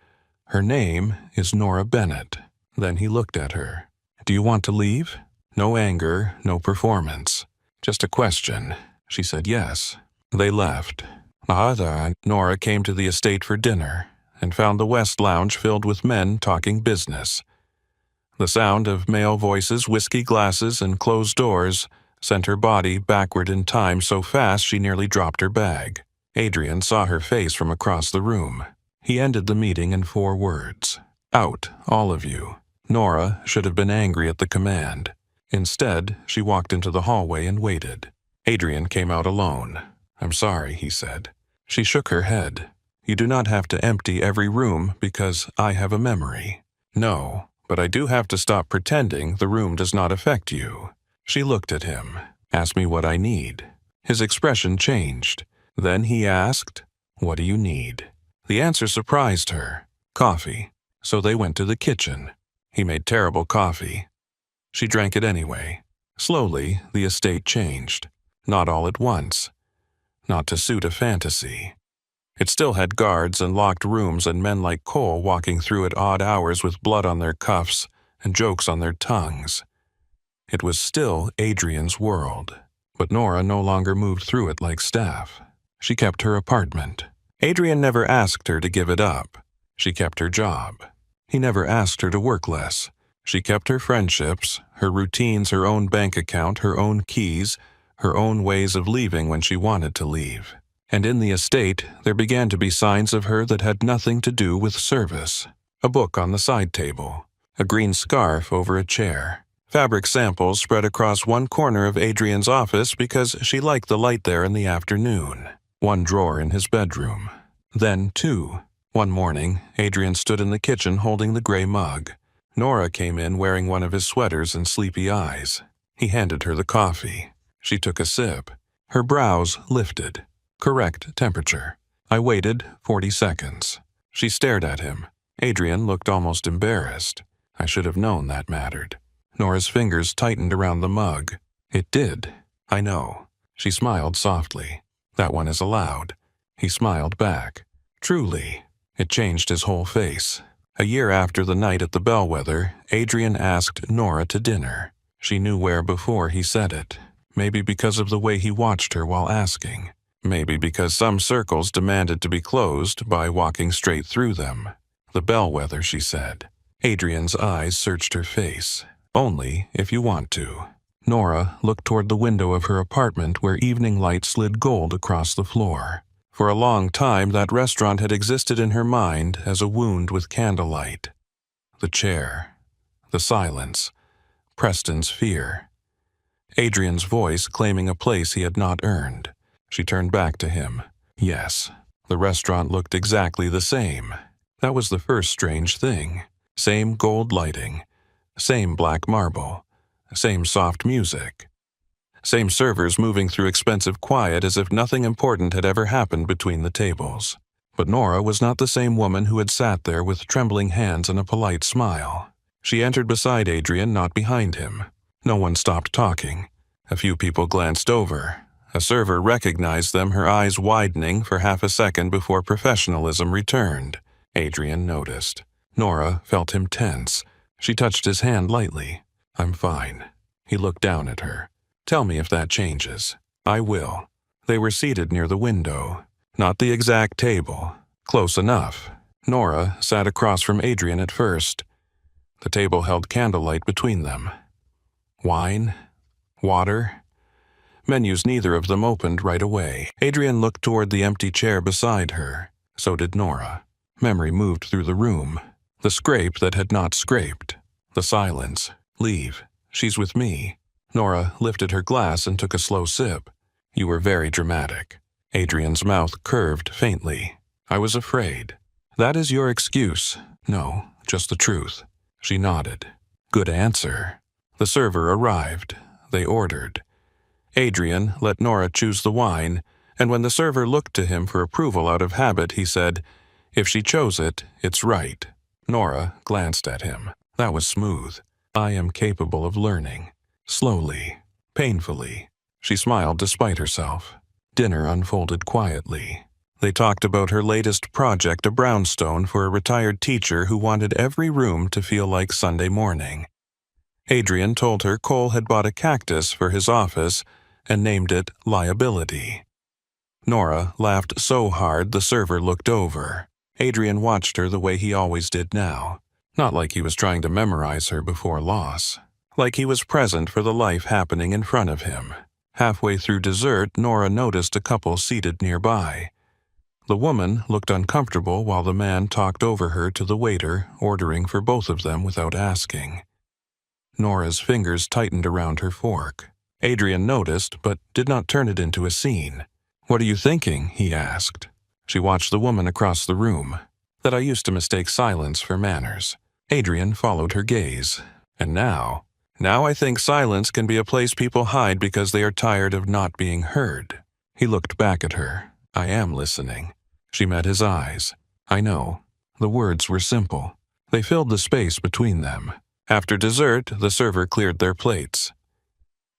"Her name is Nora Bennett." Then he looked at her. "Do you want to leave?" No anger, no performance. Just a question. She said yes. They left. Nora came to the estate for dinner and found the West Lounge filled with men talking business. The sound of male voices, whiskey glasses, and closed doors sent her body backward in time so fast she nearly dropped her bag. Adrian saw her face from across the room. He ended the meeting in 4 words. "Out, all of you." Nora should have been angry at the command. Instead, she walked into the hallway and waited. Adrian came out alone. "I'm sorry," he said. She shook her head. "You do not have to empty every room because I have a memory." "No, but I do have to stop pretending the room does not affect you." She looked at him. "Ask me what I need." His expression changed. Then he asked, "What do you need?" The answer surprised her. "Coffee." So they went to the kitchen. He made terrible coffee. She drank it anyway. Slowly, the estate changed. Not all at once. Not to suit a fantasy. It still had guards and locked rooms and men like Cole walking through at odd hours with blood on their cuffs and jokes on their tongues. It was still Adrian's world. But Nora no longer moved through it like staff. She kept her apartment. Adrian never asked her to give it up. She kept her job. He never asked her to work less. She kept her friendships, her routines, her own bank account, her own keys, her own ways of leaving when she wanted to leave. And in the estate, there began to be signs of her that had nothing to do with service. A book on the side table. A green scarf over a chair. Fabric samples spread across one corner of Adrian's office because she liked the light there in the afternoon. One drawer in his bedroom. Then 2. One morning, Adrian stood in the kitchen holding the gray mug. Nora came in wearing one of his sweaters and sleepy eyes. He handed her the coffee. She took a sip. Her brows lifted. Correct temperature. I waited 40 seconds. She stared at him. Adrian looked almost embarrassed. I should have known that mattered. Nora's fingers tightened around the mug. It did. I know. She smiled softly. That one is allowed. He smiled back. Truly. It changed his whole face. A year after the night at the Bellwether, Adrian asked Nora to dinner. She knew where before he said it. Maybe because of the way he watched her while asking. Maybe because some circles demanded to be closed by walking straight through them. The Bellwether, she said. Adrian's eyes searched her face. Only if you want to. Nora looked toward the window of her apartment where evening light slid gold across the floor. For a long time, that restaurant had existed in her mind as a wound with candlelight. The chair. The silence. Preston's fear. Adrian's voice claiming a place he had not earned. She turned back to him. Yes, the restaurant looked exactly the same. That was the first strange thing. Same gold lighting. Same black marble. Same soft music. Same servers moving through expensive quiet as if nothing important had ever happened between the tables. But Nora was not the same woman who had sat there with trembling hands and a polite smile. She entered beside Adrian, not behind him. No one stopped talking. A few people glanced over. A server recognized them, her eyes widening for half a second before professionalism returned. Adrian noticed. Nora felt him tense. She touched his hand lightly. "I'm fine." He looked down at her. "Tell me if that changes." "I will." They were seated near the window. Not the exact table. Close enough. Nora sat across from Adrian at first. The table held candlelight between them. Wine? Water? Menus, neither of them opened right away. Adrian looked toward the empty chair beside her. So did Nora. Memory moved through the room. The scrape that had not scraped. The silence. Leave. She's with me. Nora lifted her glass and took a slow sip. You were very dramatic. Adrian's mouth curved faintly. I was afraid. That is your excuse. No, just the truth. She nodded. Good answer. The server arrived. They ordered. Adrian let Nora choose the wine, and when the server looked to him for approval out of habit, he said, If she chose it, it's right. Nora glanced at him. That was smooth. I am capable of learning. Slowly. Painfully. She smiled despite herself. Dinner unfolded quietly. They talked about her latest project, a brownstone for a retired teacher who wanted every room to feel like Sunday morning. Adrian told her Cole had bought a cactus for his office and named it Liability. Nora laughed so hard the server looked over. Adrian watched her the way he always did now. Not like he was trying to memorize her before loss. Like he was present for the life happening in front of him. Halfway through dessert, Nora noticed a couple seated nearby. The woman looked uncomfortable while the man talked over her to the waiter, ordering for both of them without asking. Nora's fingers tightened around her fork. Adrian noticed, but did not turn it into a scene. What are you thinking? He asked. She watched the woman across the room. That I used to mistake silence for manners. Adrian followed her gaze. And now I think silence can be a place people hide because they are tired of not being heard. He looked back at her. I am listening. She met his eyes. I know. The words were simple. They filled the space between them. After dessert, the server cleared their plates.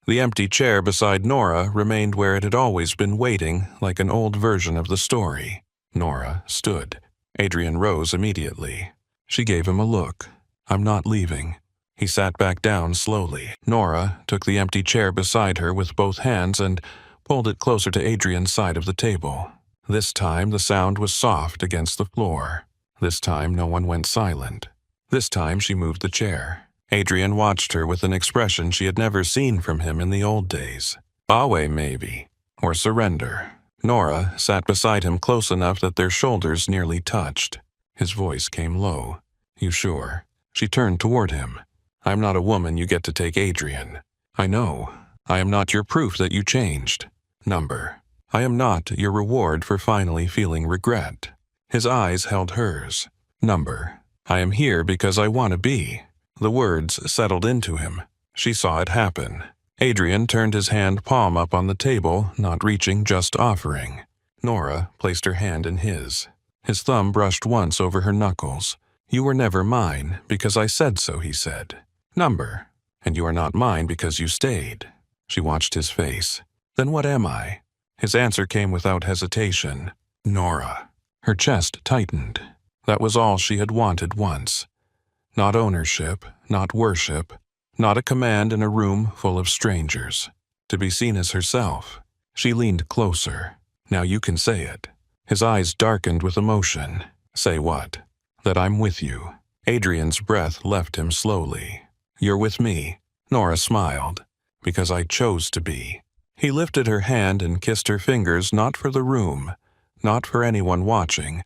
The empty chair beside Nora remained where it had always been, waiting like an old version of the story. Nora stood. Adrian rose immediately. She gave him a look. I'm not leaving. He sat back down slowly. Nora took the empty chair beside her with both hands and pulled it closer to Adrian's side of the table. This time the sound was soft against the floor. This time no one went silent. This time she moved the chair. Adrian watched her with an expression she had never seen from him in the old days. Awe, maybe. Or surrender. Nora sat beside him close enough that their shoulders nearly touched. His voice came low. You sure? She turned toward him. I'm not a woman you get to take, Adrian. I know. I am not your proof that you changed. Number. I am not your reward for finally feeling regret. His eyes held hers. Number. I am here because I want to be. The words settled into him. She saw it happen. Adrian turned his hand palm up on the table, not reaching, just offering. Nora placed her hand in his. His thumb brushed once over her knuckles. You were never mine because I said so, he said. Number. And you are not mine because you stayed. She watched his face. Then what am I? His answer came without hesitation. Nora. Her chest tightened. That was all she had wanted once. Not ownership, not worship, not a command in a room full of strangers. To be seen as herself. She leaned closer. Now you can say it. His eyes darkened with emotion. Say what? That I'm with you. Adrian's breath left him slowly. You're with me. Nora smiled. Because I chose to be. He lifted her hand and kissed her fingers, not for the room, not for anyone watching,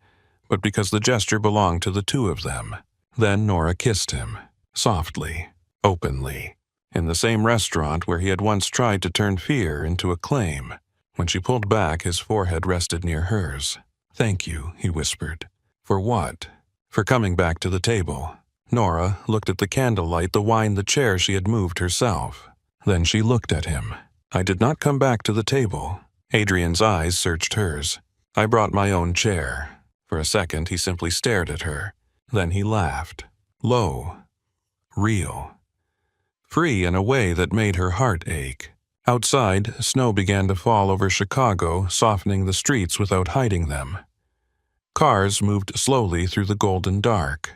but because the gesture belonged to the two of them. Then Nora kissed him, softly, openly, in the same restaurant where he had once tried to turn fear into a claim. When she pulled back, his forehead rested near hers. Thank you, he whispered. For what? For coming back to the table. Nora looked at the candlelight, the wine, the chair she had moved herself. Then she looked at him. I did not come back to the table. Adrian's eyes searched hers. I brought my own chair. For a second, he simply stared at her. Then he laughed. Low. Real. Free in a way that made her heart ache. Outside, snow began to fall over Chicago, softening the streets without hiding them. Cars moved slowly through the golden dark.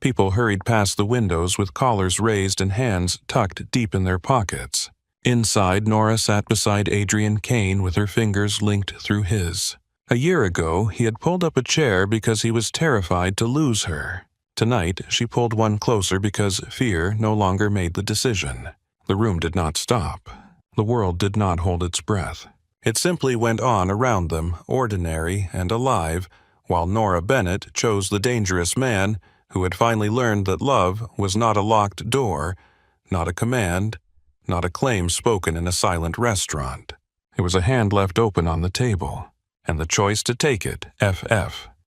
People hurried past the windows with collars raised and hands tucked deep in their pockets. Inside, Nora sat beside Adrian Kane with her fingers linked through his. A year ago, he had pulled up a chair because he was terrified to lose her. Tonight, she pulled one closer because fear no longer made the decision. The room did not stop. The world did not hold its breath. It simply went on around them, ordinary and alive, while Nora Bennett chose the dangerous man who had finally learned that love was not a locked door, not a command, not a claim spoken in a silent restaurant. It was a hand left open on the table, and the choice to take it, FF.